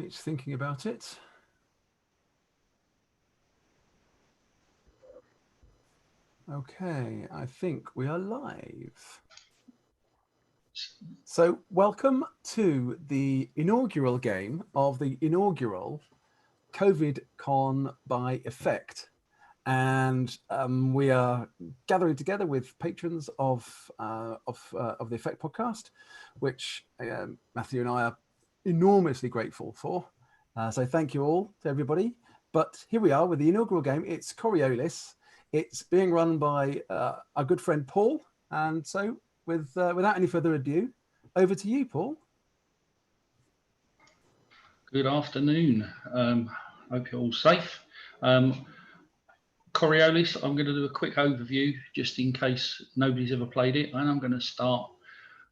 It's thinking about it. Okay, I think we are live. So welcome to the inaugural game of the inaugural CovidCon by Effekt. And we are gathering together with patrons of the Effekt podcast, which Matthew and I are enormously grateful for. So thank you all to everybody. But here we are with the inaugural game. It's Coriolis. It's being run by our good friend Paul. And so without any further ado, over to you, Paul. Good afternoon. Hope you're all safe. Coriolis, I'm going to do a quick overview just in case nobody's ever played it. And I'm going to start,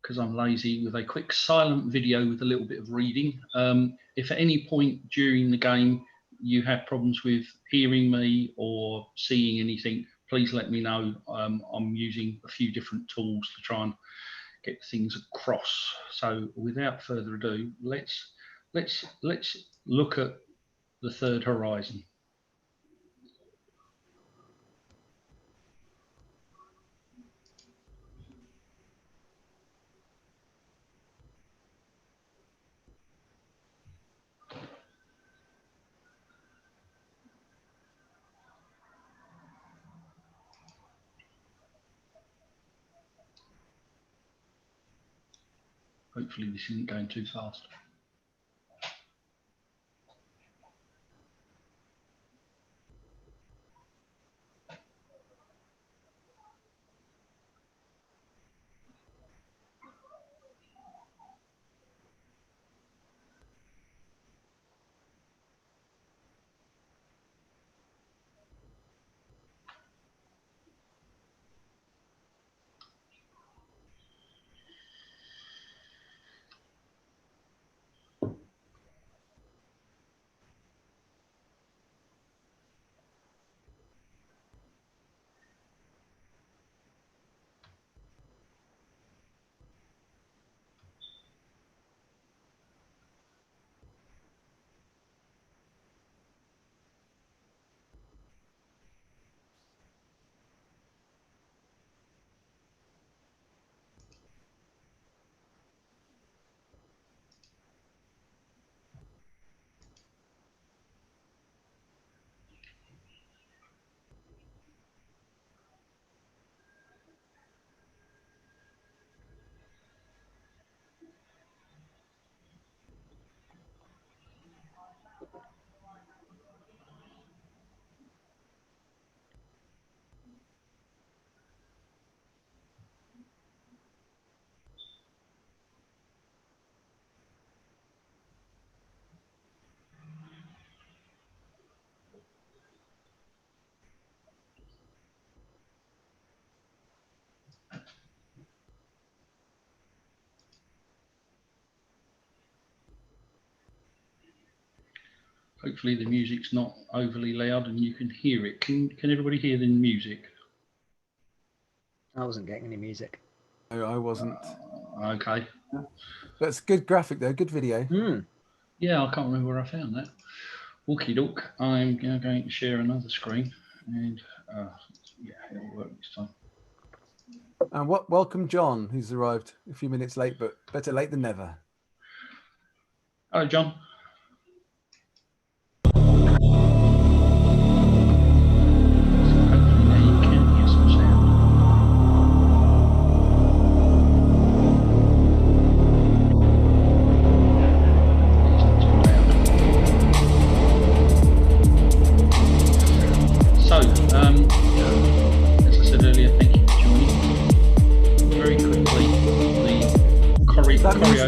because I'm lazy, with a quick silent video with a little bit of reading. If at any point during the game you have problems with hearing me or seeing anything, please let me know. I'm using a few different tools to try and get things across. So without further ado, let's look at the third horizon. Hopefully this isn't going too fast. Hopefully the music's not overly loud and you can hear it. Can everybody hear the music? I wasn't getting any music. No, I wasn't. Okay. That's good graphic though, good video. Yeah, I can't remember where I found that. Okie doke, I'm now going to share another screen and yeah, it'll work this time. And welcome John, who's arrived a few minutes late, but better late than never. Hello, John.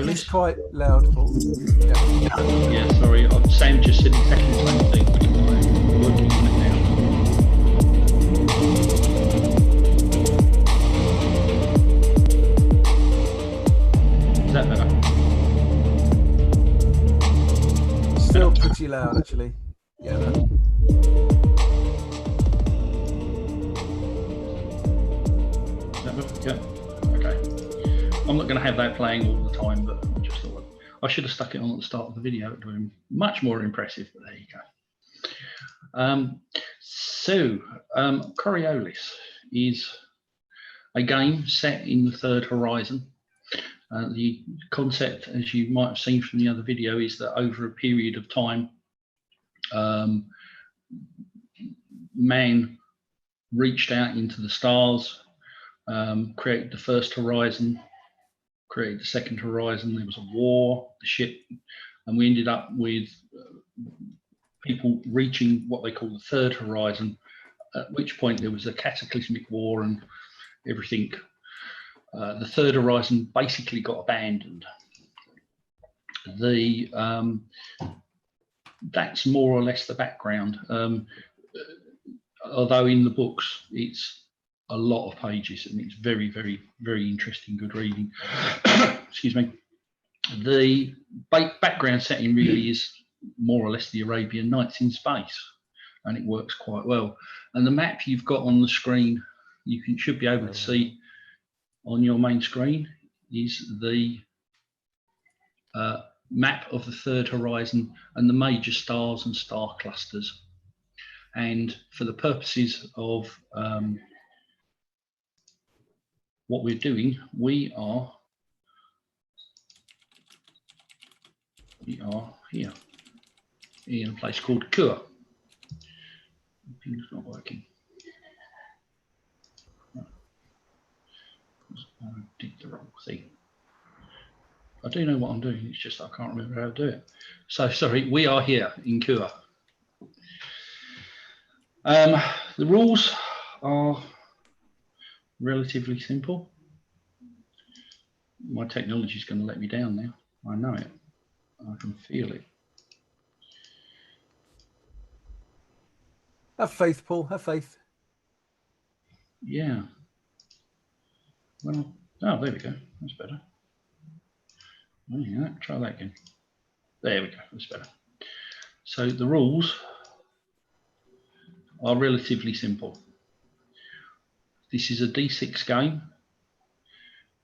It's quite loud, Paul. Yeah, sorry. Sam just said exactly the same thing, but I'm working on it now. Is that better? Still pretty loud, actually. Yeah. Yeah. Okay. I'm not going to have that playing all the time, but I just thought I should have stuck it on at the start of the video. It would have been much more impressive, but there you go. Coriolis is a game set in the Third Horizon. The concept, as you might have seen from the other video, is that over a period of time, man reached out into the stars, created the first horizon, created the second horizon. There was a war, the ship, and we ended up with people reaching what they call the third horizon, at which point there was a cataclysmic war and everything. The third horizon basically got abandoned. That's more or less the background. Although in the books it's a lot of pages and it's very, very, very interesting, good reading. Excuse me. The background setting really is more or less the Arabian Nights in space, and it works quite well. And the map you've got on the screen, you should be able to see on your main screen, is the map of the third horizon and the major stars and star clusters. And for the purposes of what we're doing, we are here in a place called Kur. It's not working. I did the wrong thing. I do know what I'm doing, it's just I can't remember how to do it. So sorry, we are here in Kur. The rules are relatively simple. My technology is going to let me down now. I know it. I can feel it. Have faith, Paul. Have faith. Yeah. Well, oh, there we go. That's better. Oh, yeah, try that again. There we go. That's better. So the rules are relatively simple. This is a D6 game,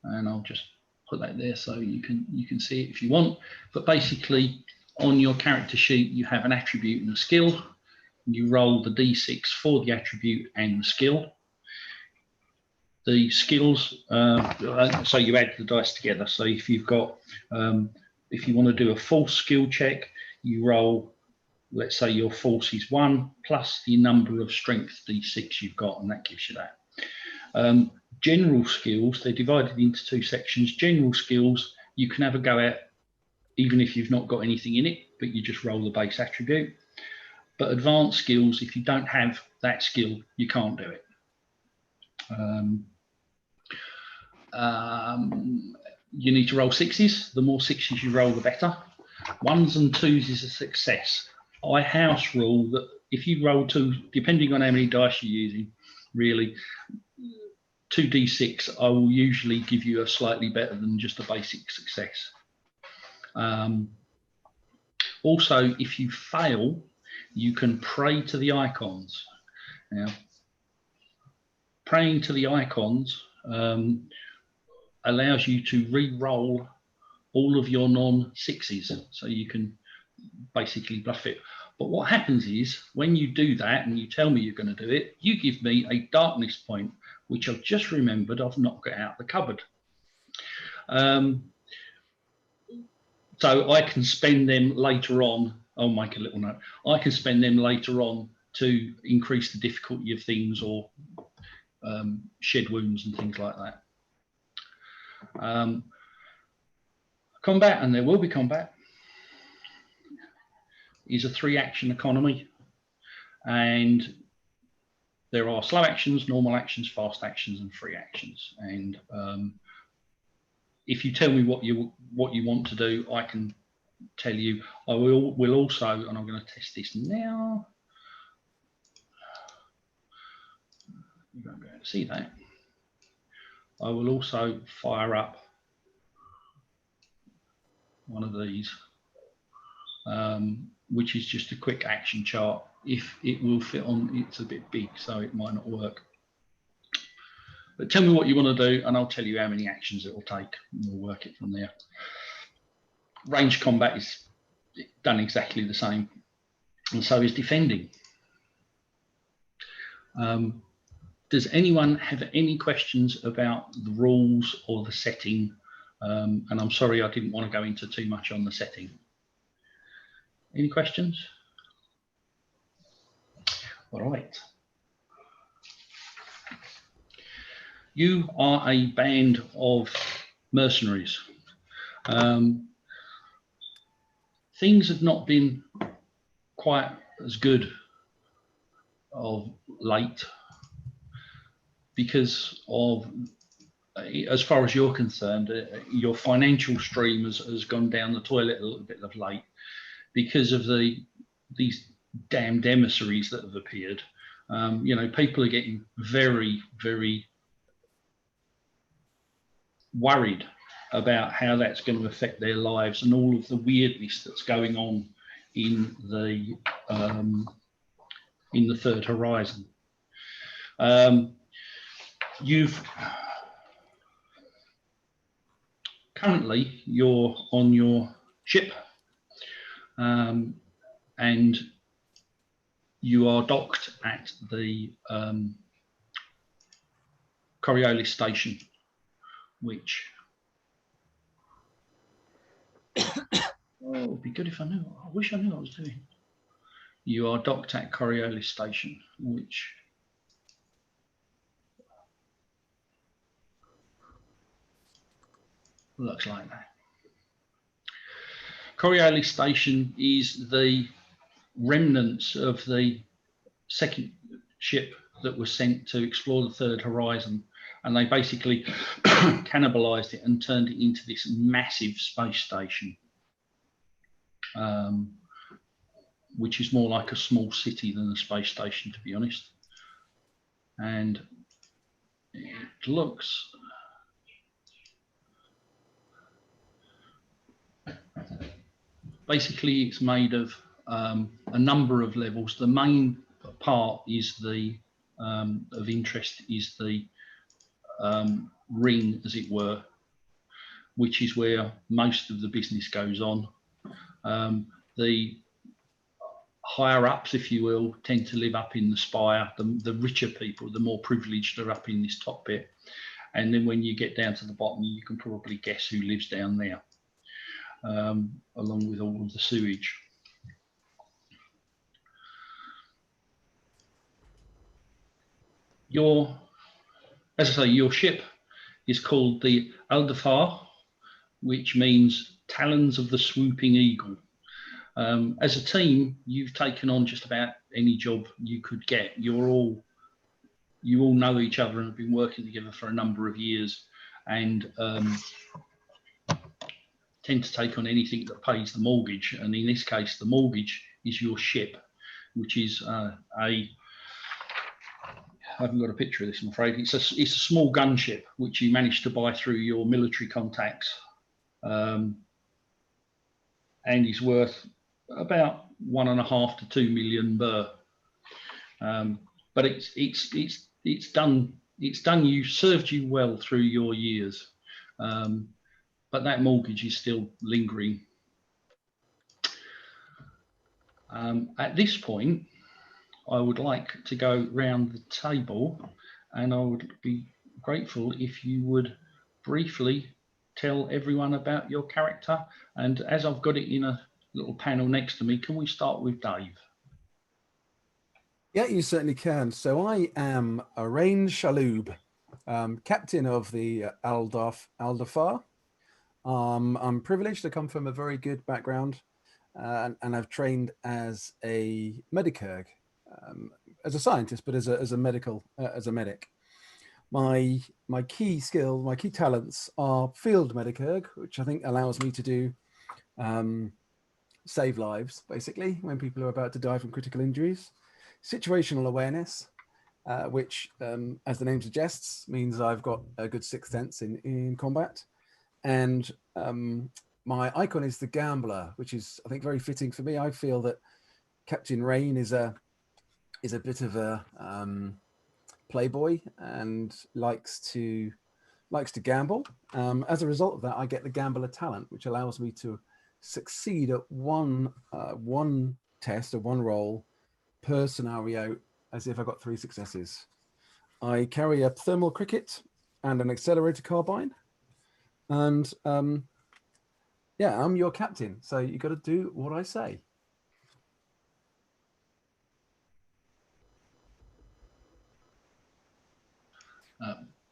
and I'll just put that there so you can see it if you want. But basically, on your character sheet, you have an attribute and a skill. You roll the D6 for the attribute and the skill. The skills, so you add the dice together. So if you've got, if you want to do a force skill check, you roll, let's say your force is 1 plus the number of strength D6 you've got, and that gives you that. General skills, they're divided into 2 sections. General skills, you can have a go at even if you've not got anything in it, but you just roll the base attribute. But advanced skills, if you don't have that skill, you can't do it. You need to roll 6s. The more 6s you roll, the better. 1s and 2s is a success. I house rule that if you roll 2, depending on how many dice you're using, really, 2d6, I will usually give you a slightly better than just a basic success. Also, if you fail, you can pray to the icons. Now, praying to the icons allows you to re-roll all of your non-6s, so you can basically bluff it. But what happens is, when you do that and you tell me you're going to do it, you give me a darkness point, which I've just remembered I've not got out of the cupboard. So I can spend them later on. I'll make a little note. I can spend them later on to increase the difficulty of things, or shed wounds and things like that. Combat, and there will be combat, is a 3-action economy, and there are slow actions, normal actions, fast actions, and free actions. And if you tell me what you want to do, I can tell you. I will also, and I'm going to test this now. You won't be able to see that. I will also fire up one of these, which is just a quick action chart. If it will fit on, it's a bit big, so it might not work. But tell me what you want to do, and I'll tell you how many actions it will take, and we'll work it from there. Range combat is done exactly the same, and so is defending. Does anyone have any questions about the rules or the setting? And I'm sorry, I didn't want to go into too much on the setting. Any questions? All right. You are a band of mercenaries. Things have not been quite as good of late because of, as far as you're concerned, your financial stream has gone down the toilet a little bit of late because of these damned emissaries that have appeared. You know, people are getting very, very worried about how that's going to affect their lives and all of the weirdness that's going on in the third horizon. Currently you're on your ship, and you are docked at the Coriolis station, which it'd be good if I knew. I wish I knew what I was doing. You are docked at Coriolis station, which looks like that. Coriolis station is the remnants of the second ship that was sent to explore the third horizon, and they basically cannibalized it and turned it into this massive space station, which is more like a small city than a space station, to be honest. And it looks basically, it's made of a number of levels. The main part is the of interest is the ring, as it were, which is where most of the business goes on. The higher ups, if you will, tend to live up in the spire. The richer people, the more privileged, are up in this top bit. And then when you get down to the bottom, you can probably guess who lives down there, along with all of the sewage. As I say, your ship is called the Aldefar, which means talons of the swooping eagle. As a team, you've taken on just about any job you could get. You all know each other and have been working together for a number of years, and tend to take on anything that pays the mortgage. And in this case, the mortgage is your ship, which is I haven't got a picture of this, I'm afraid. It's a small gunship which you managed to buy through your military contacts, and is worth about 1.5 to 2 million burr. But it's done you, served you well through your years, but that mortgage is still lingering. At this point, I would like to go round the table, and I would be grateful if you would briefly tell everyone about your character. And as I've got it in a little panel next to me, can we start with Dave? Yeah, you certainly can. So I am Arain Shaloub, captain of the Aldefar. I'm privileged to come from a very good background, and I've trained as a medicurg, as a scientist, but as a medic. My key skill, my key talents are field medicurg, which I think allows me to do save lives, basically, when people are about to die from critical injuries. Situational awareness, which, as the name suggests, means I've got a good sixth sense in combat. And my icon is the gambler, which is, I think, very fitting for me. I feel that Captain Rain is a bit of a playboy and likes to gamble. As a result of that, I get the gambler talent, which allows me to succeed at one test or one roll per scenario, as if I got 3 successes. I carry a thermal cricket and an accelerator carbine, and yeah, I'm your captain, so you got to do what I say.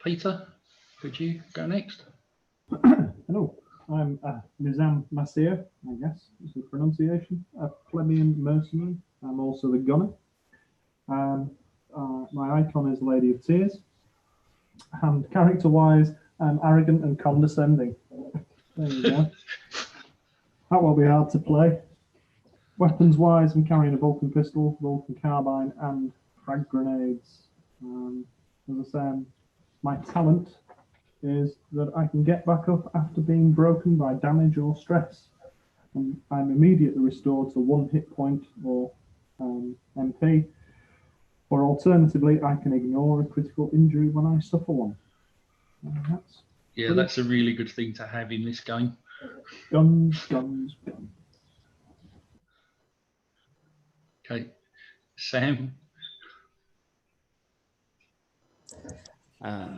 Peter, could you go next? Hello, I'm Nizam Masir, I guess is the pronunciation, a plebeian mercenary. I'm also the gunner. My icon is Lady of Tears, and character-wise, I'm arrogant and condescending. There you go. That will be hard to play. Weapons-wise, I'm carrying a Vulcan pistol, Vulcan carbine, and frag grenades. As I say, my talent is that I can get back up after being broken by damage or stress. And I'm immediately restored to 1 hit point or MP, or alternatively, I can ignore a critical injury when I suffer one. That's a really good thing to have in this game. Guns, guns, guns. Okay, Sam.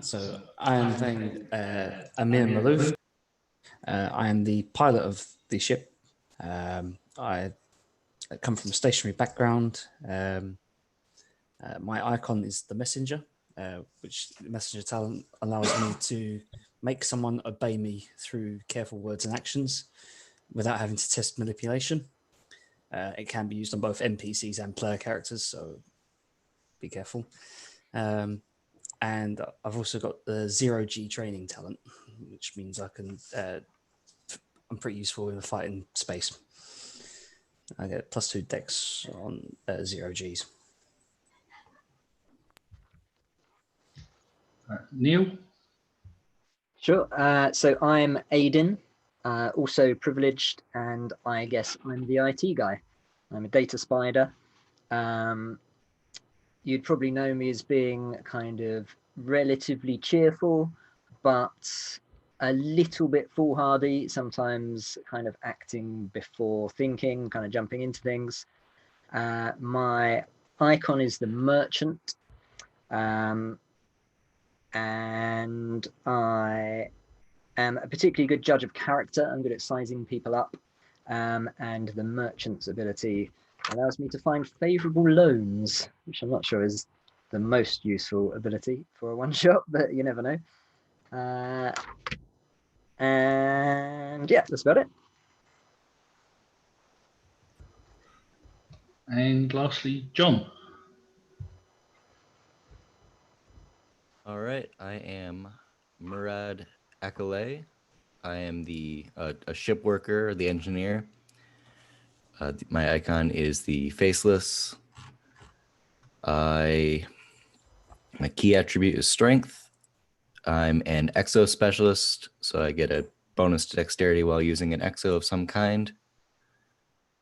So I am playing Amir Malouf. I am the pilot of the ship. I come from a stationary background. My icon is the messenger, which the messenger talent allows me to make someone obey me through careful words and actions without having to test manipulation. It can be used on both NPCs and player characters, so be careful. And I've also got the 0G training talent, which means I can. I'm pretty useful in a fight in space. I get +2 dex on 0Gs. Neil? Sure. So I'm Aiden, also privileged, and I guess I'm the IT guy. I'm a data spider. You'd probably know me as being kind of relatively cheerful, but a little bit foolhardy, sometimes kind of acting before thinking, kind of jumping into things. My icon is the merchant. And I am a particularly good judge of character. I'm good at sizing people up. And the merchant's ability allows me to find favorable loans, which I'm not sure is the most useful ability for a one-shot, but you never know. And yeah, that's about it. And lastly, John. All right, I am Murad Akale. I am the a ship worker, the engineer. My icon is the faceless. My key attribute is strength. I'm an exo specialist, so I get a bonus to dexterity while using an exo of some kind.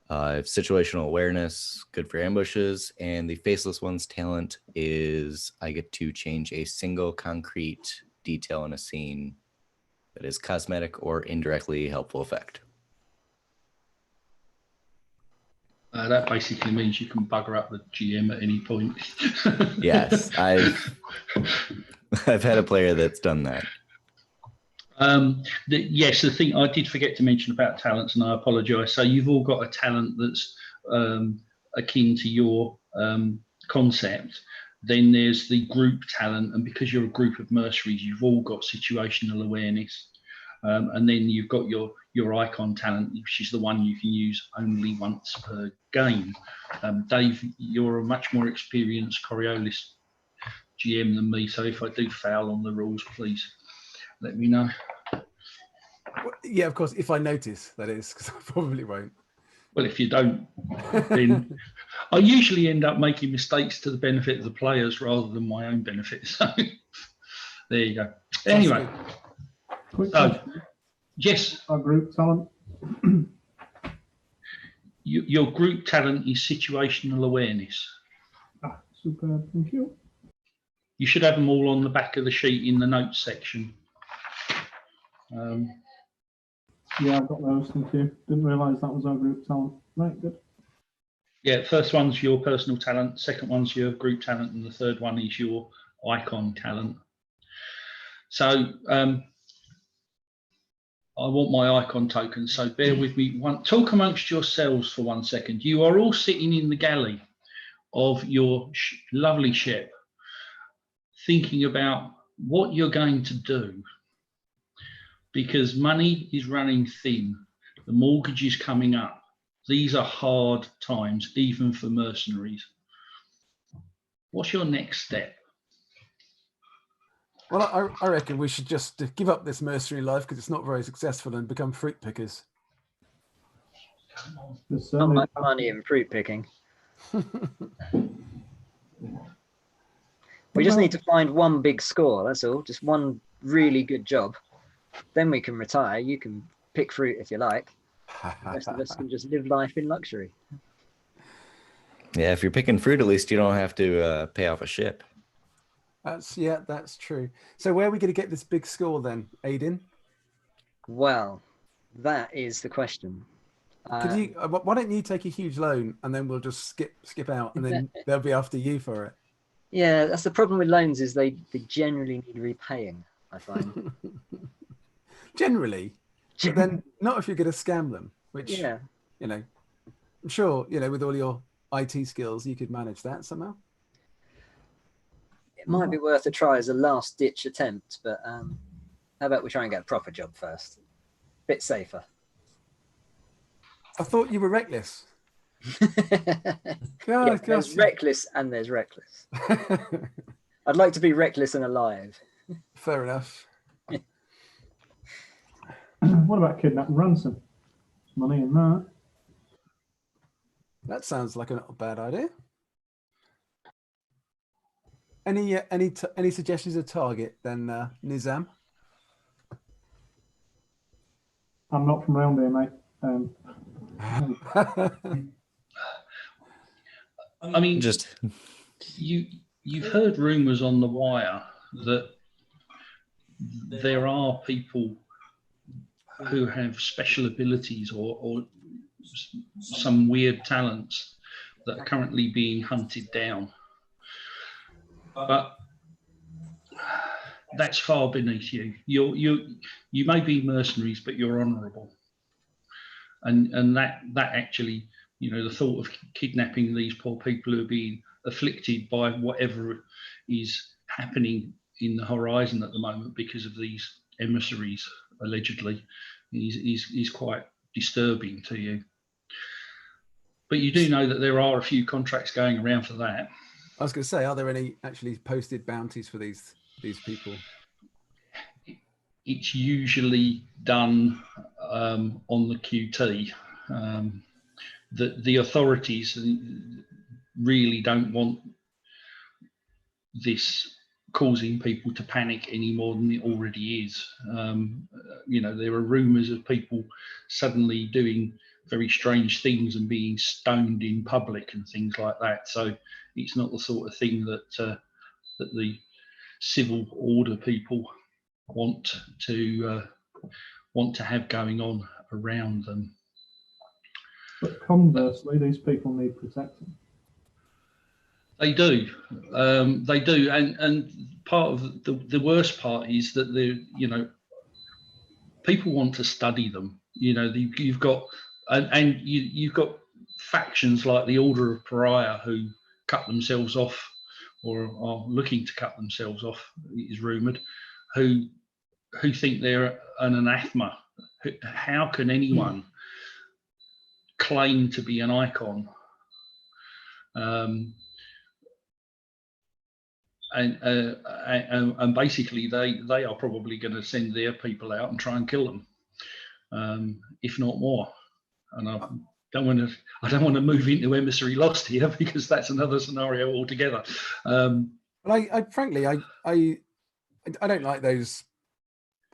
I have situational awareness, good for ambushes, and the faceless one's talent is I get to change a single concrete detail in a scene that is cosmetic or indirectly helpful effect. That basically means you can bugger up the GM at any point. Yes, I've had a player that's done that. Yes, the thing I did forget to mention about talents, and I apologise. So you've all got a talent that's akin to your concept. Then there's the group talent, and because you're a group of mercenaries, you've all got situational awareness. And then you've got your icon talent, which is the one you can use only once per game. Dave, you're a much more experienced Coriolis GM than me, so if I do foul on the rules, please let me know. Yeah, of course, if I notice, that is, because I probably won't. Well, if you don't, then I usually end up making mistakes to the benefit of the players rather than my own benefit. So there you go. Anyway. Quick So, question. yes. Our group talent. Your group talent is situational awareness. Superb, thank you. You should have them all on the back of the sheet in the notes section. Yeah, I've got those. Thank you. Didn't realise that was our group talent. Right, good. Yeah, first one's your personal talent, second one's your group talent, and the third one is your icon talent. So I want my icon token, so bear with me. Talk amongst yourselves for 1 second. You are all sitting in the galley of your lovely ship, thinking about what you're going to do, because money is running thin. The mortgage is coming up. These are hard times, even for mercenaries. What's your next step? Well, I reckon we should just give up this mercenary life because it's not very successful and become fruit pickers. Come on. There's Not certainly much money in fruit picking. We just need to find one big score, that's all. Just one really good job. Then we can retire. You can pick fruit if you like. The rest of us can just live life in luxury. Yeah, if you're picking fruit, at least you don't have to pay off a ship. That's true. So where are we going to get this big score then, Aiden? Well, that is the question. Could you? Why don't you take a huge loan and then we'll just skip out and then they'll be after you for it. Yeah, that's the problem with loans is they generally need repaying, I find. Generally, but then not if you're going to scam them, which, Yeah. you know, I'm sure, you know, with all your IT skills, you could manage that somehow. It might be worth a try as a last ditch attempt, but how about we try and get a proper job first? Bit safer. I thought you were reckless. Yeah, there's reckless and there's reckless. I'd like to be reckless and alive. Fair enough. What about kidnap and ransom? Money in that. That sounds like a not a bad idea. Any suggestions of target then, Nizam? I'm not from around here, mate. I mean, just you've heard rumours on the wire that there are people who have special abilities or some weird talents that are currently being hunted down. But that's far beneath you. You may be mercenaries, but you're honourable, and that actually, you know, the thought of kidnapping these poor people who are being afflicted by whatever is happening in the horizon at the moment because of these emissaries allegedly is quite disturbing to you. But you do know that there are a few contracts going around for that. I was going to say, are there any actually posted bounties for these people? It's usually done on the QT. The authorities really don't want this causing people to panic any more than it already is. You know, there are rumours of people suddenly doing very strange things and being stoned in public and things like that. So it's not the sort of thing that that the civil order people want to have going on around them. But conversely, these people need protecting. They do, and part of the worst part is that people want to study them. You know, you've got you've got factions like the Order of Pariah who cut themselves off or are looking to cut themselves off, it is rumoured, who think they're an anathema. How can anyone claim to be an icon? And basically they are probably going to send their people out and try and kill them, if not more. And I don't want to move into Emissary Lost here because that's another scenario altogether. But frankly, I don't like those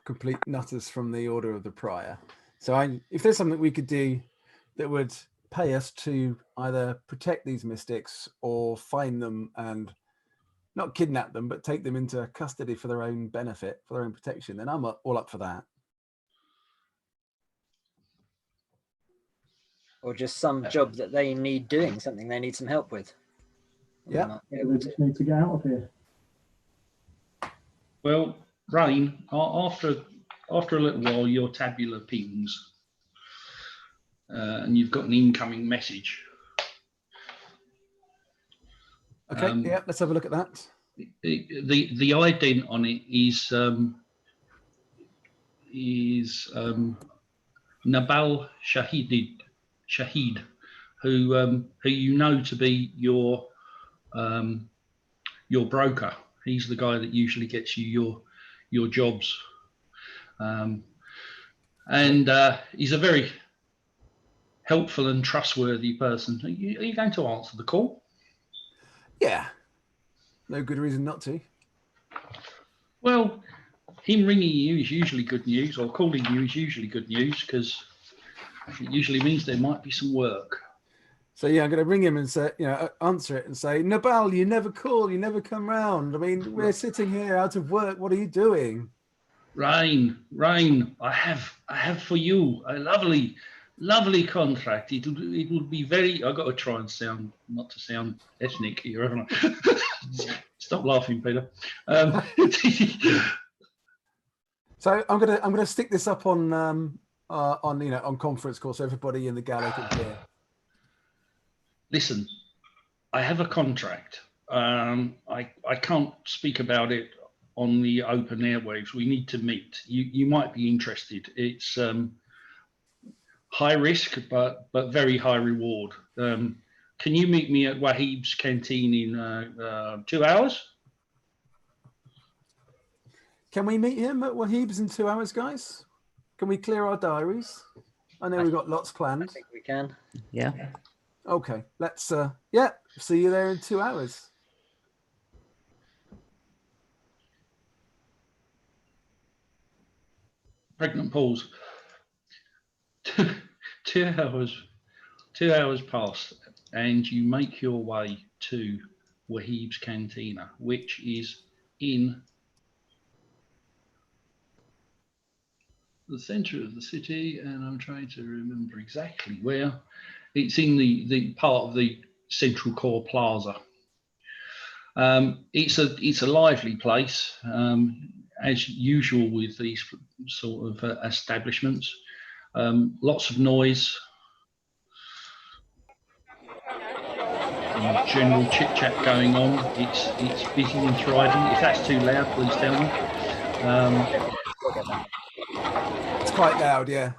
complete nutters from the Order of the Prior. So if there's something we could do that would pay us to either protect these mystics or find them and not kidnap them, but take them into custody for their own benefit, for their own protection, then I'm all up for that. Or just some job that they need doing, something they need some help with. Yeah. We just need to get out of here. Well, Rain, after a little while, your tabula pings, and you've got an incoming message. Okay. Yeah. Let's have a look at that. The ident on it is Nabal Shahid, who you know to be your broker. He's the guy that usually gets you your jobs, and he's a very helpful and trustworthy person. Are you going to answer the call? Yeah. No good reason not to. Well, him ringing you is usually good news, or calling you is usually good news, because it usually means there might be some work. So yeah, I'm going to ring him and say, answer it and say, Nabal, you never call, you never come round. I mean, we're sitting here out of work. What are you doing? Rain, I have for you a lovely contract. It would be very. I got to try and not to sound ethnic here, haven't I? Stop laughing, Peter. So I'm gonna stick this up on conference call so everybody in the galley can hear. Listen, I have a contract. I can't speak about it on the open airwaves. We need to meet. You might be interested. It's high risk, but very high reward. Can you meet me at Wahib's canteen in 2 hours? Can we meet him at Wahib's in 2 hours, guys? Can we clear our diaries? I know we've got lots planned. I think we can. Yeah. Okay, let's see you there in 2 hours. Pregnant pause. 2 hours. 2 hours pass, and you make your way to Wahib's Cantina, which is in the centre of the city, and I'm trying to remember exactly where. It's in the part of the Central Core Plaza. It's a lively place, as usual with these sort of establishments. Lots of noise, general chit chat going on. It's busy and thriving. If that's too loud, please tell me. It's quite loud, yeah.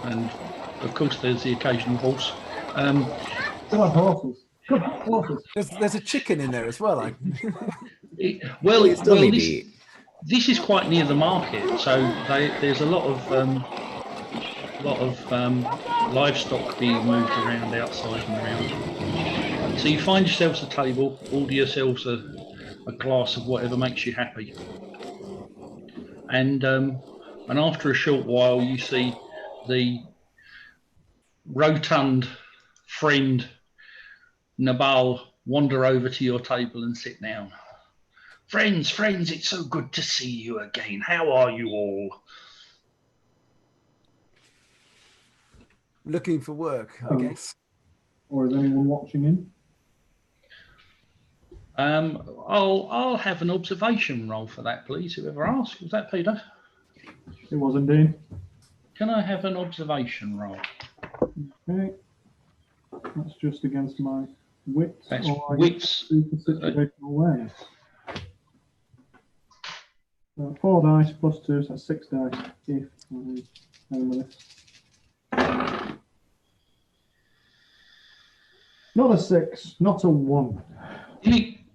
And of course, there's the occasional horse. Still have horses. Good horses. There's a chicken in there as well. This is quite near the market, so there's a lot of livestock being moved around outside and around. So you find yourselves a table, order yourselves a glass of whatever makes you happy, and after a short while, you see the rotund friend Nabal wander over to your table and sit down. Friends, it's so good to see you again. How are you all? Looking for work, I guess. Or is anyone watching in? I'll have an observation roll for that, please. Whoever asked, was that Peter? It was indeed. Can I have an observation roll? Okay. That's just against my wits. That's or wits. Super situational awareness. 4 dice plus 2, so that's 6 dice. If I with this. Not a 6, not a 1.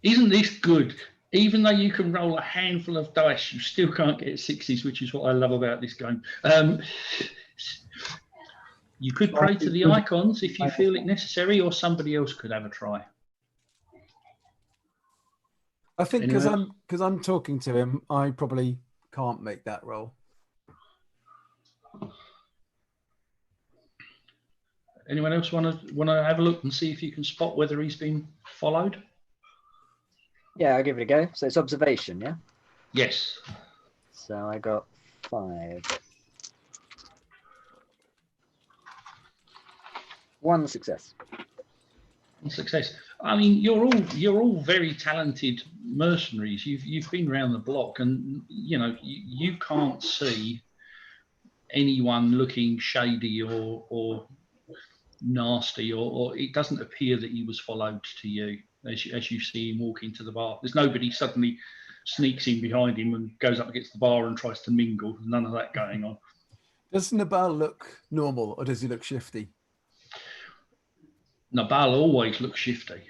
Isn't this good? Even though you can roll a handful of dice, you still can't get 60s, which is what I love about this game. You could pray to the icons if you feel it necessary, or somebody else could have a try. I think because I'm talking to him, I probably can't make that roll. Anyone else want to have a look and see if you can spot whether he's been followed? Yeah, I'll give it a go. So it's observation, yeah? Yes. So I got 5. 1 success. Success. I mean, you're all very talented mercenaries. You've been around the block, and you know you can't see anyone looking shady or nasty, or it doesn't appear that he was followed to you as you see him walk into the bar. There's nobody suddenly sneaks in behind him and goes up against the bar and tries to mingle. None of that going on. Does Nabal look normal, or does he look shifty? Nabal always looks shifty,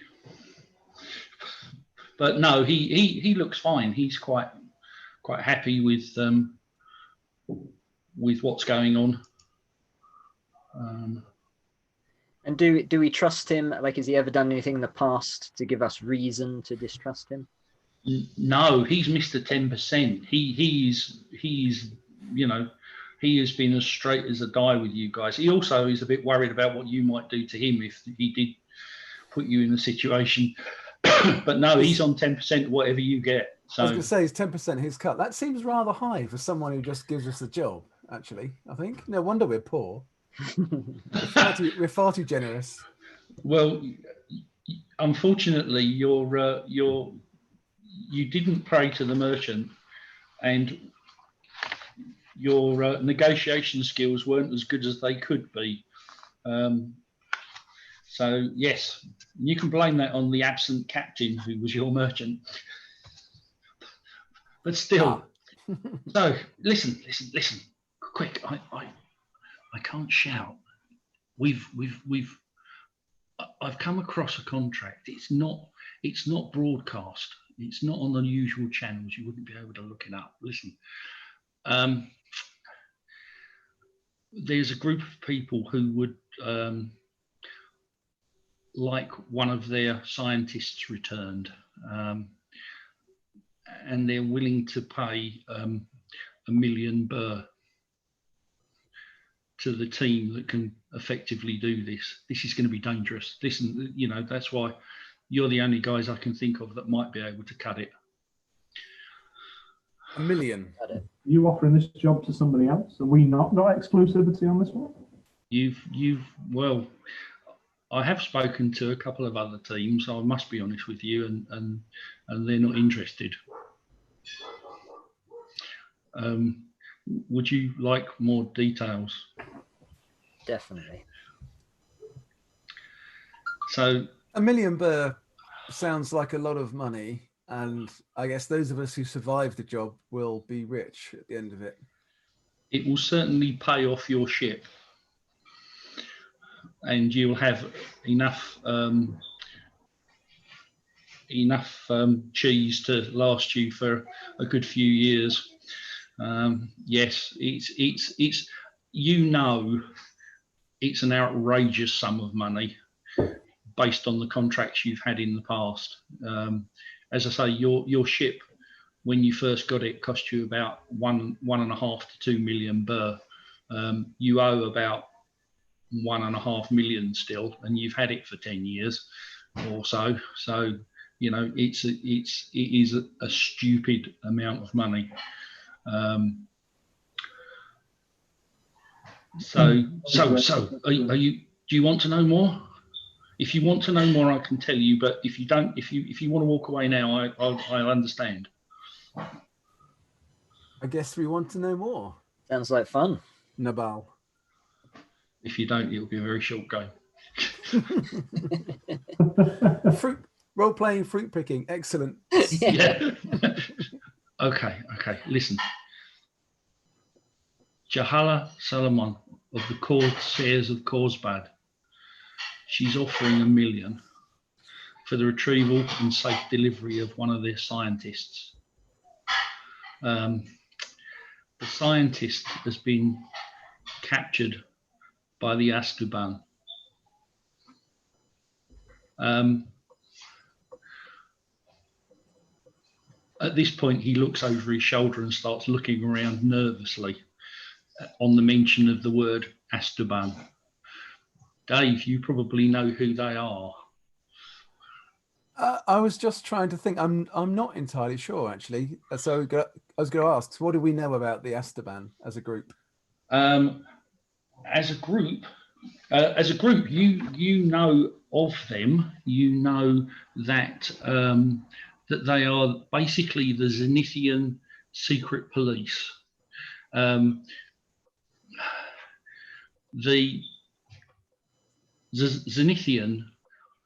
but no, he looks fine. He's quite happy with what's going on. And do we trust him? Like, has he ever done anything in the past to give us reason to distrust him? No, he's Mr. 10%. He's you know, he has been as straight as a die with you guys. He also is a bit worried about what you might do to him if he did put you in a situation. But no, he's on 10% whatever you get. So I was going to say it's 10% his cut. That seems rather high for someone who just gives us a job. Actually, I think no wonder we're poor. we're far too generous. Well, unfortunately, you didn't pray to the merchant, and your negotiation skills weren't as good as they could be. So yes, you can blame that on the absent captain who was your merchant. But still, so listen, quick! I can't shout. I've come across a contract. It's not broadcast. It's not on the usual channels. You wouldn't be able to look it up. Listen, there's a group of people who would like one of their scientists returned, and they're willing to pay 1 million birr to the team that can effectively do this. This is going to be dangerous. Listen, you know, that's why you're the only guys I can think of that might be able to cut it. 1 million. Are you offering this job to somebody else? Are we not got exclusivity on this one? Well, I have spoken to a couple of other teams. I must be honest with you, and they're not interested. Would you like more details? Definitely. So 1 million birr sounds like a lot of money, and I guess those of us who survive the job will be rich at the end of it. It will certainly pay off your ship, and you'll have enough cheese to last you for a good few years. Yes, it's you know, it's an outrageous sum of money based on the contracts you've had in the past. As I say, your ship, when you first got it, cost you about 1.5 to 2 million birr. You owe about 1.5 million still, and you've had it for 10 years or so. So, you know, it is a stupid amount of money. So are you? Do you want to know more? If you want to know more, I can tell you. But if you don't, if you want to walk away now, I'll understand. I guess we want to know more. Sounds like fun. Nabal. If you don't, it'll be a very short game. Role-playing, fruit picking, excellent. Yeah. Okay. Listen. Jahala Salomon of the Corsairs of Korsbad. She's offering 1 million for the retrieval and safe delivery of one of their scientists. The scientist has been captured by the Astuban. At this point, he looks over his shoulder and starts looking around nervously on the mention of the word Astuban. Dave, you probably know who they are. I was just trying to think. I'm not entirely sure, actually. So I was going to ask, so what do we know about the Astuban as a group? As a group, as a group, you know of them. You know that that they are basically the Zenithian secret police. The Zenithian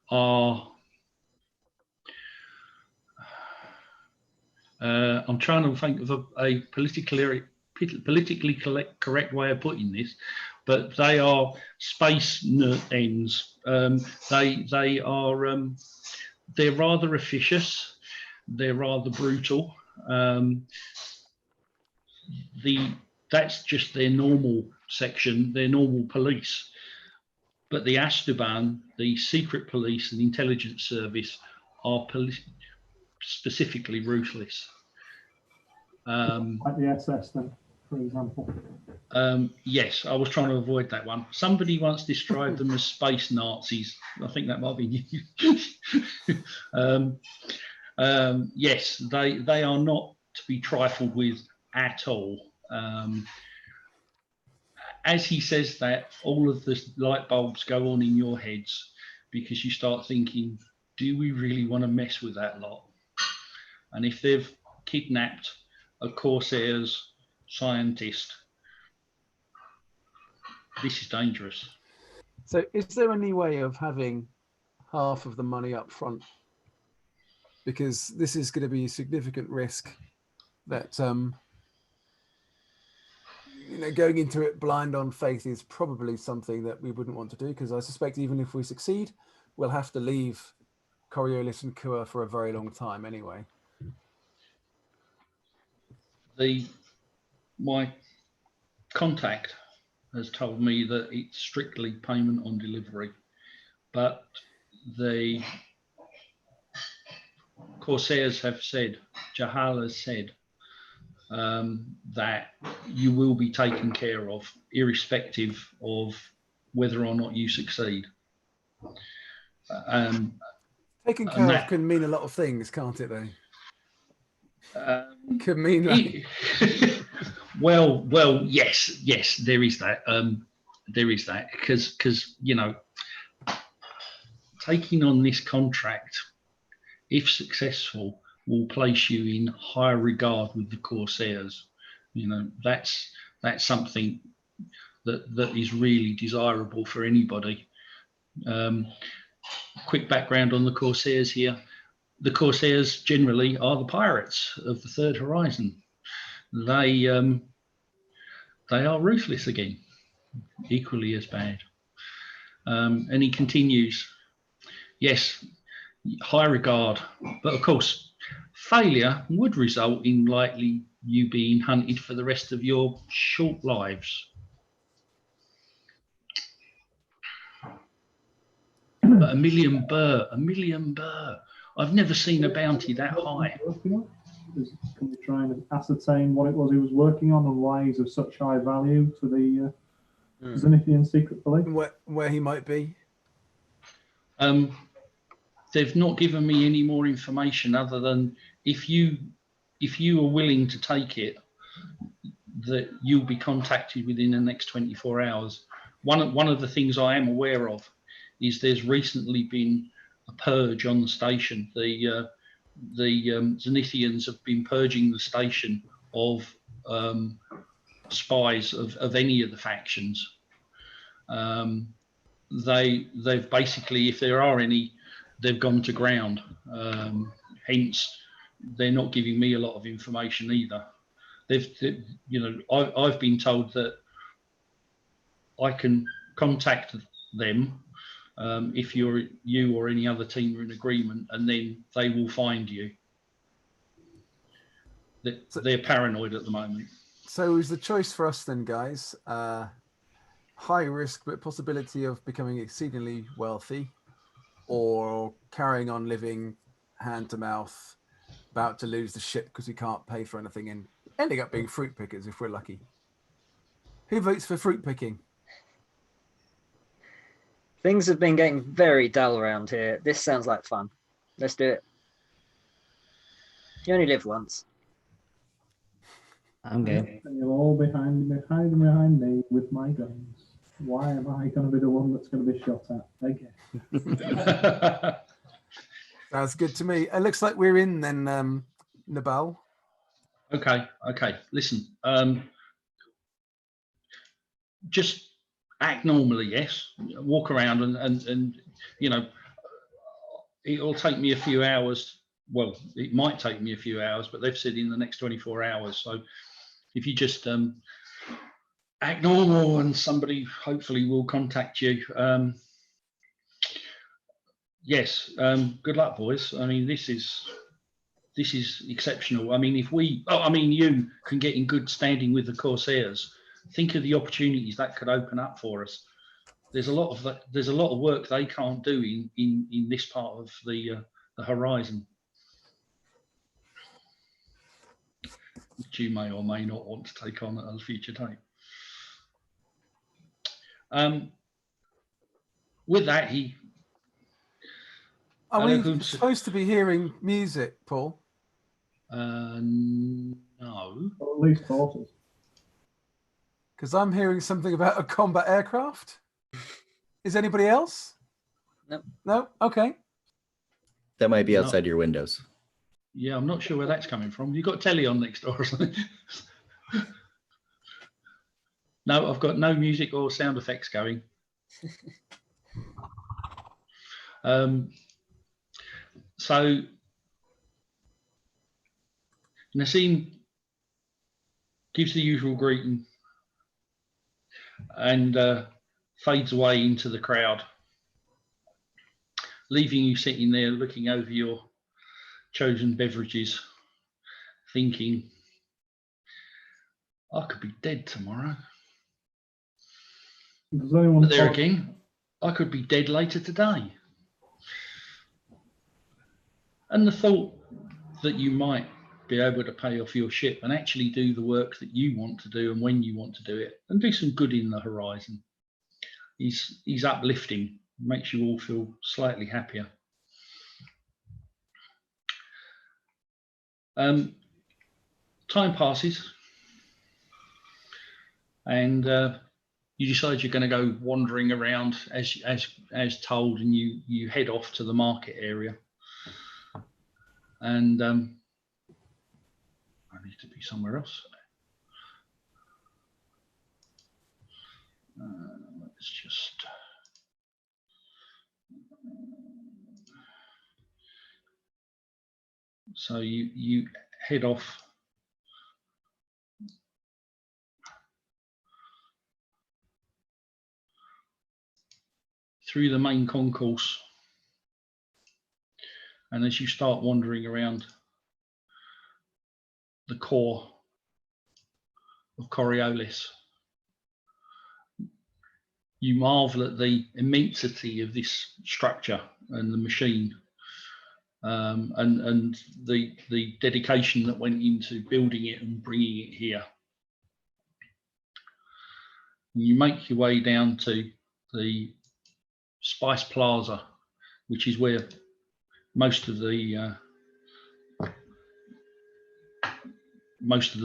are. I'm trying to think of a politically correct way of putting this, but they are space ends. They are they're rather officious. They're rather brutal. That's just their normal section, their normal police. But the Astaban, the secret police and intelligence service, are specifically ruthless. Like the SS, then, for example. Yes, I was trying to avoid that one. Somebody once described them as space Nazis. I think that might be you. Yes, they are not to be trifled with at all. As he says that, all of the light bulbs go on in your heads because you start thinking, do we really want to mess with that lot? And if they've kidnapped a Corsair's scientist, this is dangerous. So is there any way of having half of the money up front? Because this is going to be a significant risk that, going into it blind on faith is probably something that we wouldn't want to do, because I suspect even if we succeed, we'll have to leave Coriolis and Kua for a very long time anyway. My contact has told me that it's strictly payment on delivery, but the Corsairs have said, Jahal has said, that you will be taken care of, irrespective of whether or not you succeed. Taken care of can mean a lot of things, can't it, though? Could mean that. well, yes, there is that. There is that because taking on this contract, if successful, will place you in high regard with the Corsairs. That's something that is really desirable for anybody. Quick background on the Corsairs here. The Corsairs generally are the pirates of the Third Horizon. They are ruthless again, equally as bad. And he continues, yes, high regard, but of course, failure would result in likely you being hunted for the rest of your short lives. But a million burr. I've never seen a bounty that high. Can we try and ascertain what it was he was working on and why he's of such high value to the Zenithian secret police? Where he might be? They've not given me any more information other than if you are willing to take it, that you'll be contacted within the next 24 hours. One of the things I am aware of is there's recently been a purge on the station. The Zenithians have been purging the station of spies of any of the factions. They've basically, if there are any, they've gone to ground. Hence, they're not giving me a lot of information either. I've been told that I can contact them if you or any other team are in agreement, and then they will find you. They're paranoid at the moment. So is the choice for us then, guys, high risk but possibility of becoming exceedingly wealthy, or carrying on living hand to mouth, about to lose the ship because we can't pay for anything, and ending up being fruit pickers if we're lucky? Who votes for fruit picking? Things have been getting very dull around here. This sounds like fun. Let's do it. You only live once. I'm game. And you'll all be behind me with my guns. Why am I going to be the one that's going to be shot at? Okay. Sounds good to me. It looks like we're in then, Nabal. Okay. Listen, just act normally, yes. Walk around and you know, it'll take me a few hours. Well, it might take me a few hours, but they've said in the next 24 hours. So if you just act normal, and somebody hopefully will contact you. Yes. Good luck, boys. I mean, this is exceptional. I mean, if you can get in good standing with the Corsairs, think of the opportunities that could open up for us. There's a lot of work they can't do in this part of the horizon, which you may or may not want to take on at a future date. With that, Are we supposed to be hearing music, Paul? No. Or at least horses. Because I'm hearing something about a combat aircraft. Is anybody else? No. No? Okay. That might be outside your windows. Yeah, I'm not sure where that's coming from. You got telly on next door or something? No, I've got no music or sound effects going. So Nassim gives the usual greeting and fades away into the crowd, leaving you sitting there looking over your chosen beverages, thinking, I could be dead tomorrow. Does anyone But there again, I could be dead later today. And the thought that you might be able to pay off your ship and actually do the work that you want to do and when you want to do it and do some good in the horizon is uplifting, makes you all feel slightly happier. Time passes and you decide you're going to go wandering around as told, and you head off to the market area. And I need to be somewhere else. Let's just so you head off through the main concourse, and as you start wandering around the core of Coriolis, you marvel at the immensity of this structure and the machine, and the dedication that went into building it and bringing it here. You make your way down to the Spice Plaza, which is where most of the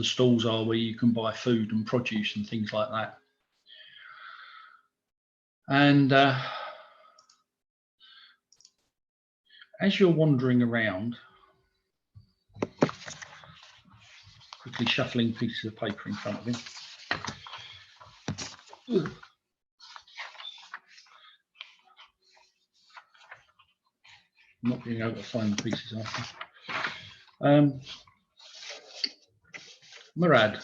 stalls are, where you can buy food and produce and things like that. And as you're wandering around, quickly shuffling pieces of paper in front of him. Not being able to find the pieces after. Murad,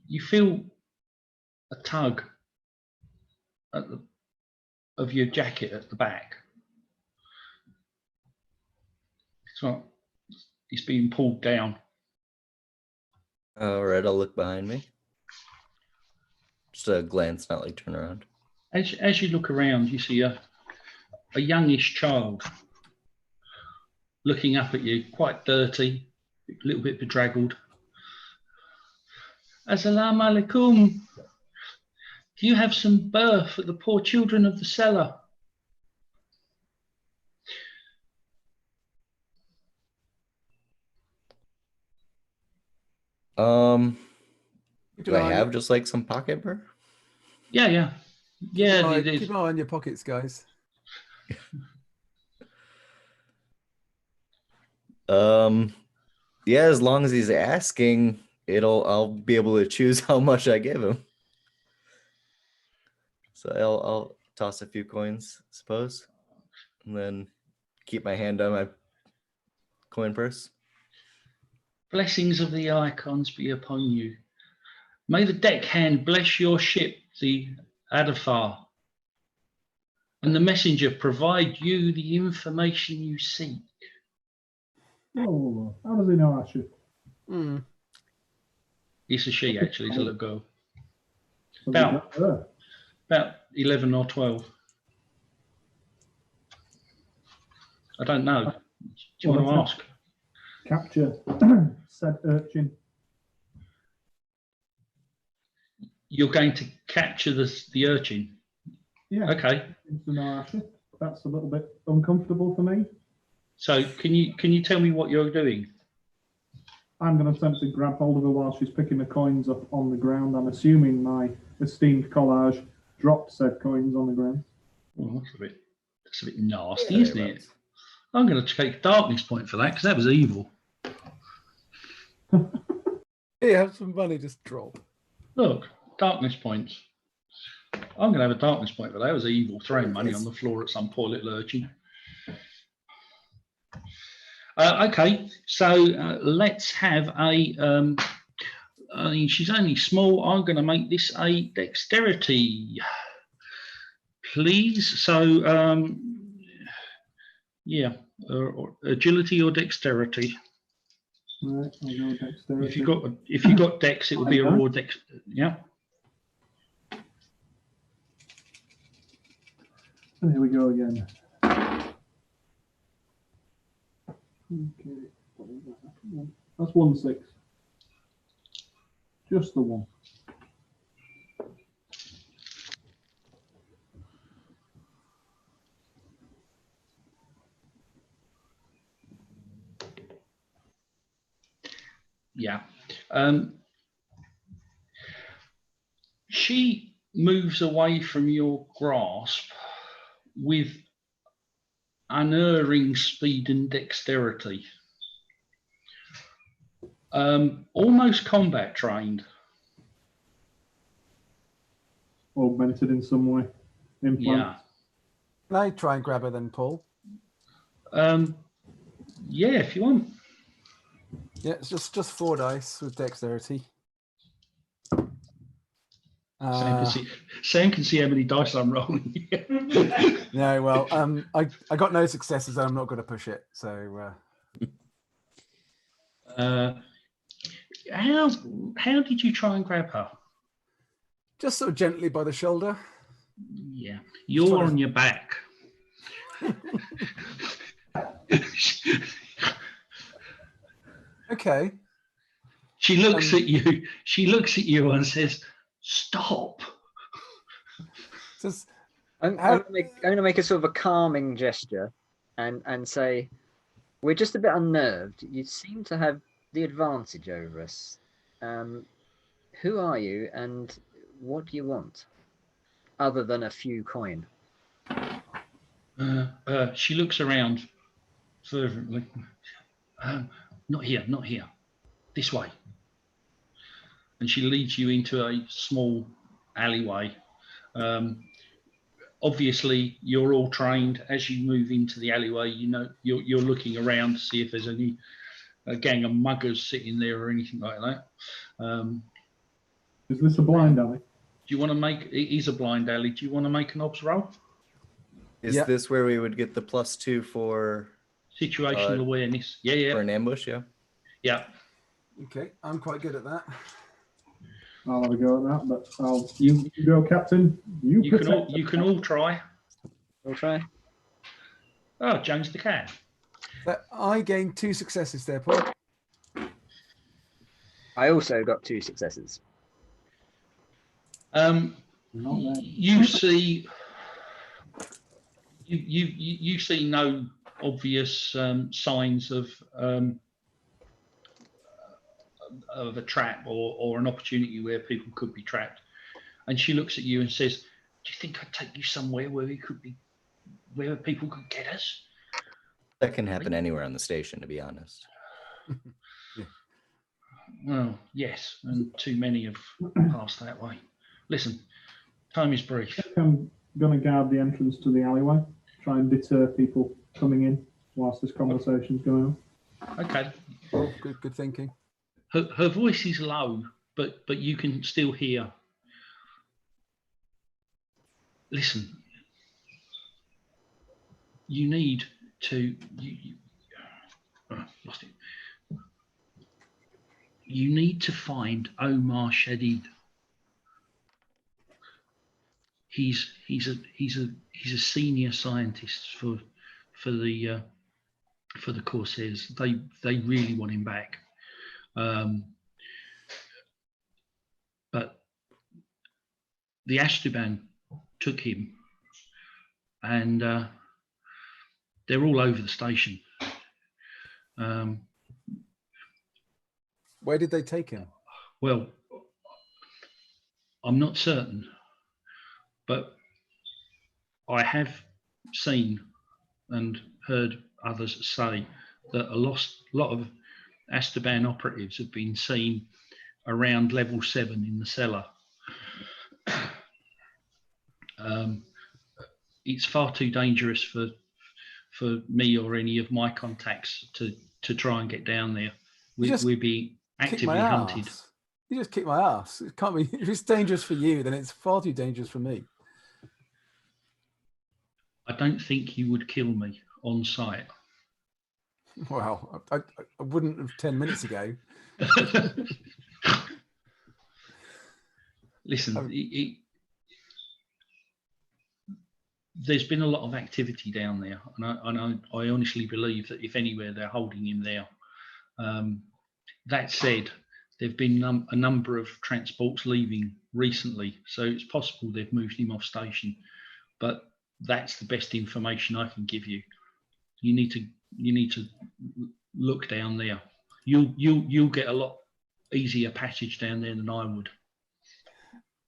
you feel a tug at of your jacket at the back. So it's being pulled down. All right, I'll look behind me. Just a glance, not like turn around. As you look around, you see a youngish child looking up at you, quite dirty, a little bit bedraggled. Assalamu alaikum. Do you have some birth for the poor children of the cellar? Do I have just like some pocket burr? Yeah. Keep It is. an eye on your pockets, guys. Yeah, as long as he's asking, I'll be able to choose how much I give him. So I'll toss a few coins, I suppose, and then keep my hand on my coin purse. Blessings of the icons be upon you. May the deckhand bless your ship, the Adafar, and the messenger provide you the information you seek. Oh, how does he know our ship? Hmm. It's a she, actually. It's a little girl. Does he know her? About 11 or 12. I don't know. Do you want to ask? Capture said urchin. You're going to capture the urchin. Yeah. Okay. Seems to know our ship. That's a little bit uncomfortable for me. So can you tell me what you're doing? I'm going to attempt to grab hold of her while she's picking the coins up on the ground. I'm assuming my esteemed collage dropped said coins on the ground. Oh, that's a bit nasty, Yeah, isn't it? I'm going to take a darkness point for that because that was evil. Here, have some money, just drop. Look, darkness points. I'm going to have a darkness point for that. That was evil, throwing money on the floor at some poor little urchin. Okay, so let's have a. I mean, she's only small. I'm going to make this a dexterity, please. So, yeah, or agility or dexterity. Right, I'll go dexterity. If you got dex, it would be a raw dex. Yeah. And here we go again. Okay, what is that? That's 1-6. Just the one. Yeah. She moves away from your grasp with unerring speed and dexterity. Almost combat trained. Augmented in some way. Implant. Yeah. Can I try and grab her then, Paul? Yeah, if you want. Yeah, it's just 4 dice with dexterity. Sam can see how many dice I'm rolling. No, well, I got no successes, and I'm not going to push it. So, how did you try and grab her? just sort of gently by the shoulder. Yeah, you're on your back. Okay. She looks at you. She looks at you and says, "Stop." Just, I'm going to make a sort of a calming gesture and say, we're just a bit unnerved. You seem to have the advantage over us. Who are you and what do you want? Other than a few coin. She looks around fervently. Not here, not here. This way. And she leads you into a small alleyway. Obviously, you're all trained. As you move into the alleyway, you know you're looking around to see if there's any a gang of muggers sitting there or anything like that. Is this a blind alley? Do you want to make? It is a blind alley. Do you want to make an obs roll? Is this where we would get the +2 for Situational awareness? Yeah. for an ambush? Yeah. okay, I'm quite good at that. I'll have a go at that, but you go, Captain. You can all try. We'll try. Oh, Jones the cat. I gained 2 successes there, Paul. I also got 2 successes. You see, you see no obvious signs of of a trap or an opportunity where people could be trapped. And she looks at you and says, "Do you think I'd take you somewhere where where people could get us?" That can happen anywhere on the station, to be honest. Yeah. Well, yes, and too many have passed that way. Listen, time is brief. I'm going to guard the entrance to the alleyway, try and deter people coming in whilst this conversation's going on. Okay. Oh, good thinking. Her voice is low, but you can still hear. Listen, you need to. Lost it. You need to find Omar Shadid. He's a senior scientist for the Corsairs. They really want him back, but the Ashtaban took him, and they're all over the station. Where did they take him? Well, I'm not certain, but I have seen and heard others say that a lot of Ashtaban operatives have been seen around level 7 in the cellar. It's far too dangerous for me or any of my contacts to try and get down there. We'd be actively hunted. You just kick my ass. It can't be. If it's dangerous for you, then it's far too dangerous for me. I don't think you would kill me on sight. Well, I wouldn't have 10 minutes ago. Listen, there's been a lot of activity down there, and I honestly believe that if anywhere, they're holding him there. That said, there've been a number of transports leaving recently, so it's possible they've moved him off station. But that's the best information I can give you. You need to look down there. You'll get a lot easier passage down there than I would.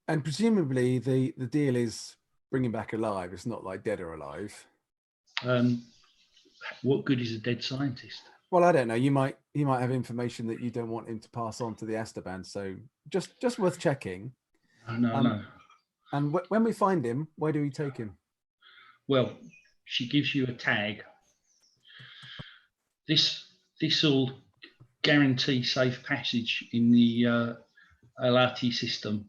And presumably the deal is bring him back alive. It's not like dead or alive. What good is a dead scientist? Well, I don't know. He might have information that you don't want him to pass on to the Ashtaban. So just worth checking. No. And when we find him, where do we take him? Well, she gives you a tag. This will guarantee safe passage in the Alati system.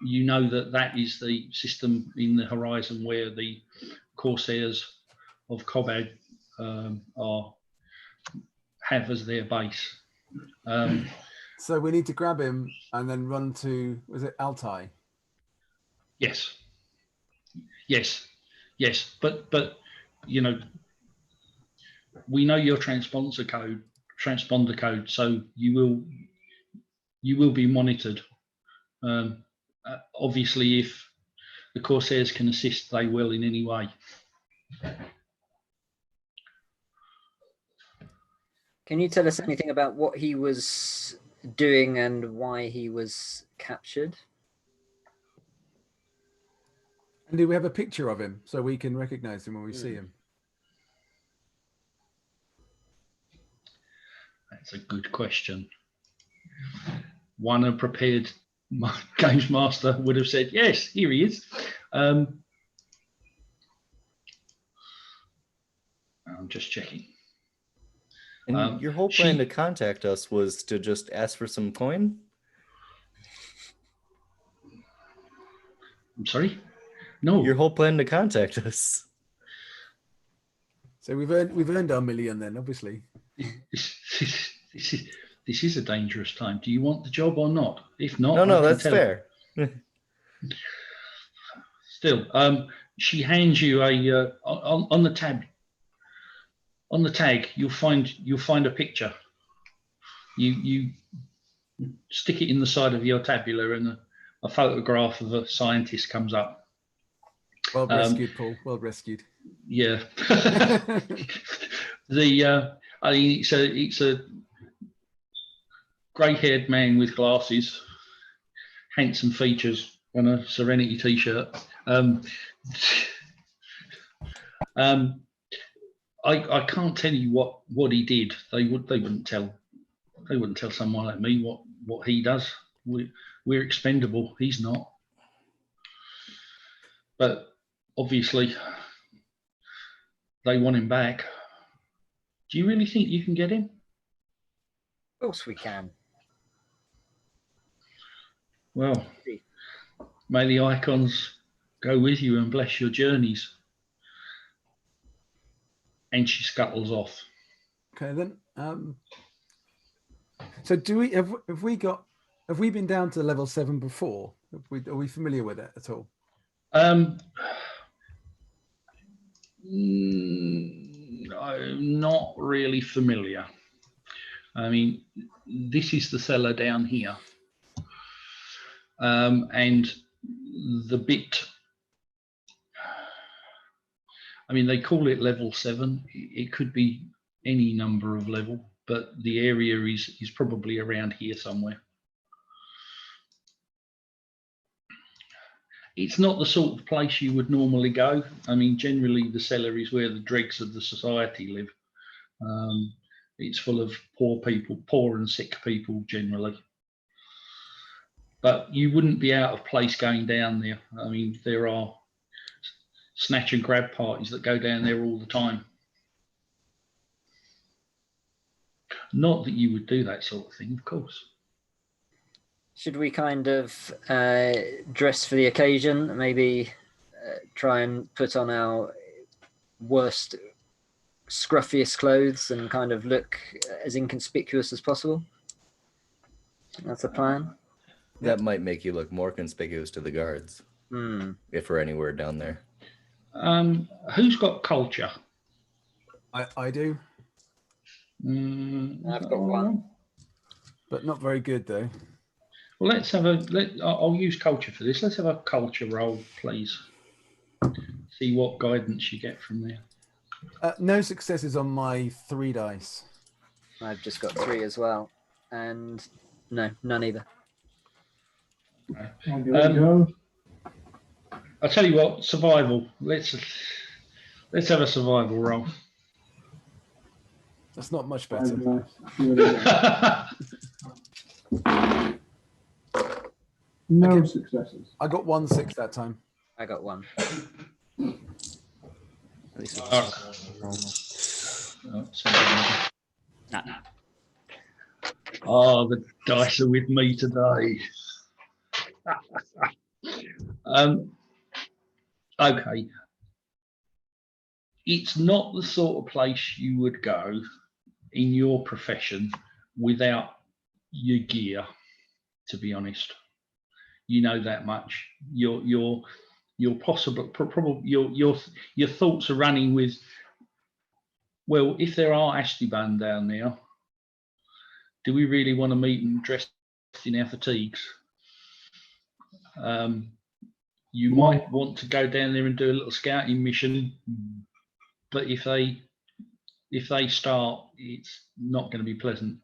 You know that is the system in the horizon where the Corsairs of Cobad have as their base. So we need to grab him and then run to, was it Altai? Yes. But you know, we know your transponder code, so you will be monitored. Obviously, if the Corsairs can assist, they will in any way. Can you tell us anything about what he was doing and why he was captured? And do we have a picture of him so we can recognize him when we see him? That's a good question. One unprepared games master would have said, yes, here he is. I'm just checking. And your whole plan to contact us was to just ask for some coin? I'm sorry? No. Your whole plan to contact us. So we've earned our million then, obviously. This is a dangerous time. Do you want the job or not? If not, no, that's fair. Still, she hands you a on the tab. On the tag, you'll find a picture. You stick it in the side of your tabula, and a photograph of a scientist comes up. Well rescued, Paul. Well rescued. Yeah. It's grey-haired man with glasses, handsome features, and a Serenity T-shirt. I can't tell you what he did. They wouldn't tell someone like me what he does. We're expendable. He's not. But obviously, they want him back. Do you really think you can get him? Of course we can. Well, may the icons go with you and bless your journeys. And she scuttles off. Okay, then. So have we been down to level 7 before? Are we familiar with it at all? I'm not really familiar. I mean, this is the cellar down here. And the bit, I mean, they call it level 7. It could be any number of level, but the area is probably around here somewhere. It's not the sort of place you would normally go. I mean, generally the cellar is where the dregs of the society live. It's full of poor people, poor and sick people generally. But you wouldn't be out of place going down there. I mean, there are snatch and grab parties that go down there all the time. Not that you would do that sort of thing, of course. Should we kind of dress for the occasion? Maybe try and put on our worst, scruffiest clothes and kind of look as inconspicuous as possible? That's a plan. That might make you look more conspicuous to the guards if we're anywhere down there. Who's got culture? I do. I've got one. But not very good, though. Well, let's have I'll use culture for this. Let's have a culture roll, please. See what guidance you get from there. No successes on my 3 dice. I've just got 3 as well. And no, none either. I'll tell you what, survival. Let's have a survival roll. That's not much better. No successes. I got 1 6 that time. I got 1. At least Oh, the dice are with me today. Okay. It's not the sort of place you would go in your profession without your gear, to be honest. You know that much. Your thoughts are running with, well, if there are Ashtiban down there, do we really want to meet them dressed in our fatigues? You might want to go down there and do a little scouting mission, but if they start, it's not going to be pleasant.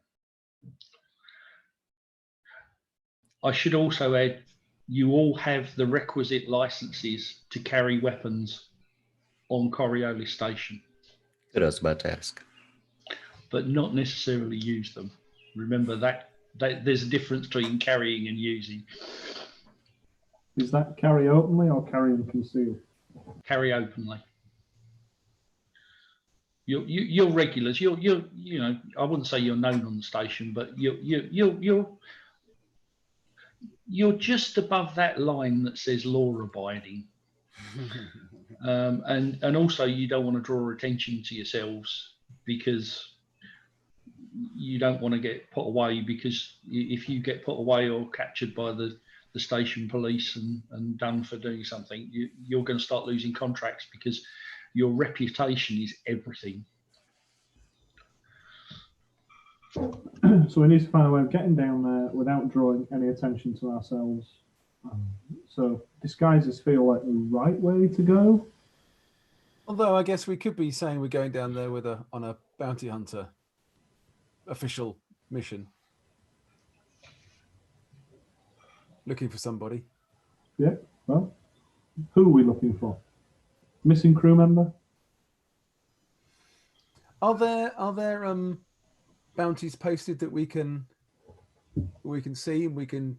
I should also add, you all have the requisite licenses to carry weapons on Coriolis station. Good, I was about to ask. But not necessarily use them. Remember that there's a difference between carrying and using. Is that carry openly or carry and conceal? Carry openly. You're regulars. You know, I wouldn't say you're known on the station, but you're just above that line that says law abiding. And also you don't want to draw attention to yourselves because you don't want to get put away, because if you get put away or captured by the station police and done for doing something, you're going to start losing contracts, because your reputation is everything. So we need to find a way of getting down there without drawing any attention to ourselves. So disguises feel like the right way to go. Although I guess we could be saying we're going down there on a bounty hunter official mission. looking for somebody. Yeah. Well, who are we looking for? Missing crew member? Are there bounties posted that we can see, and we can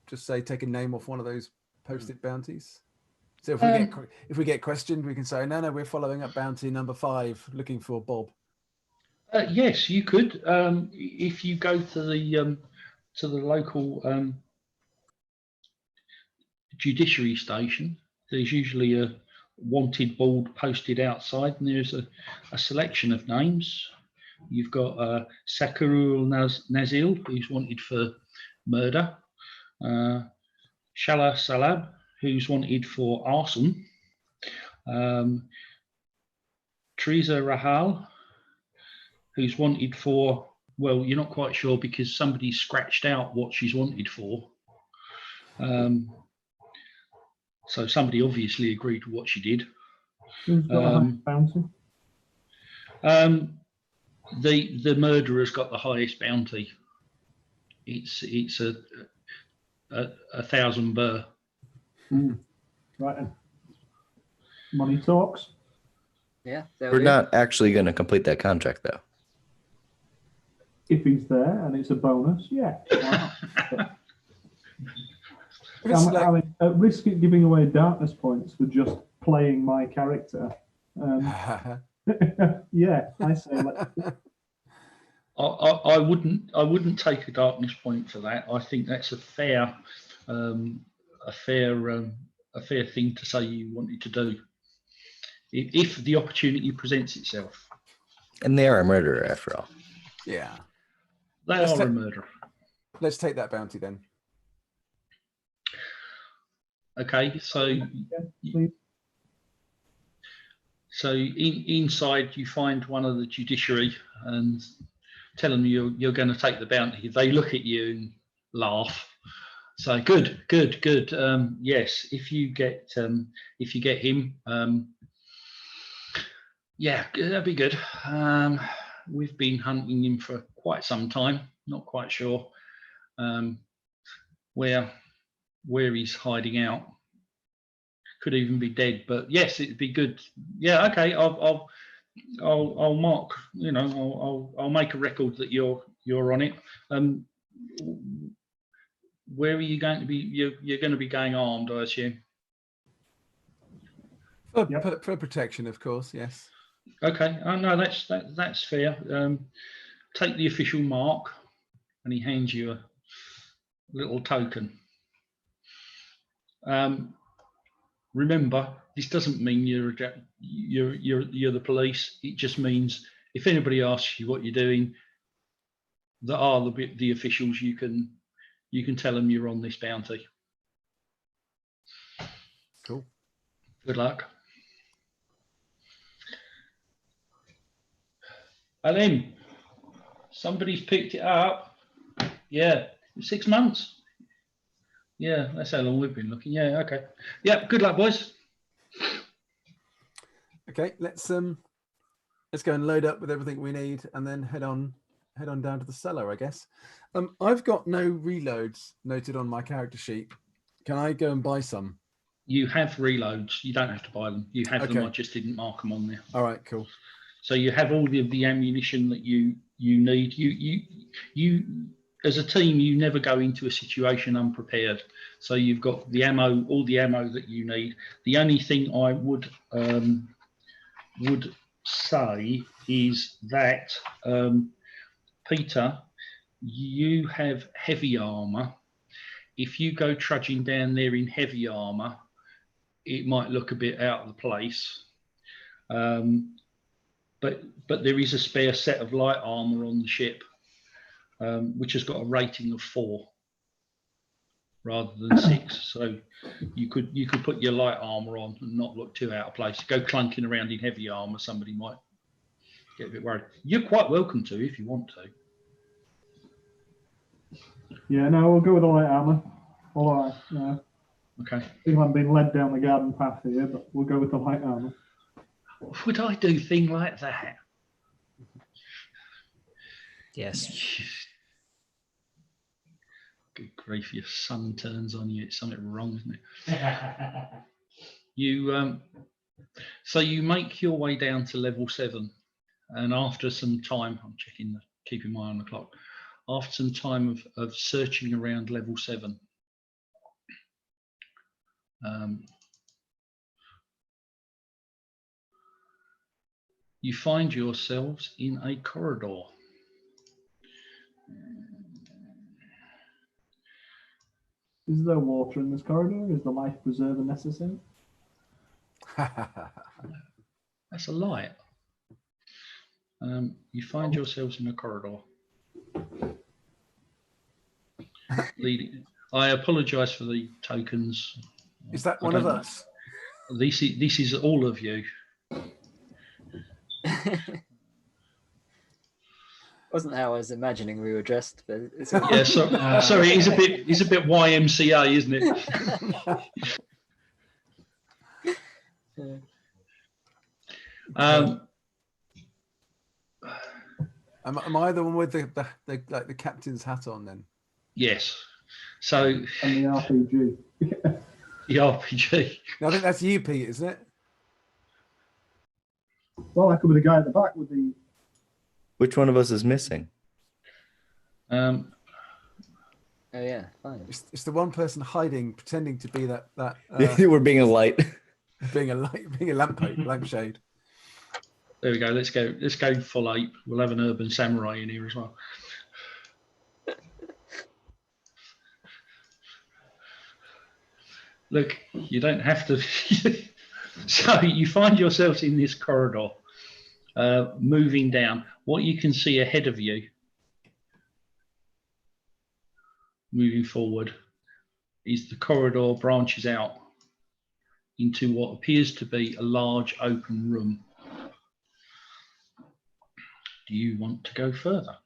just say take a name off one of those posted bounties? So if we get questioned, we can say no, we're following up bounty number 5, looking for Bob. Yes, you could. If you go to the local judiciary station, there's usually a wanted board posted outside, and there's a selection of names. You've got Sakurul Nazil, who's wanted for murder. Shala Salab, who's wanted for arson. Teresa Rahal, who's wanted for, well, you're not quite sure because somebody scratched out what she's wanted for. So somebody obviously agreed to what she did. Who's got a high bounty? The murderer's got the highest bounty. It's a 1,000 burr. Right then. Money talks. Yeah, there We're we not actually going to complete that contract, though. If he's there and it's a bonus, yeah. Why not? I mean, at risk of giving away darkness points for just playing my character. Yeah, I say I wouldn't take a darkness point for that. I think that's a fair thing to say you wanted to do if the opportunity presents itself. And they are a murderer, after all. Yeah. They are a murderer. Let's take that bounty then. Okay, so inside you find one of the judiciary and tell them you're going to take the bounty. They look at you and laugh. So good. Yes, if you get him, yeah, that'd be good. We've been hunting him for quite some time. Not quite sure where he's hiding out. Could even be dead, but yes, it'd be good. Yeah, okay. I'll mark. You know, I'll make a record that you're on it. Where are you going to be? You're going to be going armed, I assume. For protection, of course. Yes. Okay. No, that's fair. Take the official mark, and he hands you a little token. Remember, this doesn't mean you're the police. It just means if anybody asks you what you're doing, that are the officials, you can tell them you're on this bounty. Cool. Good luck. Alim, somebody's picked it up. Yeah, 6 months. Yeah, that's how long we've been looking. Yeah, okay. Yeah, good luck, boys. Okay, let's go and load up with everything we need, and then head on down to the cellar, I guess. I've got no reloads noted on my character sheet. Can I go and buy some? You have reloads. You don't have to buy them. You have them. I just didn't mark them on there. All right, cool. So you have all the ammunition that you need. You as a team, you never go into a situation unprepared. So you've got the ammo, all the ammo that you need. The only thing I would say is that Peter, you have heavy armor. If you go trudging down there in heavy armor, it might look a bit out of the place. But there is a spare set of light armor on the ship, which has got a rating of 4 rather than 6. So you could put your light armor on and not look too out of place. Go clunking around in heavy armor, somebody might get a bit worried. You're quite welcome to if you want to. Yeah, no, we'll go with the light armor. All right. No. Okay. I think I'm being led down the garden path here, but we'll go with the light armor. Would I do a thing like that? Yes. Good grief, your sun turns on you. It's something wrong, isn't it? You so you make your way down to level 7, and after some time, I'm keeping my eye on the clock. After some time of searching around level 7, you find yourselves in a corridor. Is there water in this corridor? Is the life preserver necessary? That's a light. You find yourselves in a corridor. I apologise for the tokens. Is that one of us? This is all of you. Wasn't how I was imagining we were dressed, but it's Yeah, sorry, it's a bit YMCA, isn't it? Yeah. Am I the one with the captain's hat on then? Yes. So And the RPG. the RPG. No, I think that's you, Pete, isn't it? Well, that could be the guy at the back with the. Which one of us is missing? Oh yeah, fine. It's the one person hiding, pretending to be that We're being a light. being a lampshade. There we go. Let's go full ape. We'll have an urban samurai in here as well. Look, you don't have to. So you find yourselves in this corridor, moving down. What you can see ahead of you, moving forward, is the corridor branches out into what appears to be a large open room. Do you want to go further?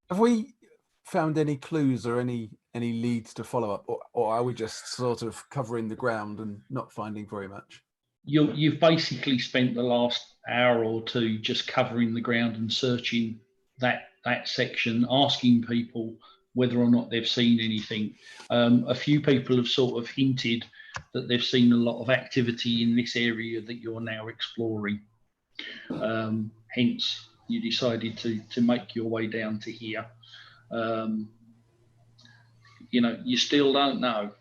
Have we found any clues or any leads to follow up, or are we just sort of covering the ground and not finding very much? You've basically spent the last hour or two just covering the ground and searching that section, asking people whether or not they've seen anything. A few people have sort of hinted that they've seen a lot of activity in this area that you're now exploring. Hence, you decided to make your way down to here. You know, you still don't know,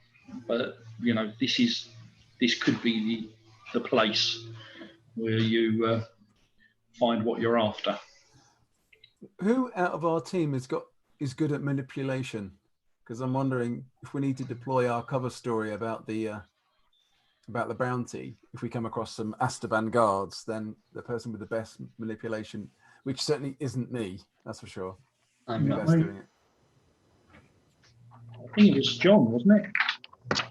but you know this could be the place where you find what you're after. Who out of our team is good at manipulation? Because I'm wondering if we need to deploy our cover story about the bounty. If we come across some Astaban guards, then the person with the best manipulation, which certainly isn't me, that's for sure. I'm not. Best doing it. I think it was John, wasn't it?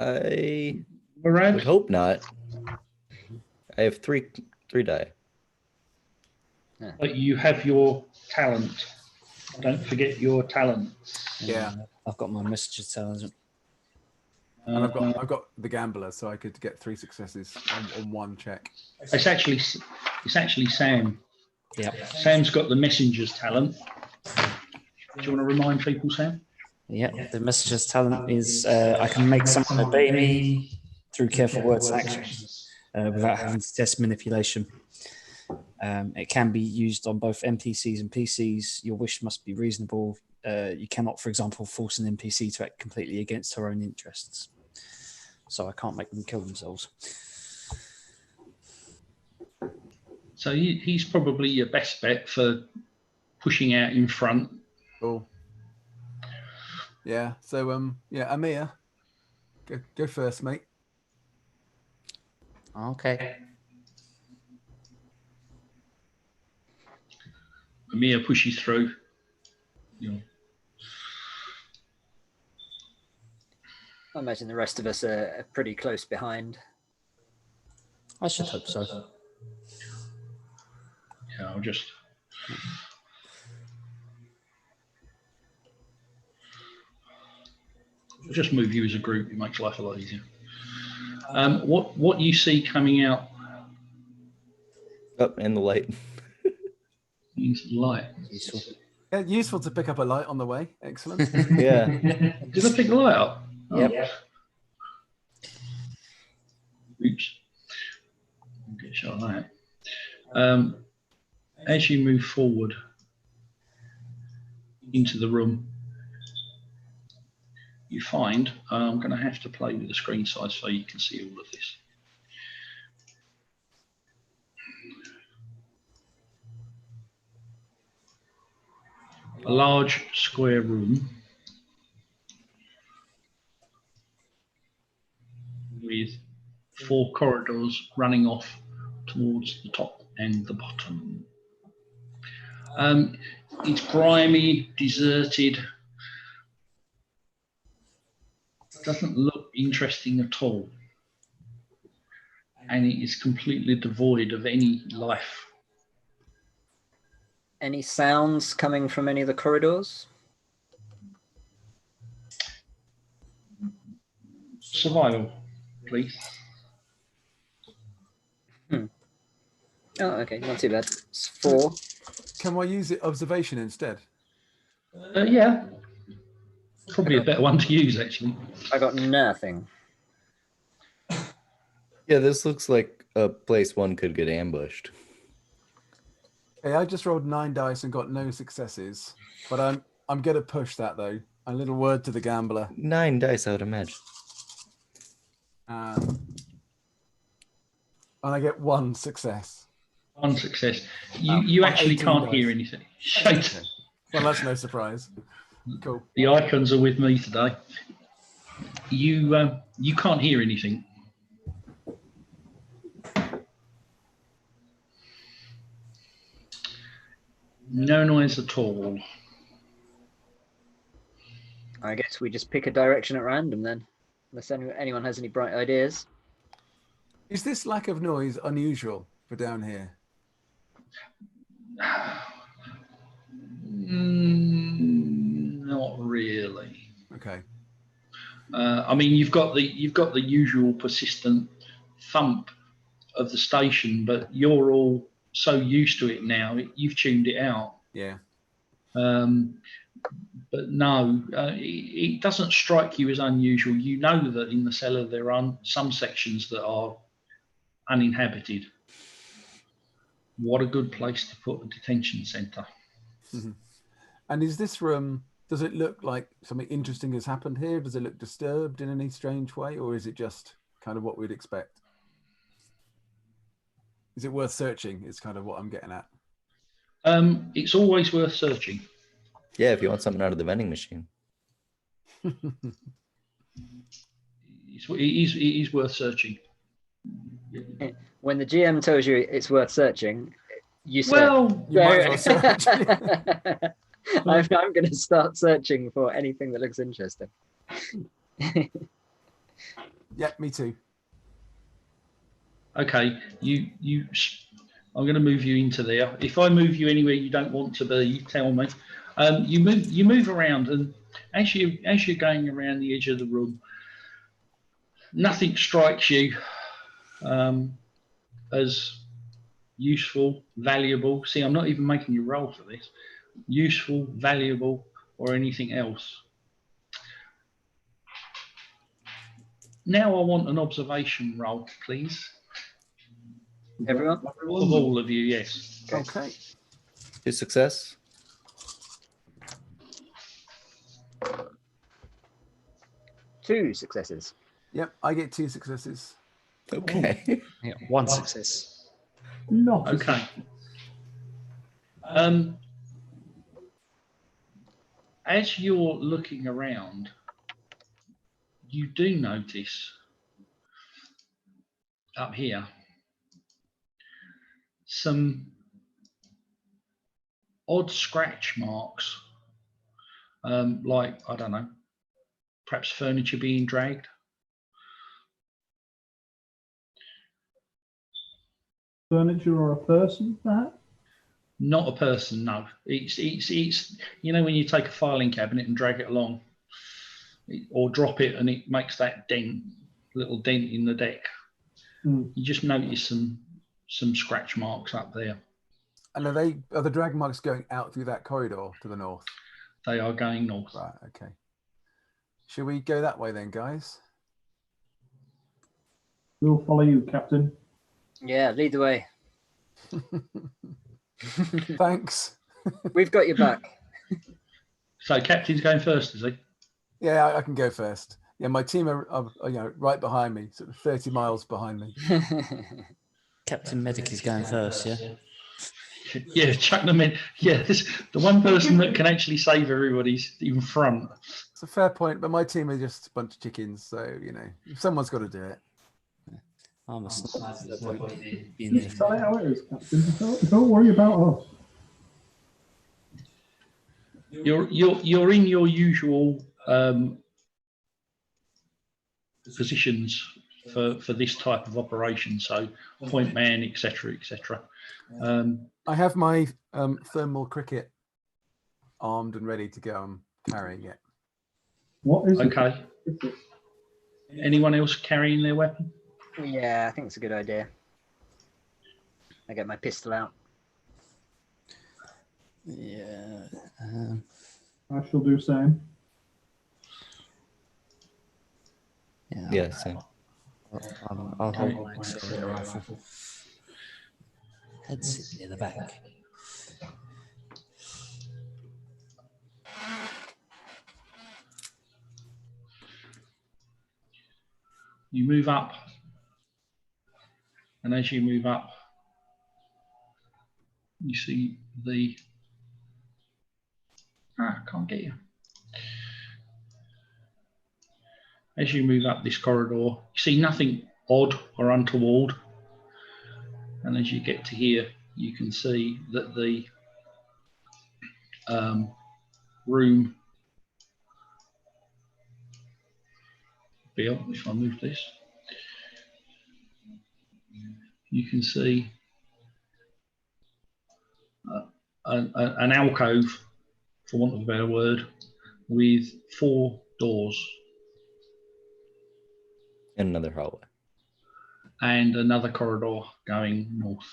I Around? would hope not. I have three die. But you have your talent. Don't forget your talent. Yeah. I've got my messages talent. And I've got the gambler, so I could get 3 successes on one check. It's actually Sam. Yeah. Sam's got the messenger's talent. Do you want to remind people, Sam? Yeah. The messages talent is I can make someone obey me through careful words and actions without having to test manipulation. It can be used on both NPCs and PCs. Your wish must be reasonable. You cannot, for example, force an NPC to act completely against her own interests. So I can't make them kill themselves. So he's probably your best bet for pushing out in front. Cool. Yeah. So yeah, Amir, go first, mate. Okay. Amir pushes through. You know. I imagine the rest of us are pretty close behind. I should hope so. Yeah, I'll just. I'll just move you as a group. It makes life a lot easier. What you see coming out? Up and the light. Means light. Useful. Useful to pick up a light on the way. Excellent. Yeah. Did I pick the light up? Yep. Oops. I'll get a shot of that. As you move forward into the room, you find I'm going to have to play with the screen size so you can see all of this. A large square room with 4 corridors running off towards the top and the bottom. It's grimy, deserted. Doesn't look interesting at all. And it is completely devoid of any life. Any sounds coming from any of the corridors? Survival, please. Oh, okay, not too bad. It's 4. Can I use it observation instead? Yeah. Probably a better one to use, actually. I got nothing. Yeah, this looks like a place one could get ambushed. Okay, I just rolled 9 dice and got no successes, but I'm going to push that though. A little word to the gambler. 9 dice, I would imagine. And I get 1 success. 1 success. You actually 18 can't dice. hear anything. Okay. Well, that's no surprise. Cool. The icons are with me today. You can't hear anything. No noise at all. I guess we just pick a direction at random then, unless anyone has any bright ideas. Is this lack of noise unusual for down here? Not really. Okay. I mean, you've got the usual persistent thump of the station, but you're all so used to it now. You've tuned it out. Yeah. But no, it doesn't strike you as unusual. You know that in the cellar there are some sections that are uninhabited. What a good place to put a detention centre. Mm-hmm. And is this room, does it look like something interesting has happened here? Does it look disturbed in any strange way, or is it just kind of what we'd expect? Is it worth searching? Is kind of what I'm getting at. It's always worth searching. Yeah, if you want something out of the vending machine. It is worth searching. When the GM tells you it's worth searching, you say, Well, You might as well search. I'm going to start searching for anything that looks interesting. Yeah, me too. okay, I'm going to move you into there. If I move you anywhere you don't want to be, tell me. You move around, and as you're going around the edge of the room, nothing strikes you as useful, valuable. See, I'm not even making you roll for this. Useful, valuable, or anything else. Now I want an observation roll, please. Everyone? Of all of you, yes. Okay. 2 success. 2 successes. Yep, I get 2 successes. Okay. Yeah, 1 success. Not Okay. As you're looking around, you do notice up here some odd scratch marks, like, I don't know, perhaps furniture being dragged. furniture or a person, perhaps? Not a person, no. It's you know when you take a filing cabinet and drag it along, or drop it and it makes that little dent in the deck. Mm. You just notice some scratch marks up there. And are the drag marks going out through that corridor to the north? They are going north. Right. Okay. Should we go that way then, guys? We'll follow you, Captain. Yeah, lead the way. Thanks. We've got your back. So Captain's going first, is he? Yeah, I can go first. Yeah, my team are right behind me, sort of 30 miles behind me. Captain Medic is going first, yeah? Yeah, chuck them in. Yeah, the one person that can actually save everybody's in front. It's a fair point, but my team are just a bunch of chickens, so someone's got to do it. I'm a sniper. There's no point in being Just tell it there. how it is, Captain. Don't worry about us. You're in your usual positions for this type of operation, so point man, etc., etc. I have my thermal cricket armed and ready to go. I'm carrying it. What is Okay. it? Anyone else carrying their weapon? Yeah, I think it's a good idea. I get my pistol out. Yeah. I shall do same. Yeah, same. I'll hold my accelerator rifle. Head sit near the back. You move up, and as you move up, you see I can't get you. As you move up this corridor, you see nothing odd or untoward. And as you get to here, you can see that the room, Bill, if I move this, you can see an alcove, for want of a better word, with 4 doors. And another hallway. And another corridor going north.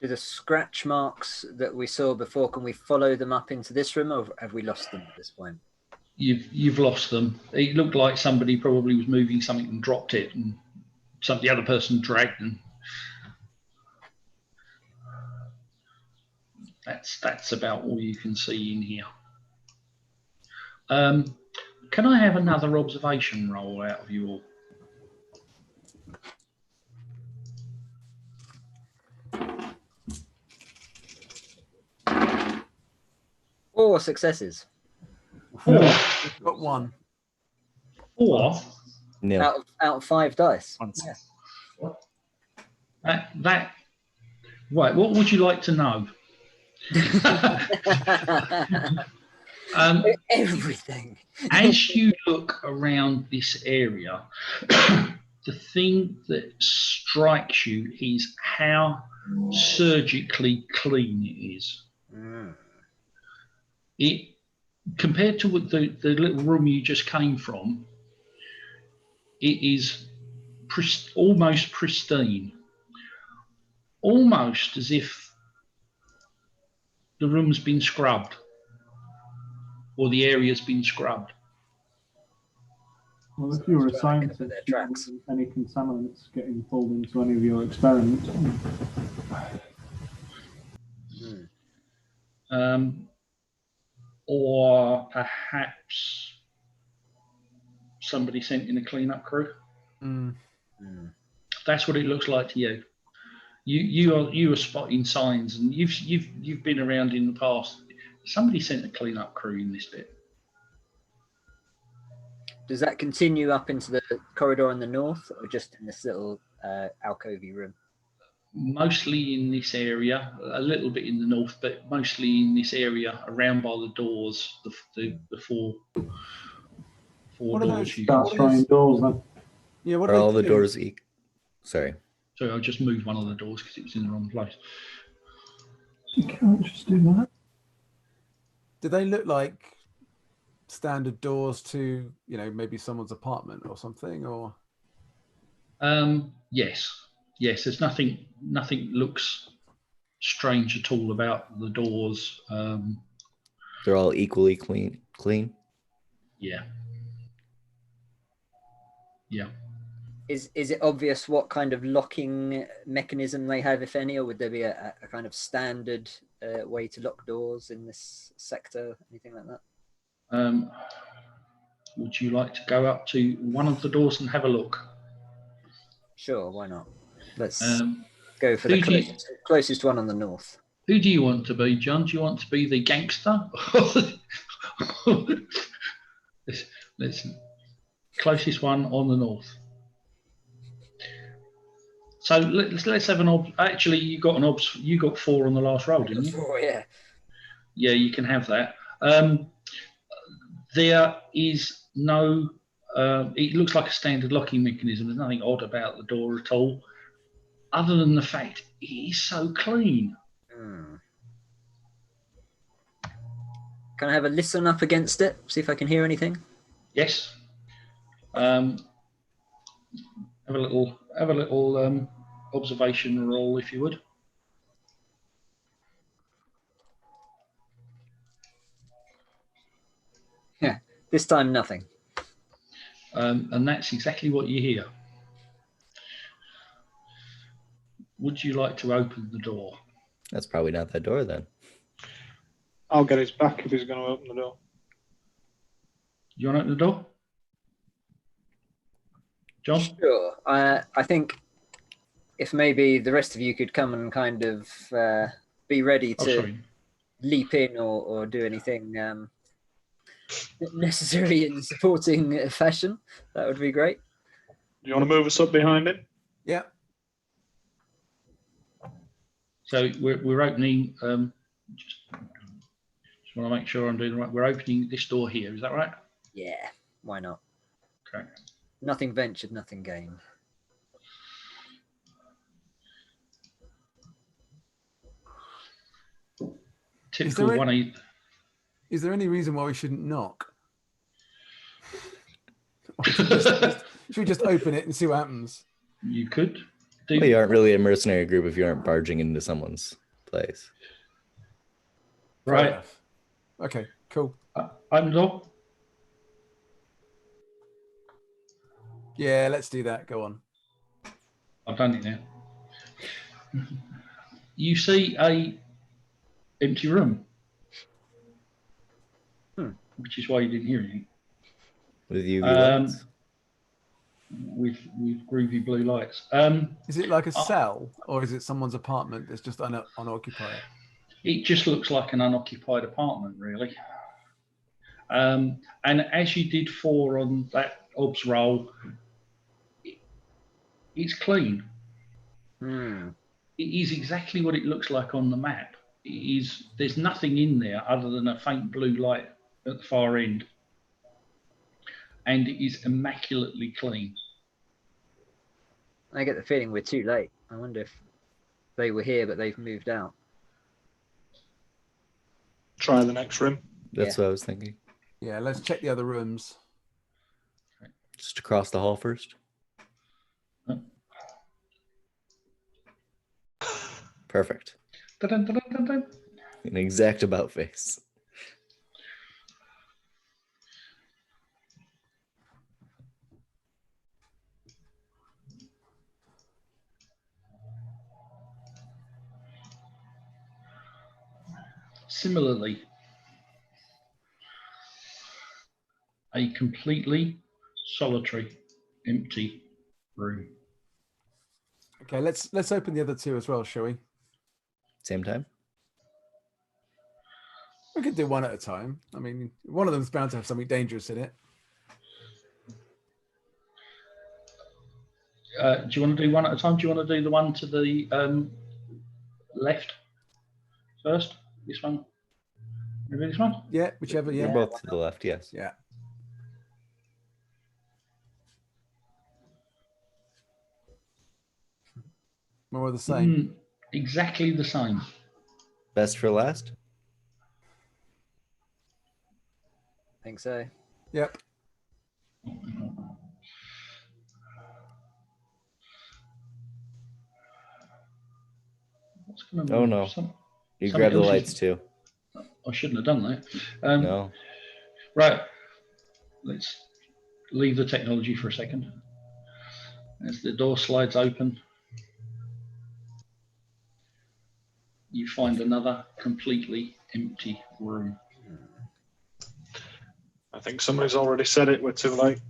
Do the scratch marks that we saw before, can we follow them up into this room, or have we lost them at this point? You've lost them. It looked like somebody probably was moving something and dropped it, and the other person dragged them. That's about all you can see in here. Can I have another observation roll out of you all? 4 successes. 4. Got 1. 4. Nil. Out of 5 dice. Yes. Right. What would you like to know? Everything. As you look around this area, the thing that strikes you is how surgically clean it is. It, compared to the little room you just came from, it is almost pristine, almost as if the room's been scrubbed or the area's been scrubbed. Well, if you were a Their scientist, tracks. any contaminants getting pulled into any of your experiments? Or perhaps somebody sent in a cleanup crew. That's what it looks like to you. You are spotting signs, and you've been around in the past. Somebody sent a cleanup crew in this bit. Does that continue up into the corridor in the north, or just in this little alcovey room? Mostly in this area, a little bit in the north, but mostly in this area around by the doors, the four What are doors. those? You can Start trying doors then. Yeah, what Are all the do? doors Sorry. So I just moved one of the doors because it was in the wrong place. You can't just do that. Do they look like standard doors to, maybe someone's apartment or something? Or Yes, yes, there's nothing looks strange at all about the doors. They're all equally clean. Yeah. Yeah. Is it obvious what kind of locking mechanism they have, if any, or would there be a kind of standard way to lock doors in this sector, anything like that? Would you like to go up to one of the doors and have a look? Sure, why not? Let's Um, go for who the do you- closest one on the north. Who do you want to be, John? Do you want to be the gangster? let's closest one on the north. So let's have an actually you got an obs. You got 4 on the last roll, didn't you? Oh yeah. Yeah, you can have that. There is no. It looks like a standard locking mechanism. There's nothing odd about the door at all, other than the fact it is so clean. Can I have a listen up against it? See if I can hear anything. Yes. Have a little observation roll, if you would. Yeah. This time nothing. And that's exactly what you hear. Would you like to open the door? That's probably not that door then. I'll get his back if he's going to open the door. You want to open the door? John? Sure. I think if maybe the rest of you could come and kind of be ready to leap in or do anything necessary in supporting fashion, that would be great. Do you want to move us up behind him? Yeah. So we're opening. Just want to make sure I'm doing the right. We're opening this door here. Is that right? Yeah. Why not? Okay. Nothing ventured, nothing gained. Typical 180. Is there any reason why we shouldn't knock? Should we just open it and see what happens? You could. Well, you aren't really a mercenary group if you aren't barging into someone's place. Right. Okay, cool. Open the door. Yeah, let's do that. Go on. I've done it now. You see a empty room, which is why you didn't hear anything. With UV lights? With groovy blue lights. Is it like a cell, or is it someone's apartment that's just unoccupied? It just looks like an unoccupied apartment, really. And as you did 4 on that obs roll, it's clean. It is exactly what it looks like on the map. It is. There's nothing in there other than a faint blue light at the far end, and it is immaculately clean. I get the feeling we're too late. I wonder if they were here but they've moved out. Try the next room. That's what I was thinking. Yeah, let's check the other rooms. Just across the hall first. Perfect. Dun, dun, dun, dun, dun. An exact about face. Similarly, a completely solitary, empty room. Okay, let's open the other 2 as well, shall we? Same time? We could do one at a time. I mean, one of them's bound to have something dangerous in it. Do you want to do one at a time? Do you want to do the one to the left first? This one? Maybe this one? Yeah, whichever. Yeah, We're both to the left, yes. Yeah. More of the same. Exactly the same. Best for last? I think so. Yep. What's going on? Oh no. You something grab the else is- lights too. I shouldn't have done that. No. Right. Let's leave the technology for a second. As the door slides open, you find another completely empty room. I think somebody's already said it. We're too late.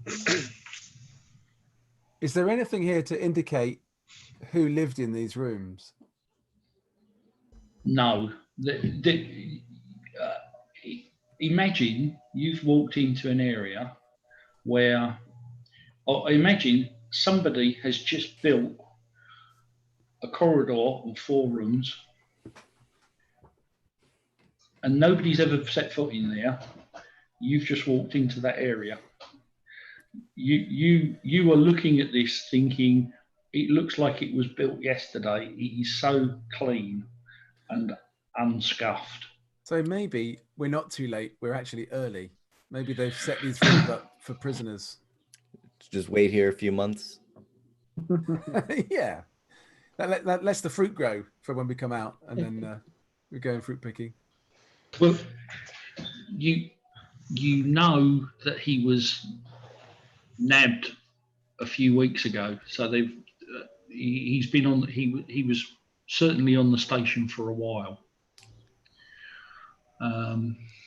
Is there anything here to indicate who lived in these rooms? No. Imagine you've walked into an area where, or imagine somebody has just built a corridor of 4 rooms and nobody's ever set foot in there. You've just walked into that area. You are looking at this thinking, it looks like it was built yesterday. It is so clean and unscuffed. So maybe we're not too late. We're actually early. Maybe they've set these rooms up for prisoners. Just wait here a few months. Yeah. That lets the fruit grow for when we come out, and then we're going fruit picking. Well, you know that he was nabbed a few weeks ago, so they've he's been on. He was certainly on the station for a while.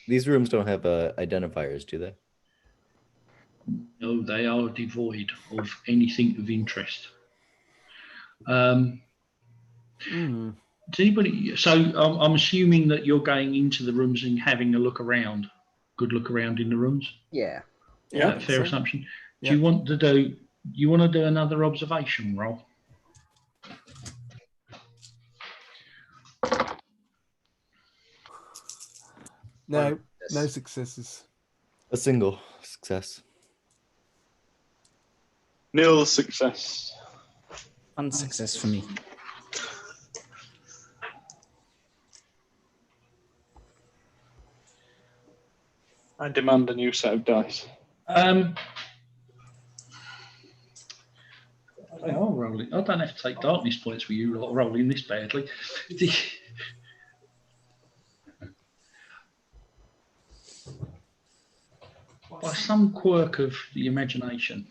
These rooms don't have identifiers, do they? No, they are devoid of anything of interest. Does anybody? So I'm assuming that you're going into the rooms and having a look around, good look around in the rooms. Yeah. Yeah. Fair assumption. Yeah. Do you want to do? You want to do another observation roll? No successes. A single success. Nil success. One success for me. I demand a new set of dice. I'll roll it. I don't have to take darkness points for you rolling this badly. By some quirk of the imagination,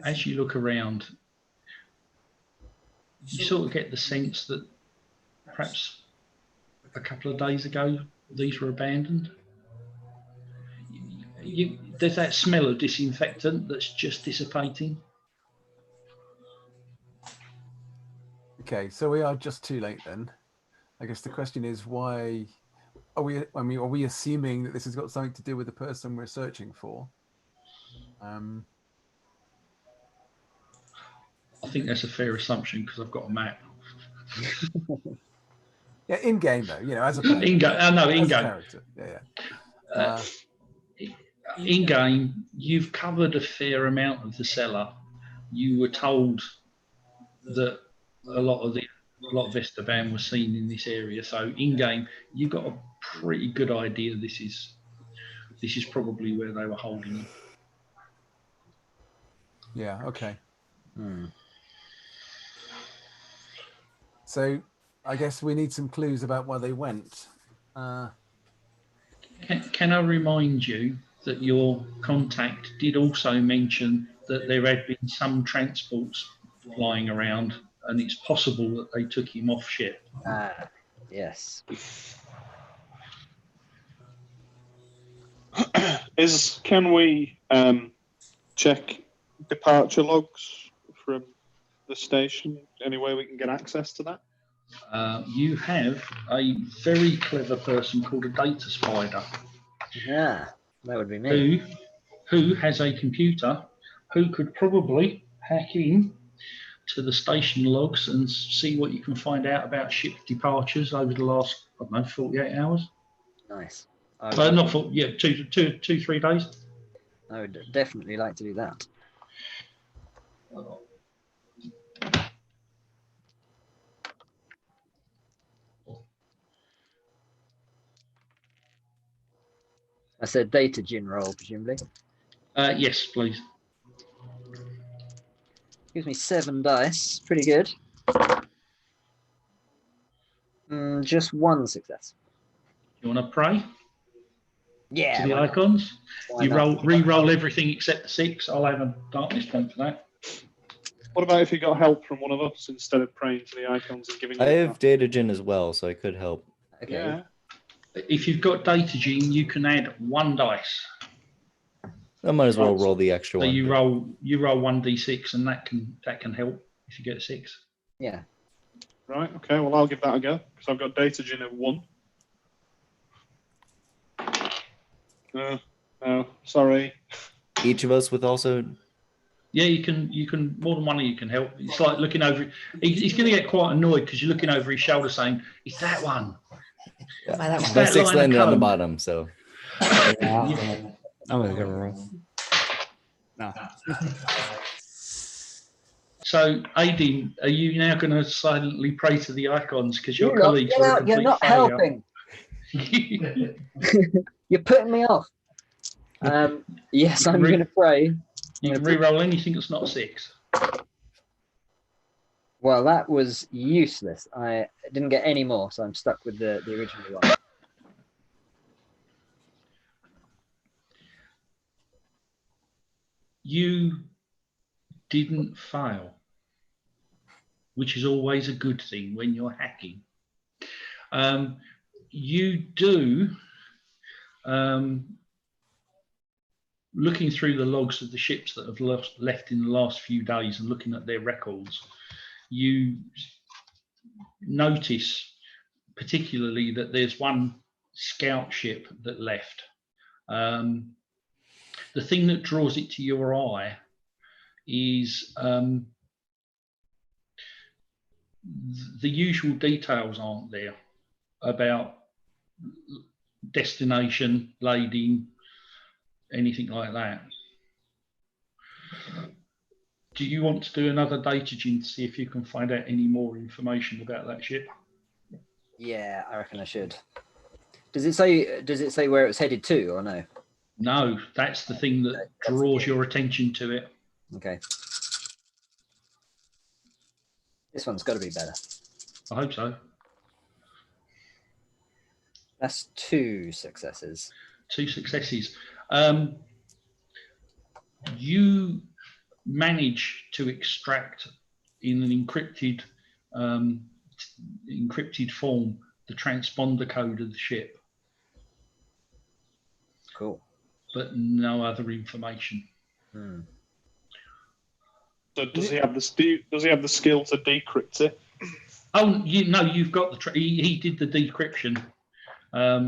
as you look around, you sort of get the sense that perhaps a couple of days ago these were abandoned. There's that smell of disinfectant that's just dissipating. Okay, so we are just too late then. I guess the question is, why are we? I mean, are we assuming that this has got something to do with the person we're searching for? I think that's a fair assumption because I've got a map. Yeah, in game though, as a player, In game, no, in as a game. character. Yeah. In game, you've covered a fair amount of the cellar. You were told that a lot of Esteban was seen in this area. So in game, you got a pretty good idea. This is probably where they were holding him. Yeah. Okay. So I guess we need some clues about where they went. Can I remind you that your contact did also mention that there had been some transports flying around, and it's possible that they took him off ship. Ah, yes. Can we check departure logs from the station? Any way we can get access to that? You have a very clever person called a data spider. Yeah, that would be me. Who has a computer who could probably hack in to the station logs and see what you can find out about ship departures over the last, 48 hours. Nice. Not 3 days. I would definitely like to do that. I said data gin roll, presumably. Yes, please. Gives me 7 dice. Pretty good. Just one success. You want to pray Yeah. to the why not? icons? Why You not? re-roll everything except the 6. I'll have a darkness point for that. What about if you got help from one of us instead of praying to the icons and giving you I that? have datagen as well, so I could help. Okay. Yeah. If you've got data gene, you can add 1 dice. I might as well roll the extra So one. you roll 1d6, and that can help if you get a 6. Yeah. Right. Okay. Well, I'll give that a go because I've got datagen of 1. No. Sorry. Each of us with also. Yeah, you can more than one of you can help. It's like looking over. He's going to get quite annoyed because you're looking over his shoulder, saying, "It's that one." Yeah. It's My that 6 line of landed on the code. bottom, so. Yeah, I'm gonna go roll. No. So, Aideen, are you now going to silently pray to the icons because your You're not, colleagues were a you're complete not failure? helping. You're putting me off. Yes, You can I'm read- going to pray. You can re-roll anything that's not a 6. Well, that was useless. I didn't get any more, so I'm stuck with the original one. You didn't fail, which is always a good thing when you're hacking. You do, looking through the logs of the ships that have left in the last few days and looking at their records, you notice particularly that there's one scout ship that left. The thing that draws it to your eye is the usual details aren't there about destination, lading, anything like that. Do you want to do another datagen to see if you can find out any more information about that ship? Yeah, I reckon I should. Does it say where it was headed to, or no? No, that's the thing that draws your attention to it. Okay. This one's got to be better. I hope so. That's 2 successes. 2 successes. You manage to extract in an encrypted form the transponder code of the ship, Cool. but no other information. So does he have the skill to decrypt it? Oh, you've got the. He did the decryption.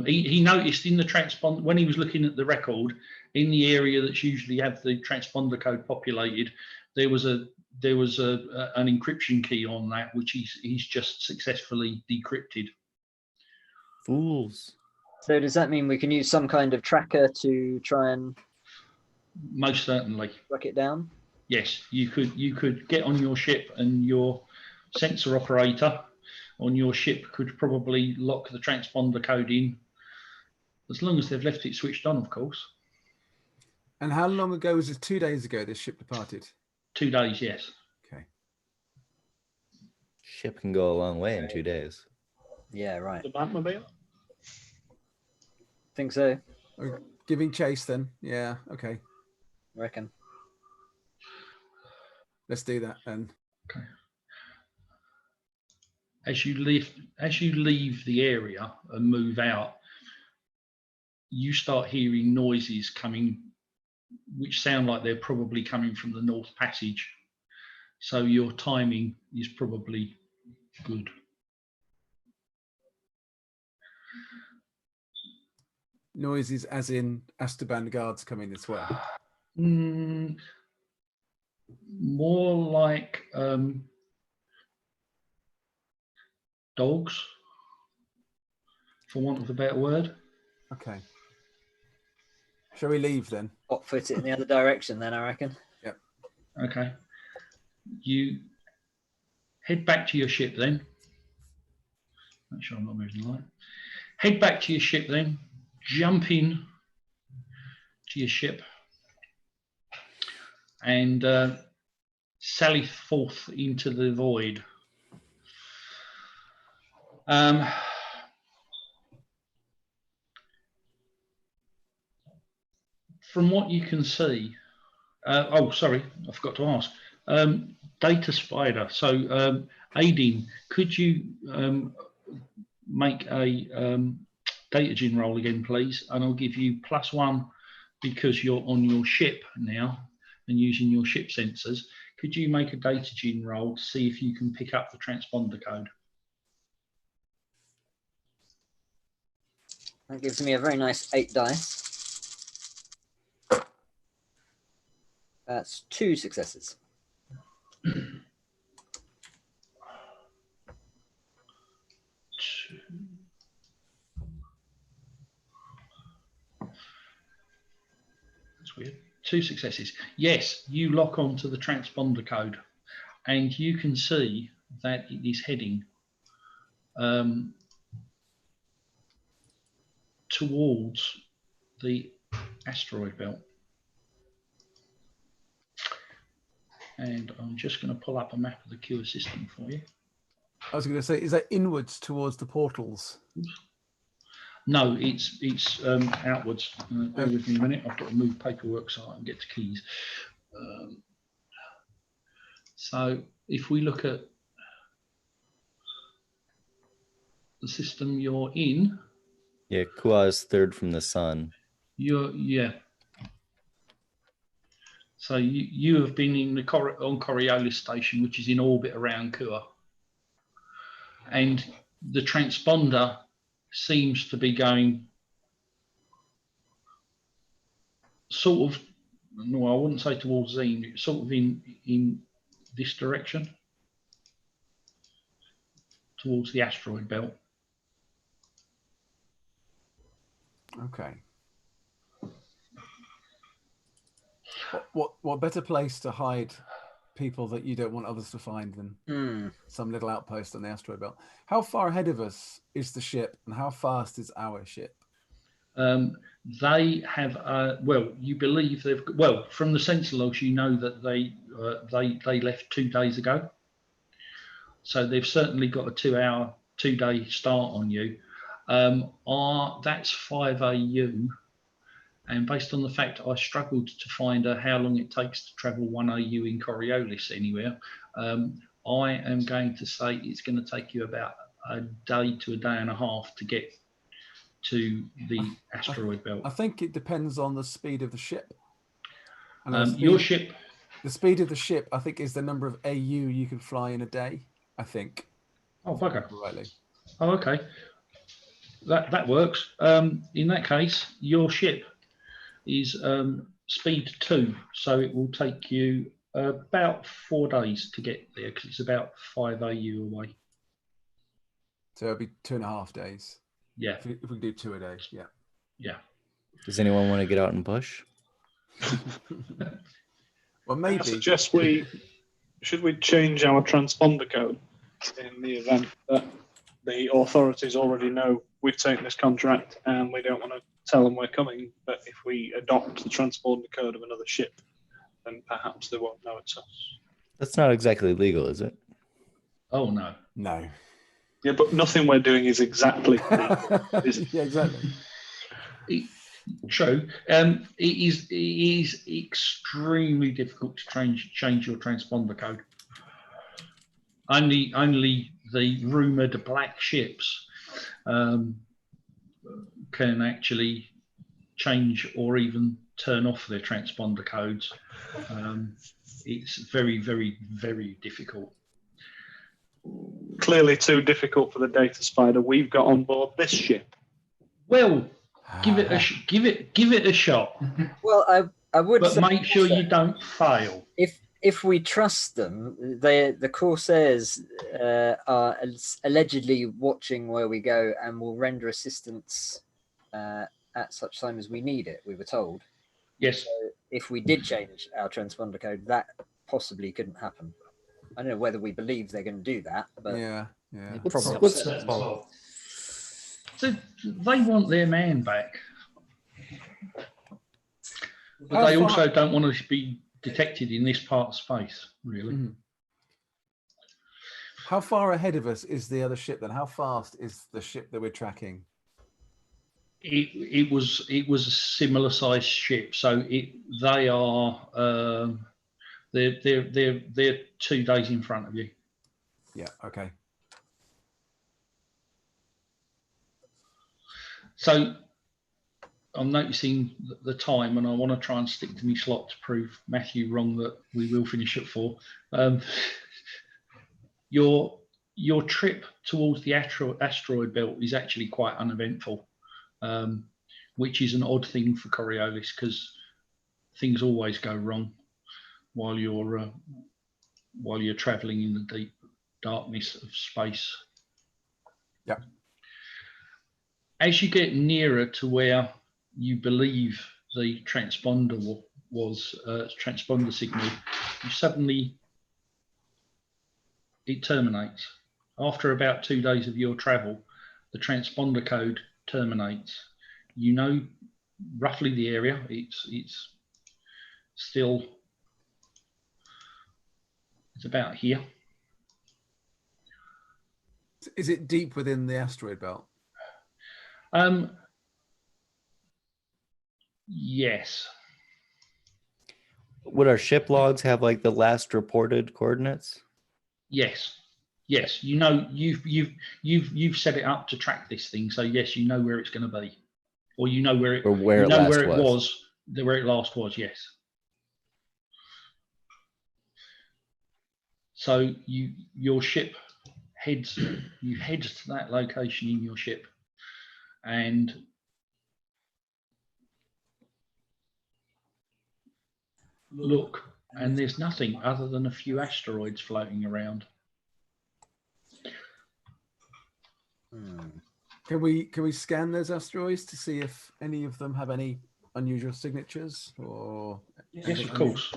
He noticed in the transponder when he was looking at the record in the area that's usually have the transponder code populated. There was an encryption key on that, which he's just successfully decrypted. Fools. So does that mean we can use some kind of tracker to try and Most certainly. track it down? Yes, you could get on your ship, and your sensor operator on your ship could probably lock the transponder code in, as long as they've left it switched on, of course. And how long ago was it? 2 days ago this ship departed? 2 days, yes. Okay. Ship can go a long way in 2 days. Yeah, right. The Batmobile? Think so. We're giving chase then? Yeah, okay. I reckon. Let's do that then. Okay. As you leave the area and move out, you start hearing noises coming, which sound like they're probably coming from the North Passage. So your timing is probably good. Noises as in Azkaban guards coming this way. More like dogs, for want of a better word. Okay. Shall we leave then? Hot foot it in the other direction then, I reckon. Yep. Okay. You head back to your ship then. Make sure I'm not moving the light. Head back to your ship then. Jump in to your ship and sally forth into the void. from what you can see, oh, sorry, I forgot to ask. Data Spider. So, Aideen, could you make a data gin roll again, please? And I'll give you +1 because you're on your ship now and using your ship sensors. Could you make a data gin roll to see if you can pick up the transponder code? That gives me a very nice 8 dice. That's 2 successes. That's weird. 2 successes. Yes, you lock onto the transponder code, and you can see that it is heading towards the asteroid belt. And I'm just going to pull up a map of the Cure system for you. I was going to say, is that inwards towards the portals? No, it's outwards. Bear with me a minute. I've got to move paperwork so I can get to keys. So if we look at the system you're in. Yeah, Kua is third from the sun. Yeah. So you have been in the on Coriolis station, which is in orbit around Kua. And the transponder seems to be going sort of, no, I wouldn't say towards Zine, sort of in this direction, towards the asteroid belt. Okay. What better place to hide people that you don't want others to find than some little outpost on the asteroid belt? How far ahead of us is the ship, and how fast is our ship? They have, well, you believe they've, well, from the sensor logs, you know that they left 2 days ago. So they've certainly got a 2-day start on you. That's 5 AU. And based on the fact I struggled to find how long it takes to travel 1 AU in Coriolis anywhere, I am going to say it's going to take you about a day to a day and a half to get to the asteroid belt. I think it depends on the speed of the ship. And your ship. The speed of the ship, I think, is the number of AU you can fly in a day, I think. Oh, bugger. Rightly. Oh, okay. That works. In that case, your ship is speed 2, so it will take you about 4 days to get there because it's about 5 AU away. So it'll be 2.5 days. Yeah. If we do 2 a day, yeah. Yeah. Does anyone want to get out and push? Well, maybe. I suggest should we change our transponder code in the event that the authorities already know we've taken this contract and we don't want to tell them we're coming, but if we adopt the transponder code of another ship, then perhaps they won't know it's us. That's not exactly legal, is it? Oh, no. No. Yeah, but nothing we're doing is exactly legal. Yeah, exactly. True. It is extremely difficult to change your transponder code. Only the rumoured black ships can actually change or even turn off their transponder codes. It's very, very, very difficult. Clearly too difficult for the Data Spider we've got on board this ship. Well, give it a shot. Well, I would but say make sure also, you don't fail. If we trust them, the Corsairs are allegedly watching where we go and will render assistance at such time as we need it, we were told. Yes. So if we did change our transponder code, that possibly couldn't happen. I don't know whether we believe they're going to do that, but yeah. Probably what's upset as well. So they want their man back. But they also don't want to be detected in this part of space, really. Mm. How far ahead of us is the other ship then? How fast is the ship that we're tracking? It was a similar sized ship, so they are they're 2 days in front of you. Yeah. Okay. So I'm noticing the time, and I want to try and stick to my slot to prove Matthew wrong that we will finish at 4. Your trip towards the asteroid belt is actually quite uneventful, which is an odd thing for Coriolis because things always go wrong while you're traveling in the deep darkness of space. Yeah. As you get nearer to where you believe the transponder was transponder signal, you suddenly it terminates. After about 2 days of your travel, the transponder code terminates. You know roughly the area. It's still it's about here. Is it deep within the asteroid belt? Yes. Would our ship logs have like the last reported coordinates? Yes. Yes. You know you've set it up to track this thing, so yes, you know where it's going to be, or you know where it Where it last was. Where it last was. Yes. So your ship heads to that location in your ship, and look, and there's nothing other than a few asteroids floating around. Can we scan those asteroids to see if any of them have any unusual signatures or? Yes, of course.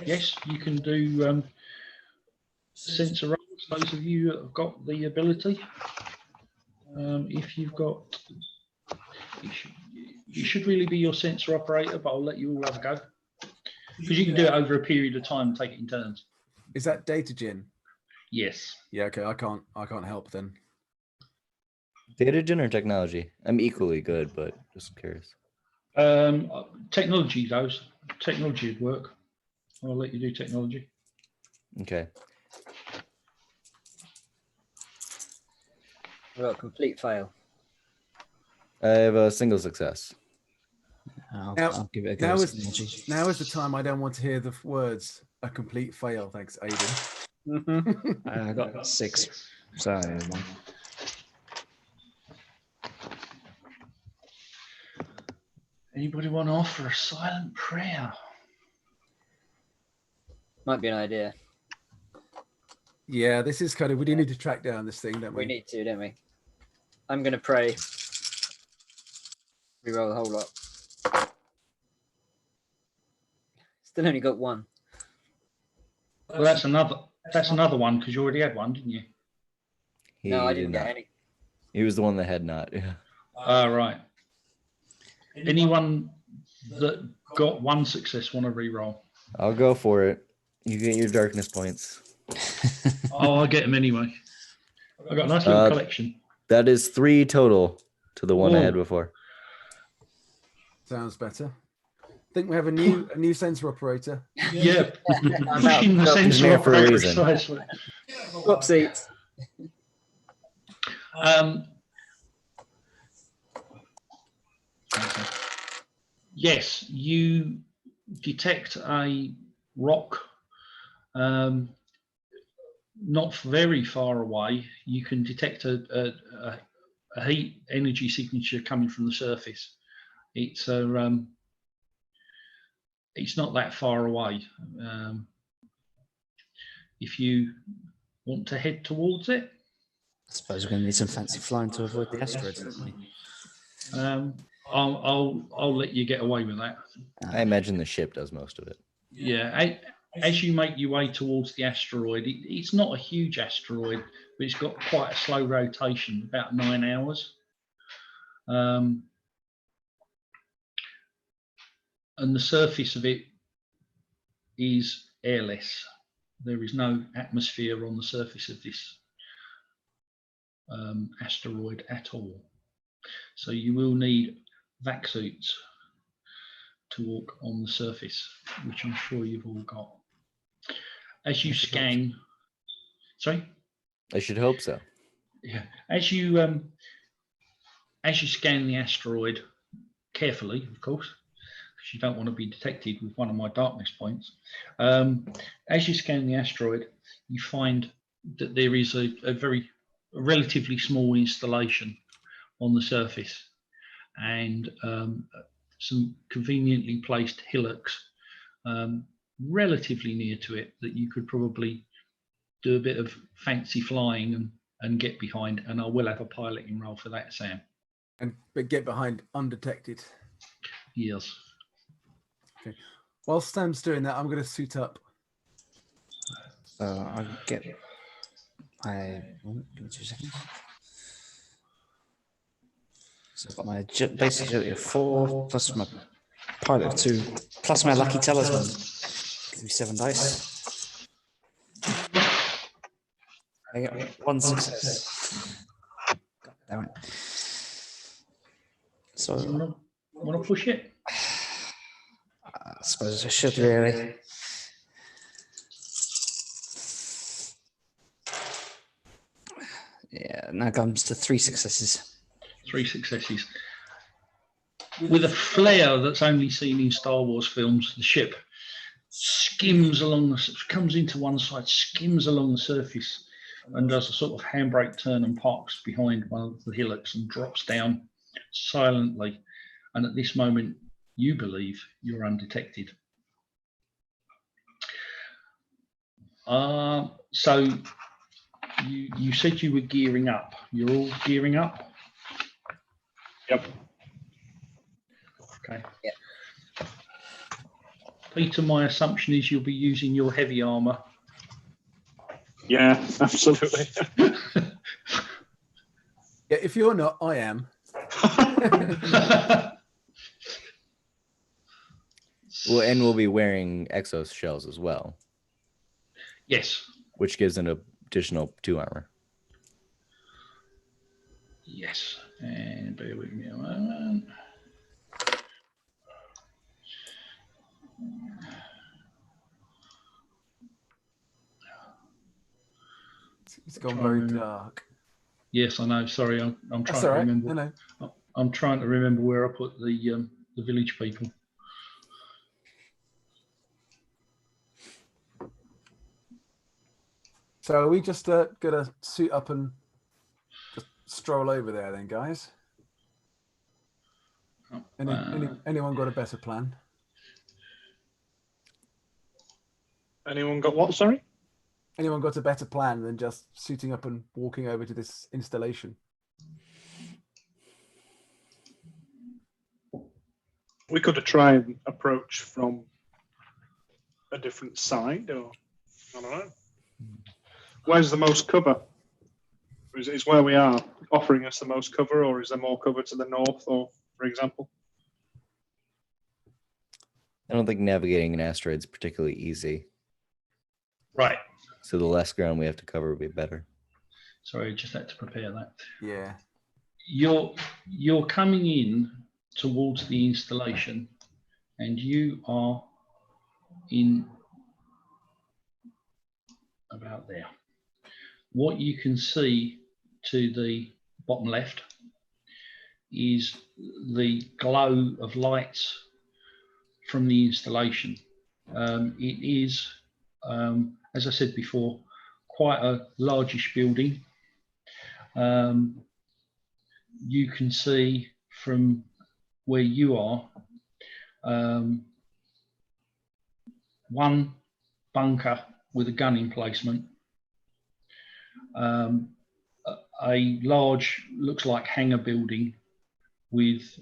Yes, you can do sensor rolls. Those of you that have got the ability. If you've got, you should really be your sensor operator, but I'll let you all have a go because you can do it over a period of time and take it in turns. Is that data gen? Yes. Yeah. Okay. I can't help then. Data gen or technology? I'm equally good, but just curious. Technology goes. Technology would work. I'll let you do technology. Okay. Well, complete fail. I have a single success. I'll give it a go. Now is the time I don't want to hear the words "a complete fail." Thanks, Aiden. I got 6. So Anybody want to offer a silent prayer? Might be an idea. Yeah, this is kind of. We do need to track down this thing, don't we? We need to, don't we? I'm going to pray. Reroll the whole lot. Still only got 1. Well, that's another one because you already had one, didn't you? No, I didn't did get not. any. He was the one that had not. Yeah. Right. Anyone that got 1 success want to re-roll? I'll go for it. You get your darkness points. Oh, I get them anyway. I got a nice little collection. That is 3 total to the one I had before. Sounds better. I think we have a new sensor operator. Yeah, pushing the He's sensor there for a operator reason. precisely. Swap seats. Yes, you detect a rock not very far away. You can detect a heat energy signature coming from the surface. It's not that far away. If you want to head towards it, I suppose we're going to need some fancy flying to avoid the asteroids, don't we? I'll let you get away with that. I imagine the ship does most of it. Yeah, as you make your way towards the asteroid, it's not a huge asteroid, but it's got quite a slow rotation, about 9 hours. And the surface of it is airless. There is no atmosphere on the surface of this asteroid at all. So you will need vac suits to walk on the surface, which I'm sure you've all got. As you scan, sorry? I should hope so. Yeah. As you scan the asteroid carefully, of course, because you don't want to be detected with one of my darkness points. As you scan the asteroid, you find that there is a relatively small installation on the surface, and some conveniently placed hillocks relatively near to it that you could probably do a bit of fancy flying and get behind. And I will have a piloting roll for that, Sam. But get behind undetected. Yes. Okay. While Sam's doing that, I'm going to suit up. So I'll get my. Give me 2 seconds. So I've got my basic agility of 4 plus my pilot of 2 plus my lucky talisman. Gives me 7 dice. I get 1 success. God damn it. So want to push it? I suppose I should really. Yeah, now comes to 3 successes. 3 successes. With a flair that's only seen in Star Wars films, the ship skims along, comes into one side, skims along the surface, and does a sort of handbrake turn and parks behind one of the hillocks and drops down silently. And at this moment, you believe you're undetected. So you said you were gearing up. You're all gearing up? Yep. Okay. Yeah. Peter, my assumption is you'll be using your heavy armor. Yeah, absolutely. Yeah, if you're not, I am. Well, and we'll be wearing exo shells as well. Yes. Which gives an additional 2 armor. Yes. And bear with me a moment. It's gone very dark. Yes, I know. Sorry, I'm trying That's to all right. remember. No. I'm trying to remember where I put the village people. So are we just gonna suit up and just stroll over there then, guys? Anyone got a better plan? Anyone got what, sorry? Anyone got a better plan than just suiting up and walking over to this installation? We could have tried and approach from a different side, or I don't know. Where's the most cover? Is where we are offering us the most cover, or is there more cover to the north, or for example? I don't think navigating an asteroid is particularly easy. Right. So the less ground we have to cover would be better. Sorry, just had to prepare that. Yeah. You're coming in towards the installation, and you are in about there. What you can see to the bottom left is the glow of lights from the installation. It is, as I said before, quite a largish building. You can see from where you are one bunker with a gun emplacement, a large, looks like hangar building with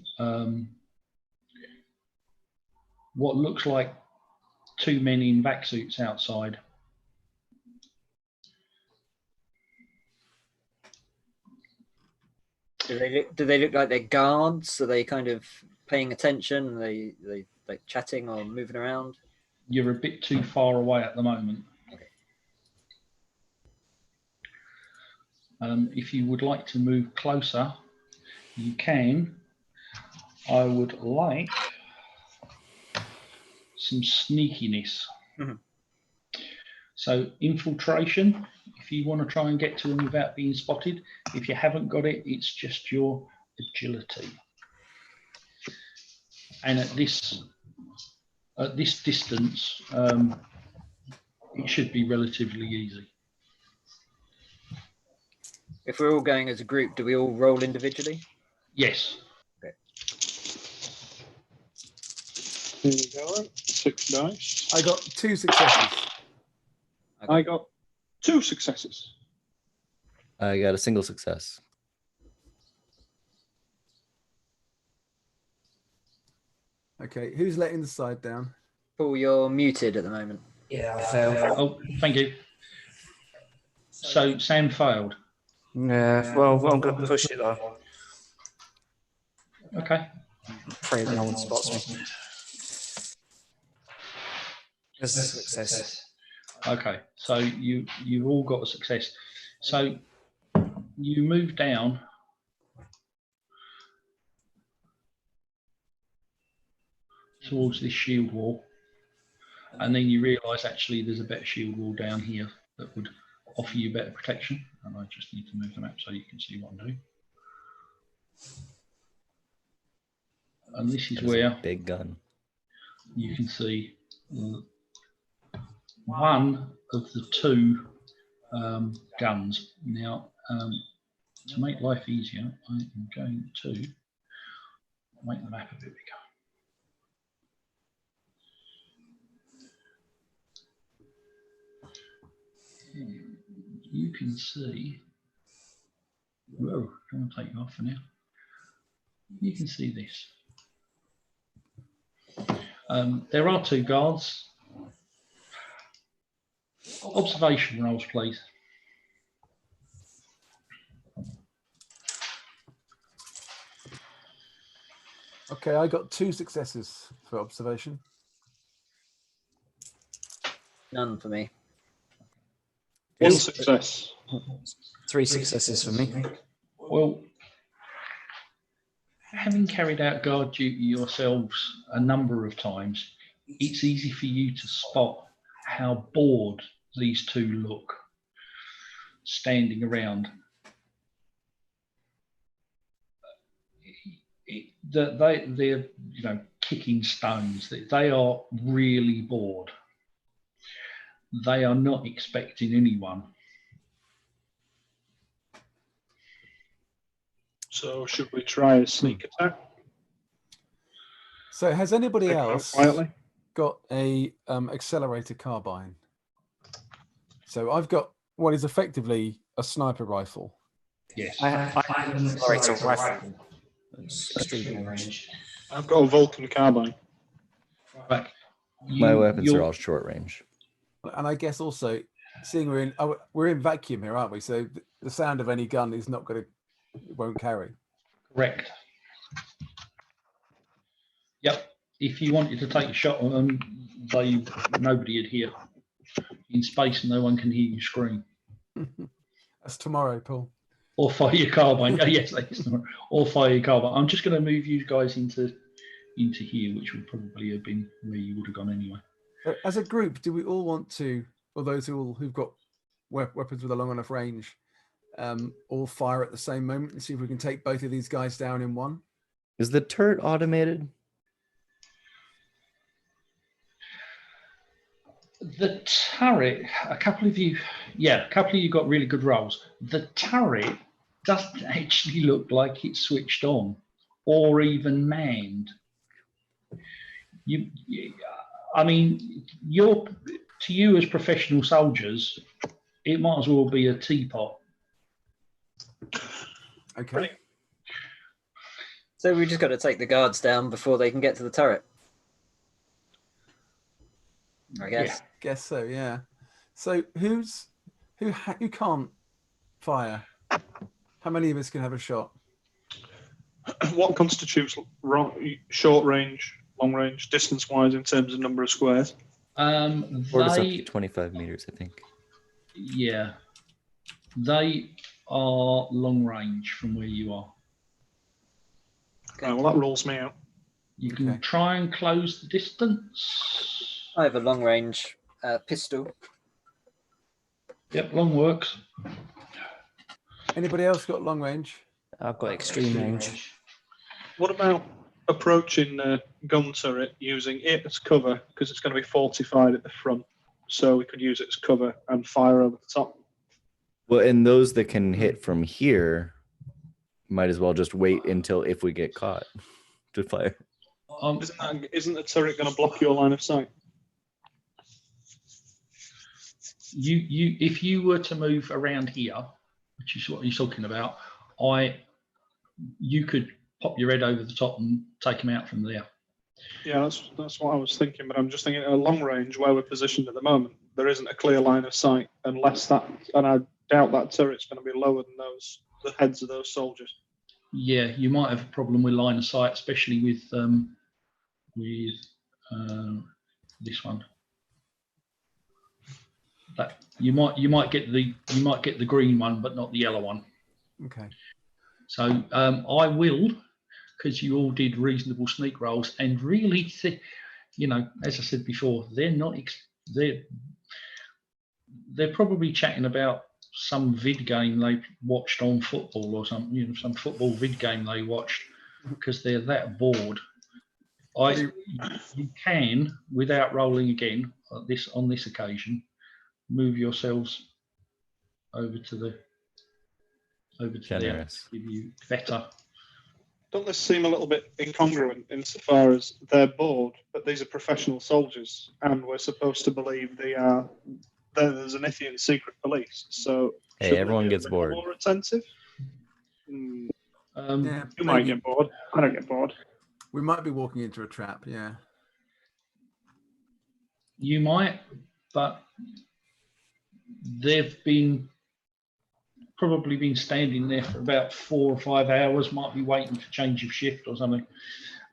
what looks like 2 men in vac suits outside. Do they look like they're guards? Are they kind of paying attention? Are they like chatting or moving around? You're a bit too far away at the moment. Okay. If you would like to move closer, you can. I would like some sneakiness. Mhm. So infiltration, if you want to try and get to them without being spotted. If you haven't got it, it's just your agility. And at this distance, it should be relatively easy. If we're all going as a group, do we all roll individually? Yes. Here we go. 6 dice. I got 2 successes. I got 2 successes. I got a single success. Okay, who's letting the side down? Paul, you're muted at the moment. Yeah, I failed. Oh, thank you. So Sam failed. Yeah, well, I'm going to push it though. Okay. Pray that no one spots me. There's a success. Okay. So you've all got a success. So you move down. Towards this shield wall, and then you realise actually there's a better shield wall down here that would offer you better protection. And I just need to move the map so you can see what I'm doing. And this is where big gun. you can see one of the 2 guns. Now, to make life easier, I am going to make the map a bit bigger. You can see, whoa, I don't want to take you off for now. You can see this. There are 2 guards. Observation rolls, please. Okay, I got 2 successes for observation. None for me. 1 success. 3 successes for me. Well, having carried out guard duty yourselves a number of times, it's easy for you to spot how bored these 2 look standing around. They're kicking stones. They are really bored. They are not expecting anyone. So should we try a sneak attack? So has anybody Take it out else quietly? got a accelerator carbine? So I've got what is effectively a sniper rifle. Yes. I have an accelerator rifle. It's extreme range. I've got a Vulcan carbine. Right. My weapons are all short range. And I guess also, seeing we're in vacuum here, aren't we? So the sound of any gun is not going to, won't carry. Correct. Yep. If you wanted to take a shot on them, nobody would hear. In space, no one can hear you scream. That's tomorrow, Paul. Or fire your carbine. Oh, yes, that's tomorrow. Or fire your carbine. I'm just going to move you guys into here, which would probably have been where you would have gone anyway. As a group, do we all want to, or those who've got weapons with a long enough range, all fire at the same moment and see if we can take both of these guys down in one? Is the turret automated? The turret, a couple of you got really good rolls. The turret doesn't actually look like it's switched on or even manned. I mean, to you as professional soldiers, it might as well be a teapot. Okay. So we just got to take the guards down before they can get to the turret. I guess. Yeah. Guess so, yeah. So who can't fire? How many of us can have a shot? What constitutes short range, long range, distance wise in terms of number of squares? Or up to 25 meters, I think. Yeah. They are long range from where you are. Right, well, that rules me out. You can Okay. try and close the distance. I have a long range pistol. Yep, long works. Anybody else got long range? I've got extreme range. What about approaching gun turret using it as cover, because it's going to be fortified at the front, so we could use it as cover and fire over the top. Well, and those that can hit from here might as well just wait until if we get caught to fire. Isn't the turret going to block your line of sight? If you were to move around here, which is what he's talking about, you could pop your head over the top and take him out from there. Yeah, that's what I was thinking, but I'm just thinking at a long range where we're positioned at the moment, there isn't a clear line of sight unless that, and I doubt that turret's going to be lower than the heads of those soldiers. Yeah, you might have a problem with line of sight, especially with this one. That you might get the green one, but not the yellow one. Okay. So I will, because you all did reasonable sneak rolls, and really, as I said before, they're probably chatting about some vid game they watched on football or something, some football vid game they watched, because they're that bored. You can, without rolling again, on this occasion, move yourselves over to there Generous. to give you better. Don't this seem a little bit incongruent insofar as they're bored, but these are professional soldiers, and we're supposed to believe there's an Ithian secret police, so Hey, shouldn't everyone they be a gets bit bored. more attentive? Yeah, You might get bored. I don't get bored. we might be walking into a trap. Yeah. You might, but they've probably been standing there for about 4 or 5 hours, might be waiting for change of shift or something.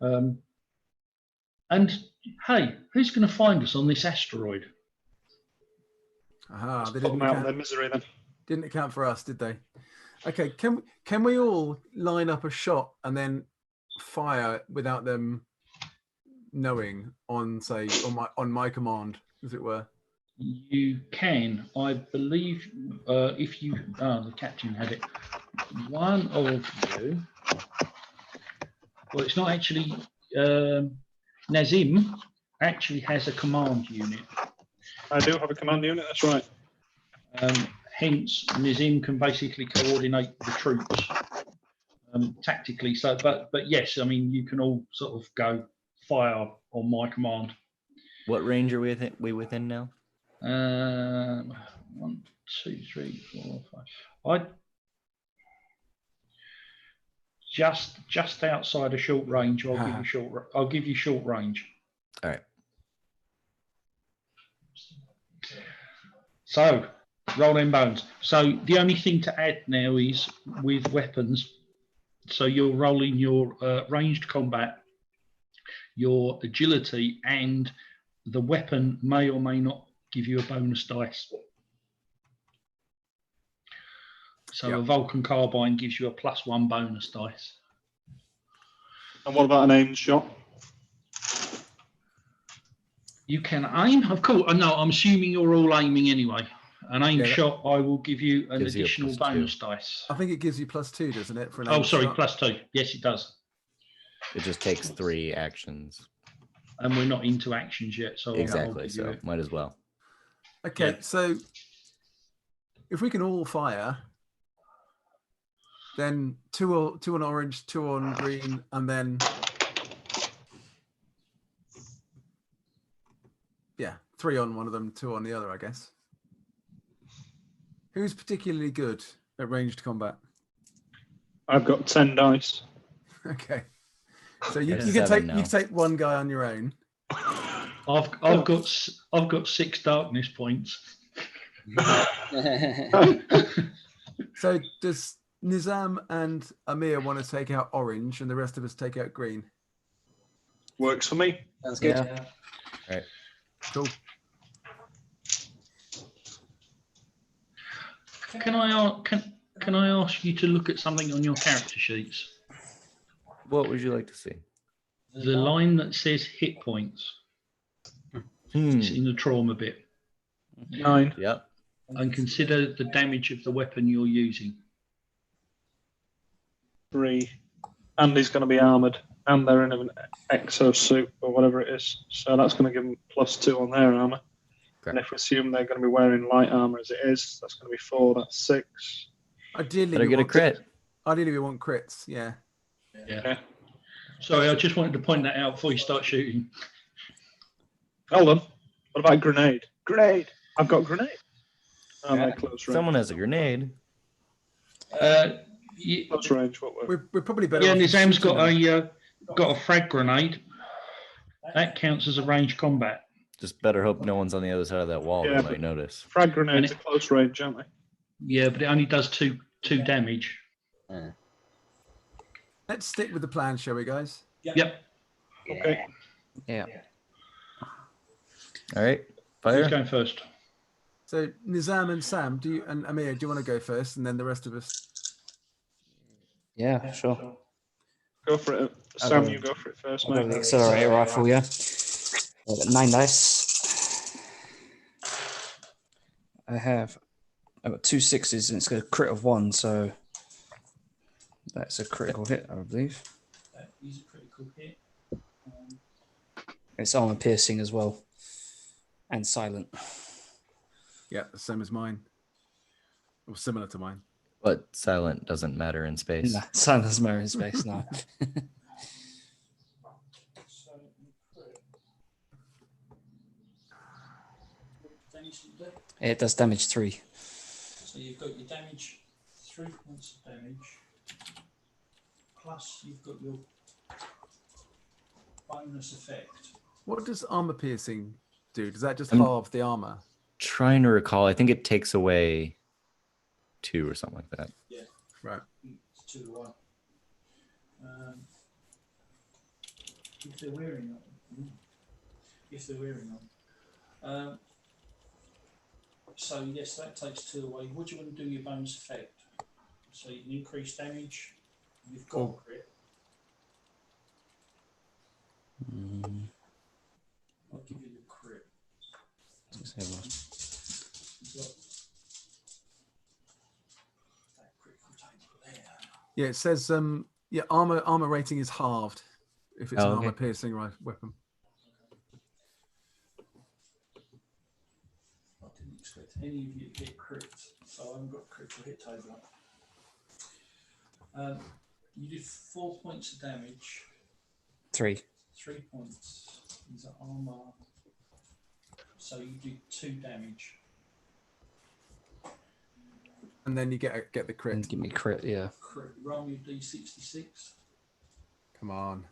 And hey, who's going to find us on this asteroid? Aha, they Put didn't them out of their account, misery then. didn't account for us, did they? Okay, can we all line up a shot and then fire without them knowing on my command, as it were? You can, I believe, if you. The captain had it. One of you. Well, it's not actually. Nazim actually has a command unit. I do have a command unit, that's right. Hence, Nazim can basically coordinate the troops tactically. So, but yes, I mean, you can all sort of go fire on my command. What range are we within now? 1, 2, 3, 4, 5. Just outside of short range. I'll give you short range. All right. So, rolling bones. So the only thing to add now is with weapons. So you're rolling your ranged combat, your agility, and the weapon may or may not give you a bonus dice. So Yep. a Vulcan carbine gives you a +1 bonus dice. And what about an aimed shot? You can aim, of course. No, I'm assuming you're all aiming anyway. An aim Yeah, shot, I will give you an Gives you a additional +2. bonus dice. I think it gives you +2, doesn't it? For an Oh, aimed sorry, shot? +2. Yes, it does. It just takes 3 actions. And we're not into actions yet, so I'll Exactly. give you So it. might as well. Okay, Yeah. so if we can all fire, then two on orange, 2 on green, and then 3 on one of them, 2 on the other, I guess. Who's particularly good at ranged combat? I've got 10 dice. Okay, so you There's can 7 now. take one guy on your own. I've got 6 darkness points. So does Nizam and Amir want to take out orange, and the rest of us take out green? Works for me. Sounds good. Yeah. Right. Cool. Can I ask you to look at something on your character sheets? What would you like to see? The line that says hit points. It's in the trauma bit. 9. Yep. And consider the damage of the weapon you're using. 3. And he's going to be armoured. And they're in an exosuit or whatever it is. So that's going to give them +2 on their armour. Correct. And if we assume they're going to be wearing light armour as it is, that's going to be 4. That's 6. Ideally, Better we get a want- crit. Ideally, we want crits. Yeah. Yeah. Sorry, I just wanted to point that out before you start shooting. Hold on. What about grenade? Grenade! I've got grenade. Oh, they're close range. Someone has a grenade. Close range, what were We're probably better. Yeah, off Nizam's shooting them. got a frag grenade. That counts as a ranged combat. Just better hope no one's on the other side of that wall Yeah, that but- might notice. frag grenades are close range, aren't they? Yeah, but it only does two damage. Let's stick with the plan, shall we, guys? Yep. Okay. Yeah. All right. Who's Fire. going first? So Nizam and Sam, and Amir, do you want to go first, and then the rest of us? Yeah, sure. Go for it. Sam, you go for it first, I'll go with the mate. accelerator rifle, yeah. 9 dice. I've got 2 6s and it's got a crit of 1, so that's a critical hit, I believe. That is a critical hit. It's armor piercing as well, and silent. Yeah, the same as mine, or similar to mine. But silent doesn't matter in space. No, silence mirror in space. No. It does damage 3. So you've got your damage, 3 points of damage, plus you've got your bonus effect. What does armor piercing do? Does that just I'm- halve the armor? Trying to recall. I think it takes away 2 or something like that. Right. It's 2 to 1. If they're wearing them. If they're wearing them. So yes, that takes 2 away. What do you want to do your bonus effect? So you can increase damage. You've got Oh. crit. I'll give you the crit. You've got that critical table there. Yeah, it says armor rating is halved if it's Oh, an okay. armor piercing weapon. I didn't expect any of you to get crits, so I haven't got a critical hit table up. You did 4 points of damage. 3. 3 points is armor. So you do 2 damage. And then you get the crit. And give me crit, yeah. Crit. Roll your D66. Come on.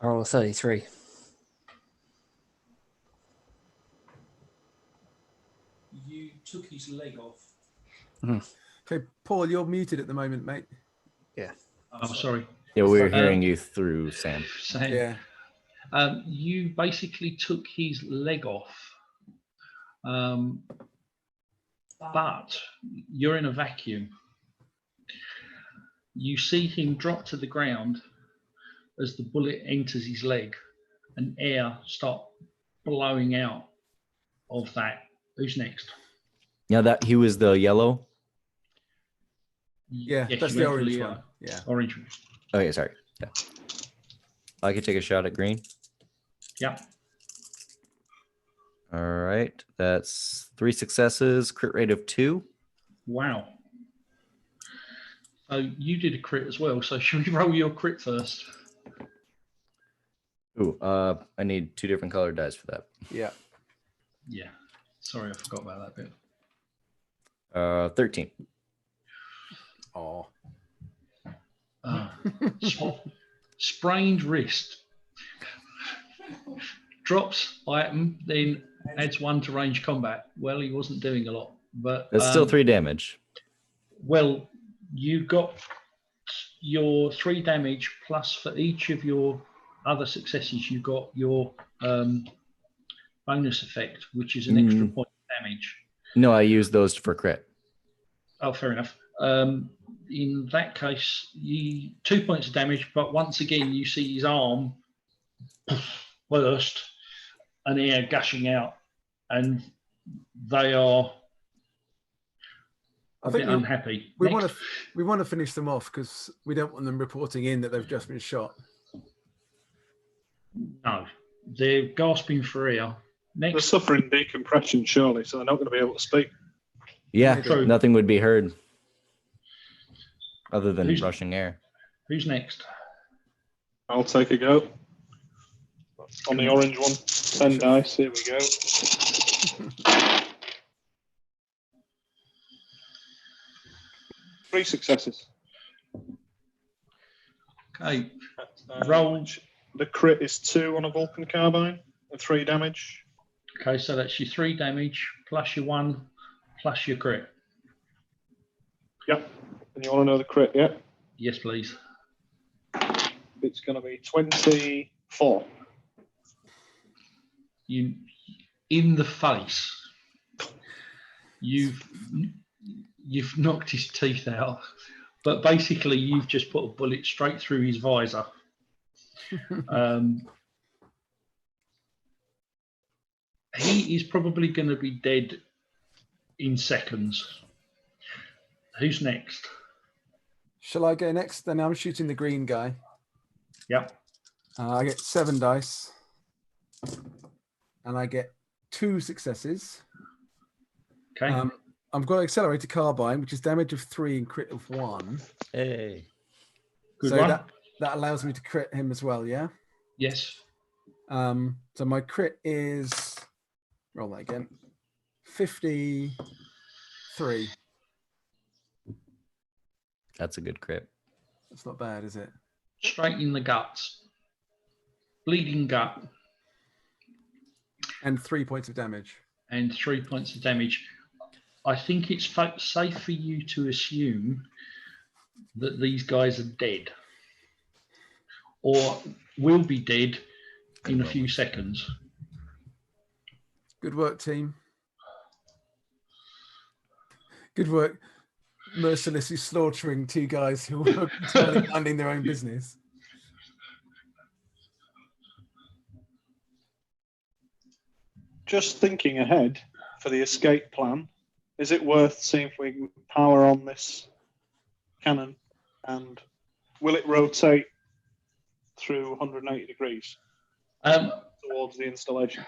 I roll a 33. You took his leg off. Okay, Paul, you're muted at the moment, mate. Oh, sorry. Yeah, we were hearing you through Sam. Sam. Yeah. You basically took his leg off. But you're in a vacuum. You see him drop to the ground as the bullet enters his leg and air start blowing out of that. Who's next? Yeah, that he was the yellow. Yeah, Yes, that's you the went for orange the, one. Yeah. Orange one. Okay, sorry. Yeah. I could take a shot at green. Yeah. All right. That's 3 successes, crit rate of 2. Wow. So you did a crit as well. So should we roll your crit first? Ooh, I need 2 different colored dice for that. Yeah. Yeah. Sorry, I forgot about that bit. 13. Oh. Sprained wrist. Drops item, then adds 1 to range combat. Well, he wasn't doing a lot, but That's still 3 damage. Well, you got your 3 damage plus for each of your other successes, you got your bonus effect, which is an extra point of damage. No, I used those for crit. Oh, fair enough. in that case, 2 points of damage, but once again, you see his arm burst and air gushing out, and they are a bit unhappy. We want to finish them off because we don't want them reporting in that they've just been shot. No, they're gasping for air. They're Next, suffering decompression, surely, so they're not going to be able to speak. Yeah, True. nothing would be heard other than Who's- rushing air. who's next? I'll take a go. On the orange one, 10 dice, here we go. Three successes. Okay, roll. The crit is 2 on a Vulcan carbine, and 3 damage. Okay, so that's your 3 damage plus your 1 plus your crit. Yep. And you want to know the crit, yeah? Yes, please. It's going to be 24. You in the face. You've knocked his teeth out, but basically you've just put a bullet straight through his visor. He is probably going to be dead in seconds. Who's next? Shall I go next? Then I'm shooting the green guy. Yep. I get 7 dice. And I get 2 successes. Okay. I've got accelerated carbine, which is damage of 3 and crit of 1. Hey. Good So one. that allows me to crit him as well, yeah? Yes. So my crit is, roll that again, 53. That's a good crit. That's not bad, is it? Straight in the guts. Bleeding gut. And 3 points of damage. And 3 points of damage. I think it's safe for you to assume that these guys are dead. Or will be dead in a few seconds. Good work, team. Good work. Mercilessly slaughtering 2 guys who were entirely minding their own business. Just thinking ahead for the escape plan, is it worth seeing if we can power on this cannon, and will it rotate through 180 degrees towards the installation?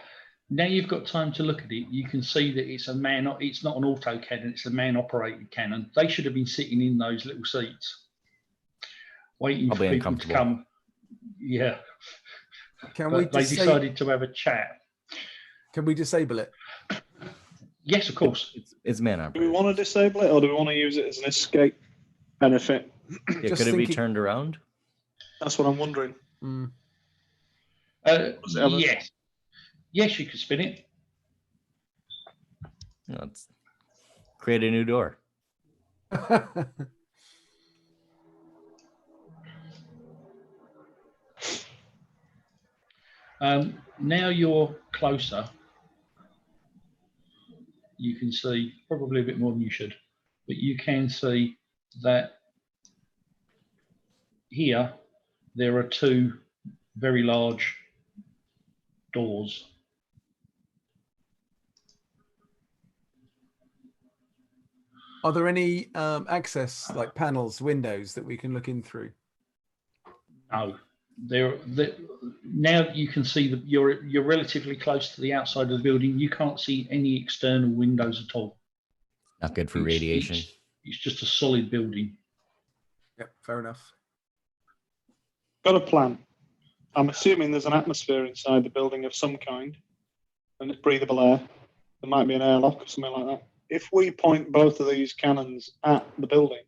Now you've got time to look at it. You can see that it's not an auto cannon, it's a man-operated cannon. They should have been sitting in those little seats, waiting for people to come. Yeah. But they decided to have a chat. Can we disable it? Yes, of course. It's man Do we operated. want to disable it, or do we want to use it as an escape benefit? Yeah, could it be turned around? That's what I'm wondering. Yes. Yes, you could spin it. Let's create a new door. Now you're closer. You can see probably a bit more than you should, but you can see that here there are 2 very large doors. Are there any access, like panels, windows that we can look in through? No, now you can see that you're relatively close to the outside of the building. You can't see any external windows at all. Not good for radiation. It's just a solid building. Yep, fair enough. Got a plan. I'm assuming there's an atmosphere inside the building of some kind, and it's breathable air. There might be an airlock or something like that. If we point both of these cannons at the building,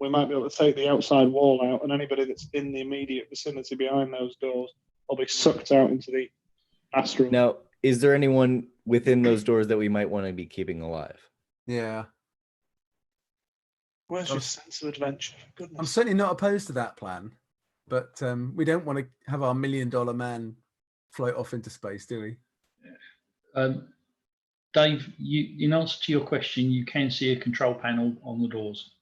we might be able to take the outside wall out, and anybody that's in the immediate vicinity behind those doors will be sucked out into the asteroid. Now, is there anyone within those doors that we might want to be keeping alive? Yeah. Where's your sense of adventure? Goodness. I'm certainly not opposed to that plan, but we don't want to have our $1 million man float off into space, do we? Dave, in answer to your question, you can see a control panel on the doors.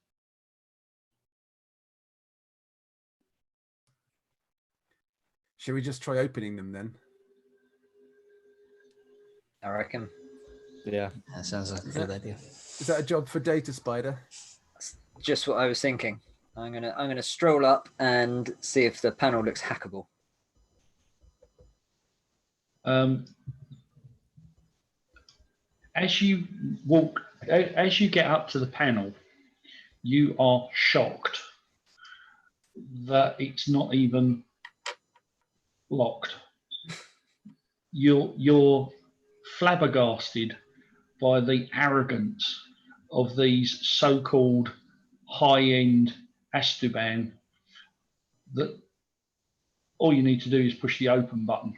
Should we just try opening them then? I reckon. Yeah. That sounds like a good idea. Is that a job for Data Spider? That's just what I was thinking. I'm gonna stroll up and see if the panel looks hackable. As you get up to the panel, you are shocked that it's not even locked. You're flabbergasted by the arrogance of these so-called high-end Astuban that all you need to do is push the open button.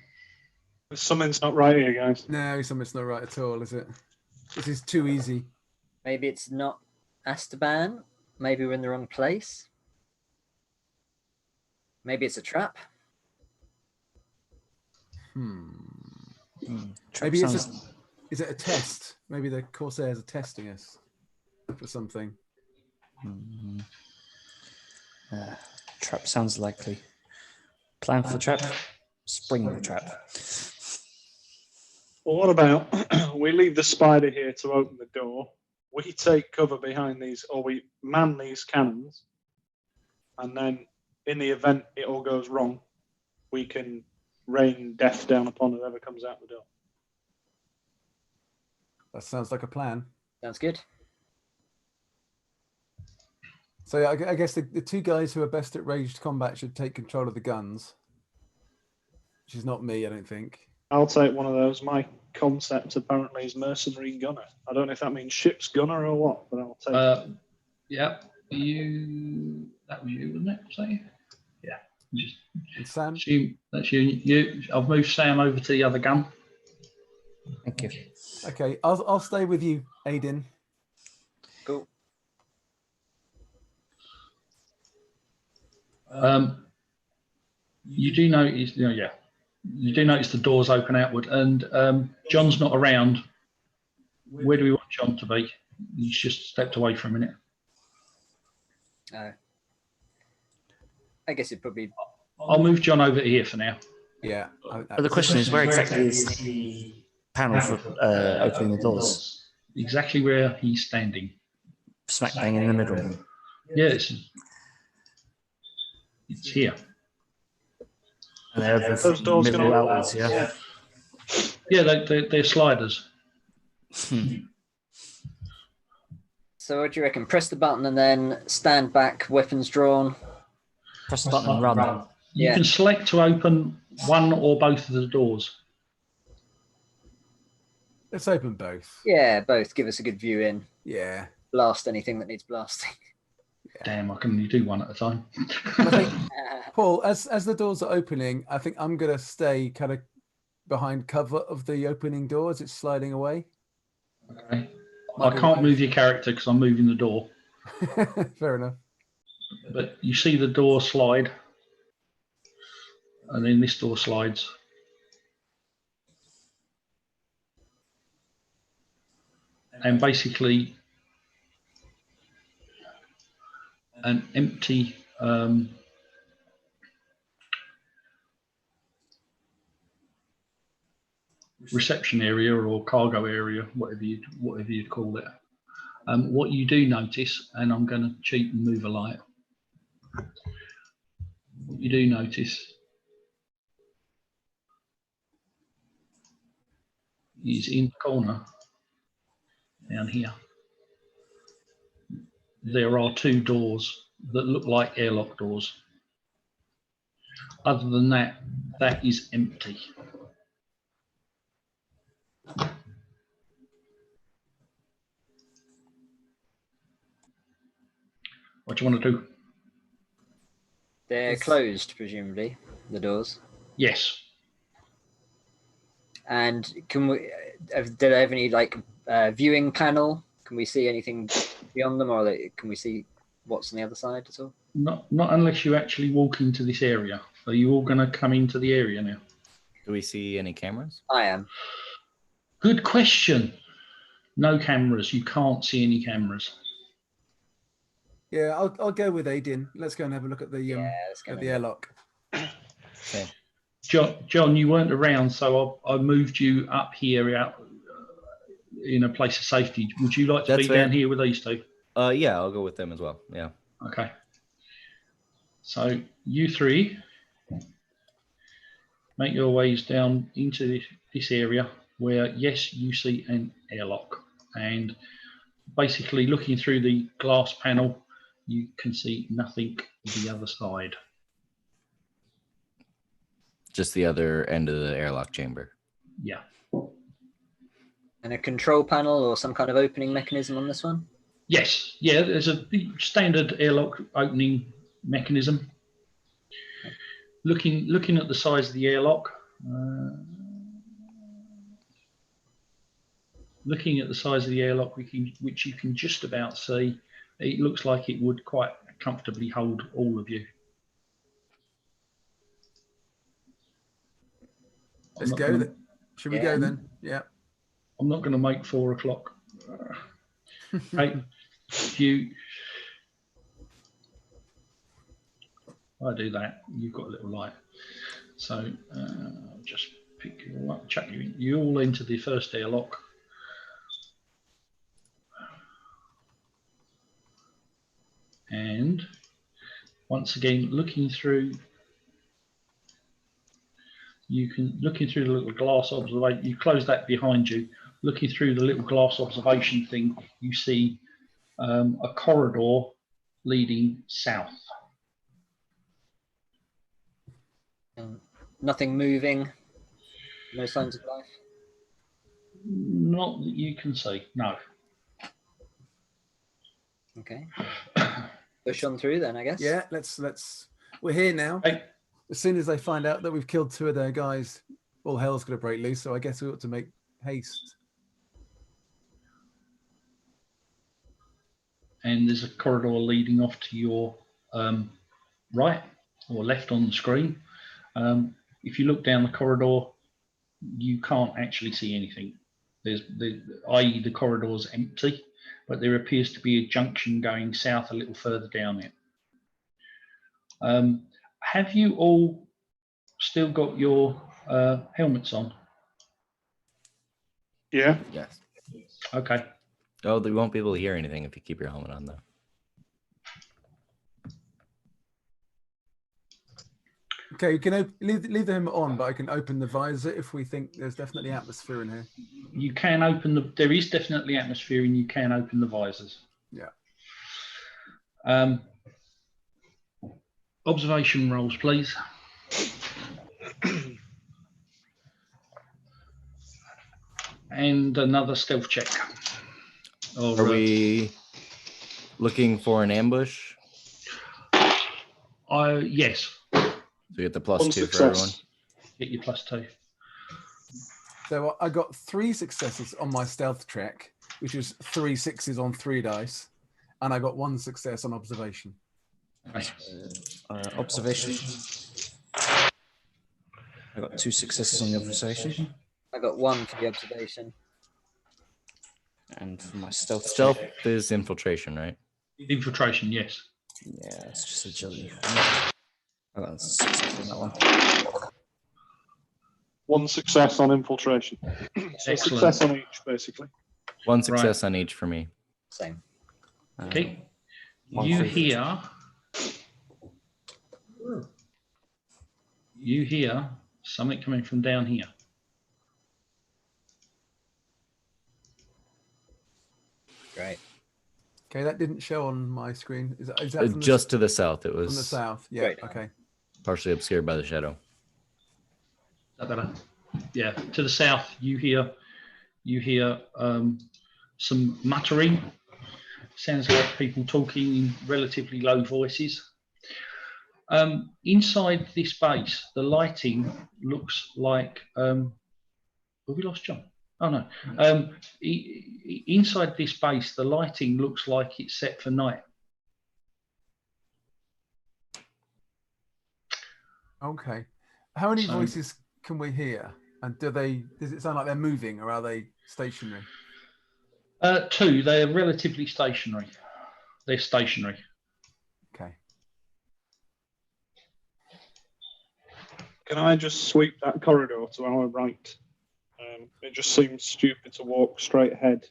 Something's not right here, guys. No, something's not right at all, is it? This is too easy. Maybe it's not Astaban. Maybe we're in the wrong place. Maybe it's a trap. Maybe is it a test? Maybe the Corsairs are testing us for something. Trap sounds likely. Plan for trap. Spring the trap. Well, what about we leave the spider here to open the door? We take cover behind these, or we man these cannons, and then in the event it all goes wrong, we can rain death down upon whoever comes out the door. That sounds like a plan. Sounds good. So yeah, I guess the two guys who are best at ranged combat should take control of the guns. Which is not me, I don't think. I'll take one of those. My concept apparently is mercenary gunner. I don't know if that means ship's gunner or what, but I'll take it. Yeah, that was you, wasn't it? Was that you? Yeah. And Sam? That's you. I've moved Sam over to the other gun. Thank you. Okay, I'll stay with you, Aiden. Cool. You do notice, you do notice the doors open outward, and John's not around. Where do we want John to be? He's just stepped away for a minute. I guess it probably. I'll move John over here for now. Yeah. But the question is, where exactly is the panel for opening the doors? Exactly where he's standing. Smack bang in the middle. Yes. It's here. And they're Those doors middle gonna- outwards, yeah. Yeah, they're sliders. So what do you reckon? Press the button and then stand back, weapons drawn. Press the button and run. You Yeah. can select to open one or both of the doors. Let's open both. Yeah, both. Give us a good view in. Yeah. Blast anything that needs blasting. Damn, I can only do one at a time. I think, Paul, as the doors are opening, I think I'm going to stay kind of behind cover of the opening door as it's sliding away. Okay. I can't move your character because I'm moving the door. Fair enough. But you see the door slide, and then this door slides. And basically, an empty reception area or cargo area, whatever you'd call it. What you do notice, and I'm going to cheat and move a light. What you do notice is in the corner down here. There are two doors that look like airlock doors. Other than that, that is empty. What do you want to do? They're closed, presumably, the doors. Yes. And can we? Do they have any viewing panel? Can we see anything beyond them, or can we see what's on the other side at all? Not unless you actually walk into this area. Are you all going to come into the area now? Do we see any cameras? I am. Good question. No cameras. You can't see any cameras. Yeah, I'll go with Aiden. Let's go and have a look at the Yeah, let's go at the in. airlock. Okay. John, you weren't around, so I moved you up here out in a place of safety. Would you like to That's be fair. down here with these two? Yeah, I'll go with them as well. Yeah. Okay. So you three make your ways down into this area where, yes, you see an airlock. And basically looking through the glass panel, you can see nothing the other side. Just the other end of the airlock chamber. Yeah. And a control panel or some kind of opening mechanism on this one? Yes. Yeah, there's a standard airlock opening mechanism. Looking at the size of the airlock, which you can just about see, it looks like it would quite comfortably hold all of you. Let's go. Should we go then? Yeah. I'm not going to make 4 o'clock. Hey, if you, I do that, you've got a little light. So I'll just pick you all up, chuck you in. You all into the first airlock. And once again, looking through the little glass observation, you close that behind you, looking through the little glass observation thing, you see a corridor leading south. Nothing moving, no signs of life? Not that you can see, no. Okay. Push on through then, I guess. Yeah, we're here now. Hey. As soon as they find out that we've killed 2 of their guys, all hell's going to break loose. So I guess we ought to make haste. And there's a corridor leading off to your right or left on the screen. If you look down the corridor, you can't actually see anything. I.e. the corridor's empty, but there appears to be a junction going south a little further down it. Have you all still got your helmets on? Yeah. Yes. Okay. Oh, they won't be able to hear anything if you keep your helmet on, though. Okay, you can leave the helmet on, but I can open the visor if we think there's definitely atmosphere in here. You can open there is definitely atmosphere, and you can open the visors. Yeah. Observation rolls, please. And another stealth check. Are we looking for an ambush? Yes. So you get the +2 success. for everyone. Get your +2. So I got 3 successes on my stealth check, which is 3 6s on 3 dice, and I got 1 success on observation. Observation. I got 2 successes on the observation. I got 1 for the observation. And for my stealth Stealth check, is infiltration, right? Infiltration, yes. yeah, it's just agility. I got a success on that one. 1 success on infiltration. So Excellent. success on each, basically. 1 success on each for me. Same. Okay. One You for- hear something coming from down here. Great. Okay, that didn't show on my screen. Is that from Just to the south. It from the was south? Yeah. Great. Okay. partially obscured by the shadow. Is that better? Yeah. To the south, you hear some muttering. Sounds like people talking in relatively low voices. Inside this base, the lighting looks like. Have we lost John? Oh no. Inside this base, the lighting looks like it's set for night. Okay. How many So- voices can we hear? And does it sound like they're moving, or are they stationary? 2, they're relatively stationary. They're stationary. Okay. Can I just sweep that corridor to our right? It just seems stupid to walk straight ahead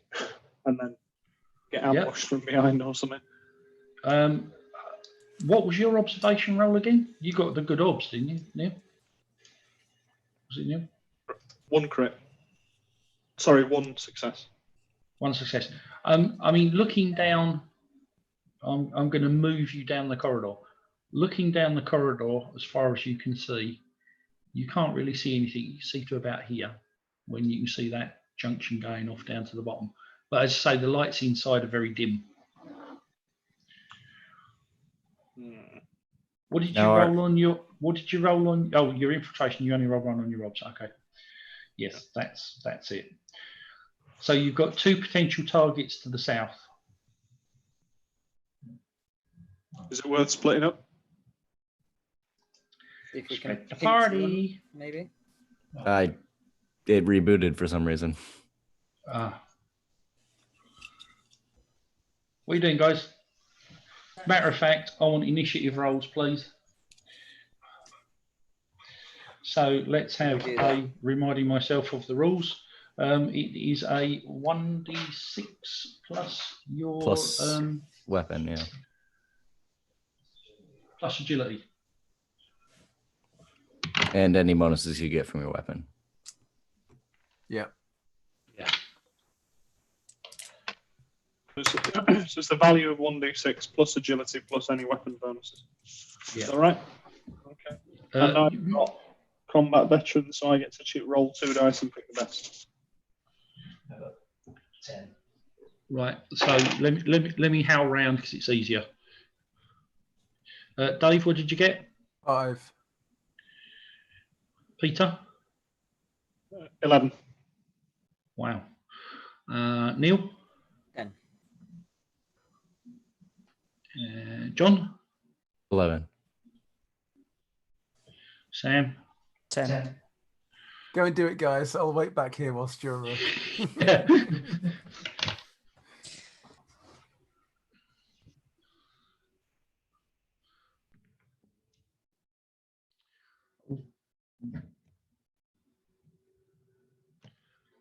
and then get ambushed from behind or something. What was your observation roll again? You got the good obs, didn't you, Neil? Was it Neil? 1 crit. Sorry, 1 success. 1 success. I mean, looking down, I'm going to move you down the corridor. Looking down the corridor, as far as you can see, you can't really see anything. You see to about here when you can see that junction going off down to the bottom. But as I say, the lights inside are very dim. What did you roll on your? What did you roll on? Oh, your infiltration. You only roll 1 on your obs. Okay. Yes, that's it. So you've got 2 potential targets to the south. Is it worth splitting up? If we can Split the pinch one, party. maybe. It rebooted for some reason. What are you doing, guys? Matter of fact, I want initiative rolls, please. So let's have reminding myself of the rules. It is a 1d6 plus your Plus weapon, yeah. Plus agility. And any bonuses you get from your weapon. Yeah. Yeah. So it's the value of 1d6 plus agility plus any weapon bonuses. Yeah. Is that right? Okay. And I've got combat veteran, so I get to roll 2 dice and pick the best. 10. Right. So let me howl round because it's easier. Dave, what did you get? 5. Peter? 11. Wow. Neil? 10. John? 11. Sam? 10. Go and do it, guys. I'll wait back here whilst you're.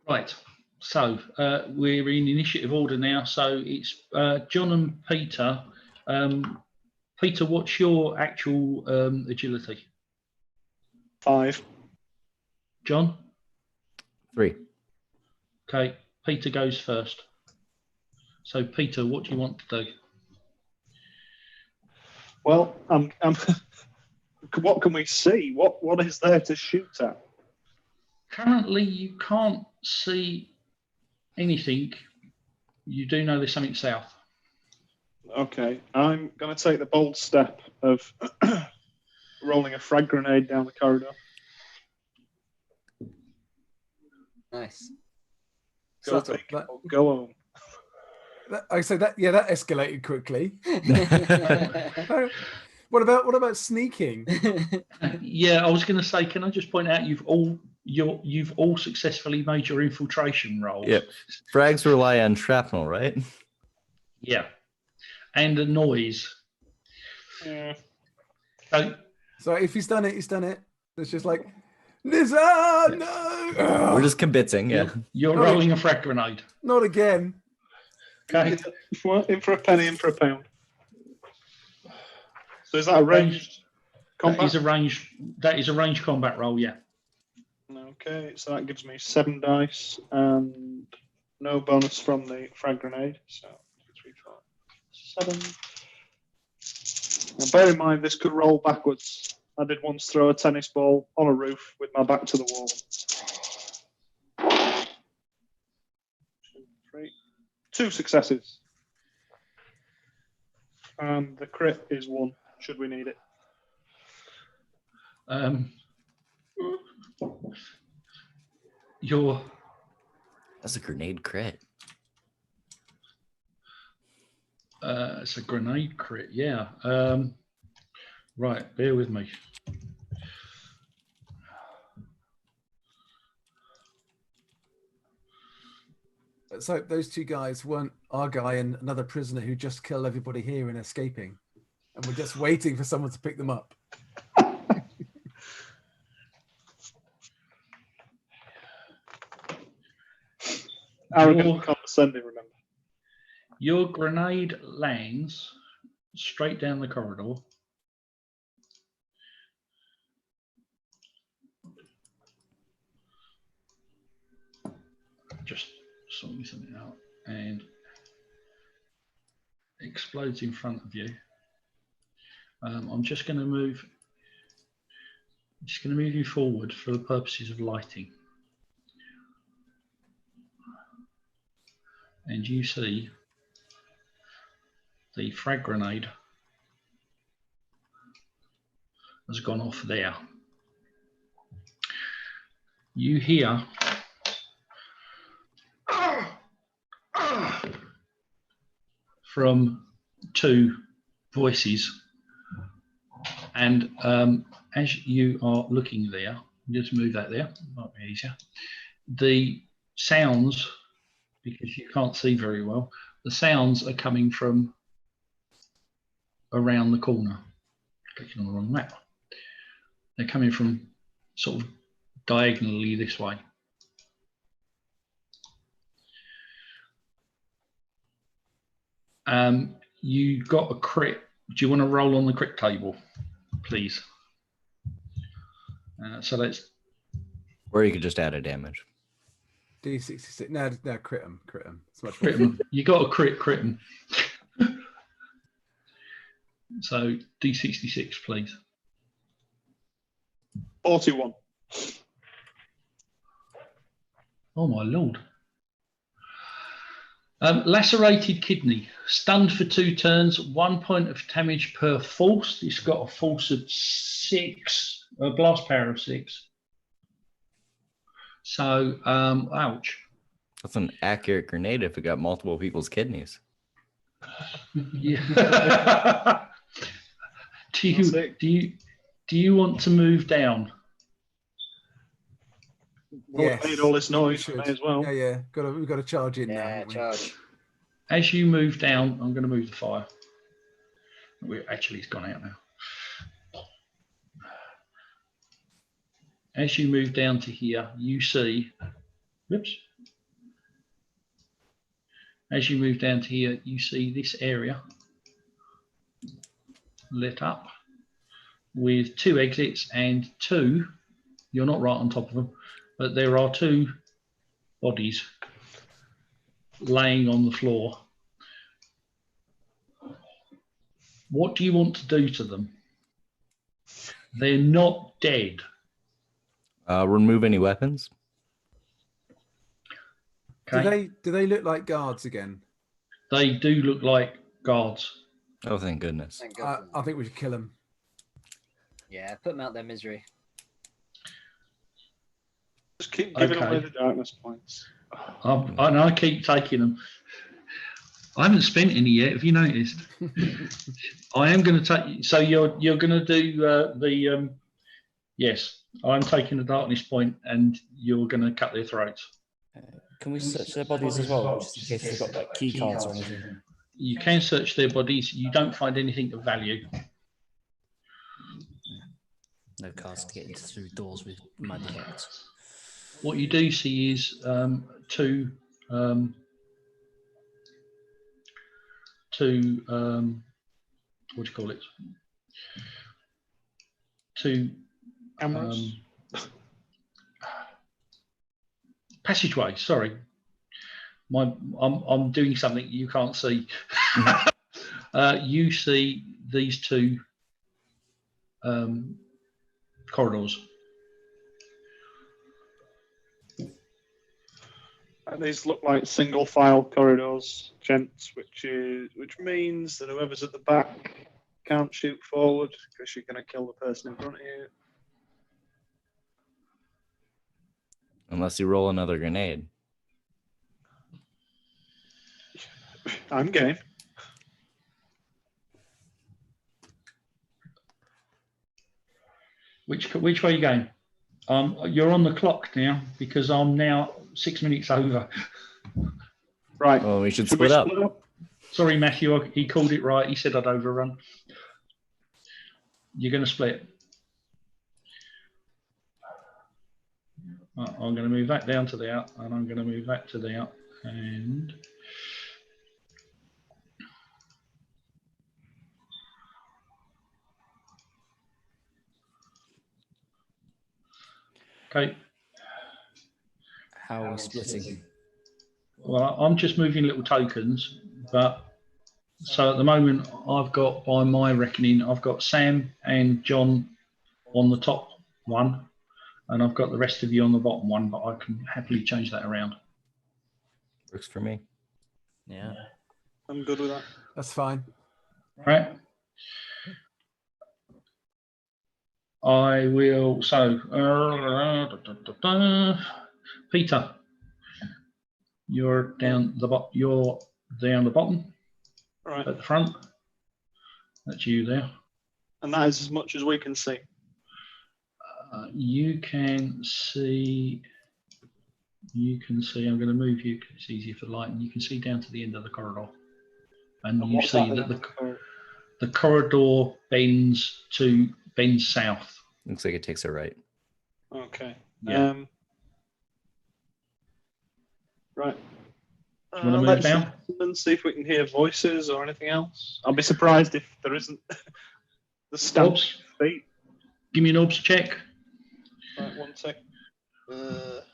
Right. So we're in initiative order now. So it's John and Peter. Peter, what's your actual agility? 5. John? 3. Okay. Peter goes first. So Peter, what do you want to do? Well, what can we see? What is there to shoot at? Currently, you can't see anything. You do know there's something south. Okay, I'm going to take the bold step of rolling a frag grenade down the corridor. Nice. Go So big that- or go home. I say that. Yeah, that escalated quickly. What about sneaking? Yeah, I was going to say, can I just point out you've all successfully made your infiltration rolls. Yep. Frags rely on shrapnel, right? Yeah, and the noise. Yeah. So if he's done it, he's done it. It's just like, Nizar, no. We're just kibitzing, yeah. You're rolling a frag grenade. Not again. Okay. In for a penny, in for a pound. So is that a ranged combat? That is a ranged combat roll, yeah. Okay, so that gives me 7 dice and no bonus from the frag grenade. So 2, 3, 4, 7. Now bear in mind this could roll backwards. I did once throw a tennis ball on a roof with my back to the wall. 2, 3. 2 successes. And the crit is 1, should we need it. That's a grenade crit. It's a grenade crit, yeah. Right, bear with me. So those 2 guys weren't our guy and another prisoner who just killed everybody here and escaping, and we're just waiting for someone to pick them up. Arrogant and condescending, remember. Your grenade lands straight down the corridor. Just sorting something out, and explodes in front of you. I'm just going to move. Just going to move you forward for the purposes of lighting. And you see the frag grenade has gone off there. You hear from two voices, and as you are looking there, just move that there, might be easier. The sounds, because you can't see very well, the sounds are coming from around the corner. Clicking on the wrong map. They're coming from sort of diagonally this way. You got a crit. Do you want to roll on the crit table, please? So that's. Or you could just add a damage. D66. No, crit 'em. Crit 'em. It's much Crit 'em. You got a crit 'em. So D66, please. 41. Oh my lord. Lacerated kidney, stunned for 2 turns, 1 point of damage per force. It's got a force of 6, a blast power of 6. So, ouch. That's an accurate grenade if it got multiple people's kidneys. Yeah. do you want to move down? Well, Yes, made all this we noise, should. may as well. Yeah. We've got to charge in now. Yeah, haven't we? charge. As you move down, I'm going to move the fire. Actually, it's gone out now. As you move down to here, you see, whoops. As you move down to here, you see this area lit up with 2 exits and 2, you're not right on top of them, but there are 2 bodies laying on the floor. What do you want to do to them? They're not dead. Remove any weapons. Okay? Do they look like guards again? They do look like guards. Oh, thank goodness. Thank God. I think we should kill them. Yeah, put them out their misery. Just keep giving Okay. away the darkness points. I keep taking them. I haven't spent any yet. Have you noticed? I am going to take. So you're going to do the. Yes, I'm taking the darkness point, and you're going to cut their throats. Can we search their bodies as well, just in case they've got like key cards or anything? You can search their bodies. You don't find anything of value. No cards to get into through doors with mud heads. What you do see is 2. What do you call it? 2 Cameras. passageways. Sorry, I'm doing something you can't see. You see these 2 corridors. And these look like single file corridors, gents, which means that whoever's at the back can't shoot forward because you're going to kill the person in front of you. Unless you roll another grenade. I'm game. Which way are you going? You're on the clock now because I'm now 6 minutes over. Right. Well, we should Should we split up. split up? Sorry, Matthew, he called it right. He said I'd overrun. You're going to split. I'm going to move that down to the out, and I'm going to move that to the out. And okay. How are we splitting? Well, I'm just moving little tokens, but so at the moment I've got, by my reckoning, I've got Sam and John on the top one, and I've got the rest of you on the bottom one, but I can happily change that around. Works for me. Yeah. I'm good with that. That's fine. Right. I will, so, Peter, you're down the bottom All right. at the front. That's you there. And that is as much as we can see. You can see, I'm going to move you 'cause it's easier for light, and you can see down to the end of the corridor. And you what's see that that then? the corridor bends south. Looks like it takes a right. Okay. Yeah. Right. Do you want to move Let's down? and see if we can hear voices or anything else. I'll be surprised if there isn't the stamp Orbs. feet. Give me an orbs check. Right, 1 sec.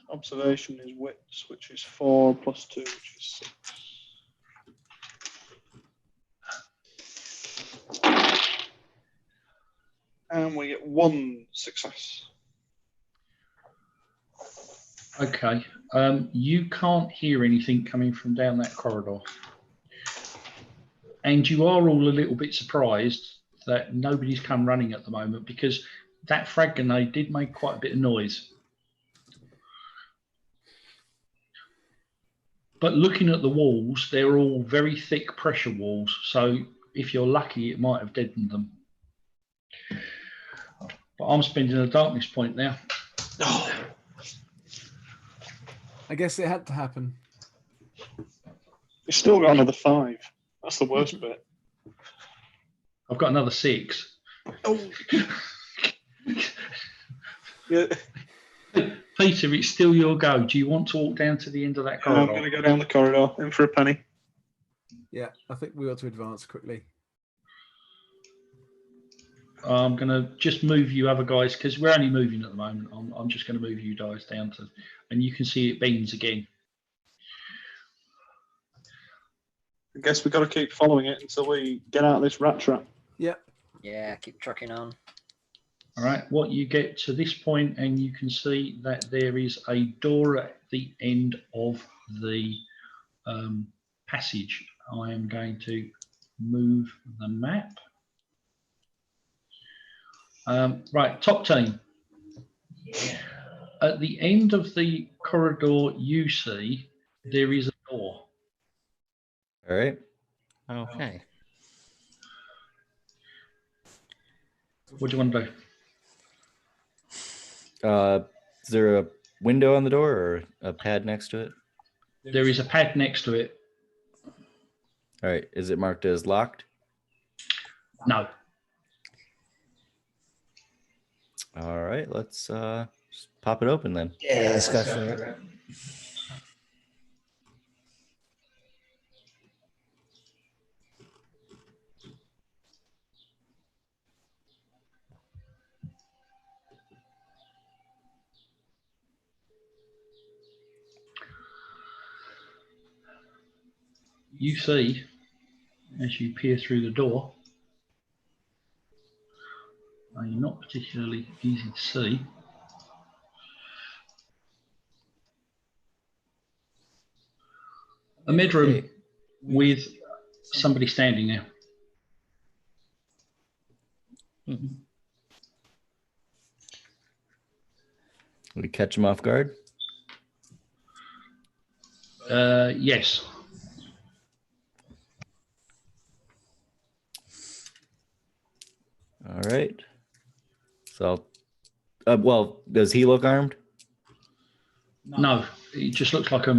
Observation is wits, which is 4 plus 2, which is 6. And we get 1 success. Okay. You can't hear anything coming from down that corridor. And you are all a little bit surprised that nobody's come running at the moment, because that frag grenade did make quite a bit of noise. But looking at the walls, they're all very thick pressure walls. So if you're lucky, it might have deadened them. But I'm spending a darkness point now. Oh, I guess it had to happen. you still got another 5. That's the worst bit. I've got another 6. Oh. Yeah. Peter, it's still your go. Do you want to walk down to the end of that I'm corridor? going to go down the corridor in for a penny. Yeah, I think we ought to advance quickly. I'm going to just move you other guys, because we're only moving at the moment. I'm just going to move you guys down to, and you can see it bends again. I guess we've got to keep following it until we get out of this rat trap. Yep. Yeah, keep trucking on. All right, what you get to this point, and you can see that there is a door at the end of the passage. I am going to move the map. Right, top team. At the end of the corridor you see, there is a door. All right. Okay. What do you want to do? Is there a window on the door or a pad next to it? There is a pad next to it. All right. Is it marked as locked? No. All right. Let's just pop it open then. Yeah, let's go for it. You see, as you peer through the door, not particularly easy to see, a bedroom with somebody standing there. Mm-hmm. We catch him off guard. Yes. All right. So, well, does he look armed? No, he just looks like a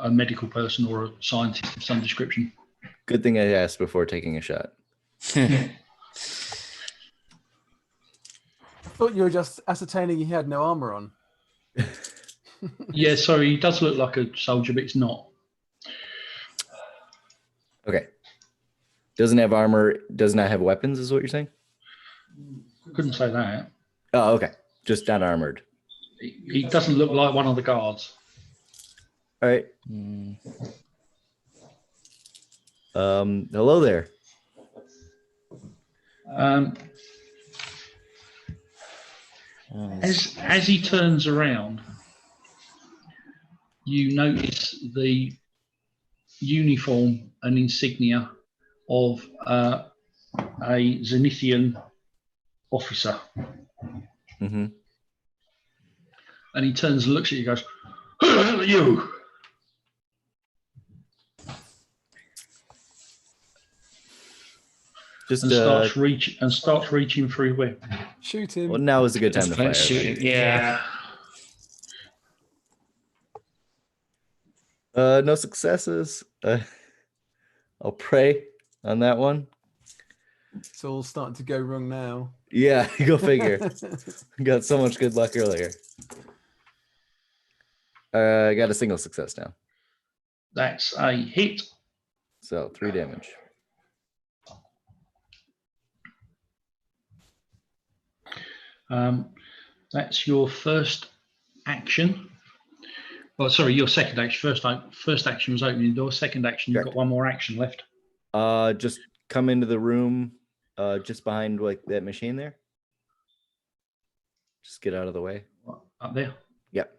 medical person or a scientist of some description. Good thing I asked before taking a shot. I thought you were just ascertaining he had no armor on. Yeah, sorry, he does look like a soldier, but it's not. Okay. Doesn't have armor, does not have weapons, is what you're saying? Couldn't say that. Oh, okay. Just not armored. He doesn't look like one of the guards. All right. Mm. Hello there. As he turns around, you notice the uniform and insignia of a Zenithian officer. Mm-hmm. And he turns and looks at you and goes, "Who the hell are you?" Just And starts reaching for his whip. Shoot him. well, now is a good time to fire. Shooting. Yeah. No successes. I'll pray on that one. It's all starting to go wrong now. Yeah, go figure. Got so much good luck earlier. I got a single success now. That's a hit. So 3 damage. That's your first action. Oh, sorry, your second action. First action was opening the door. Second action, you've got one more action left. Just come into the room, just behind like that machine there. Just get out of the way. Up there. Yep.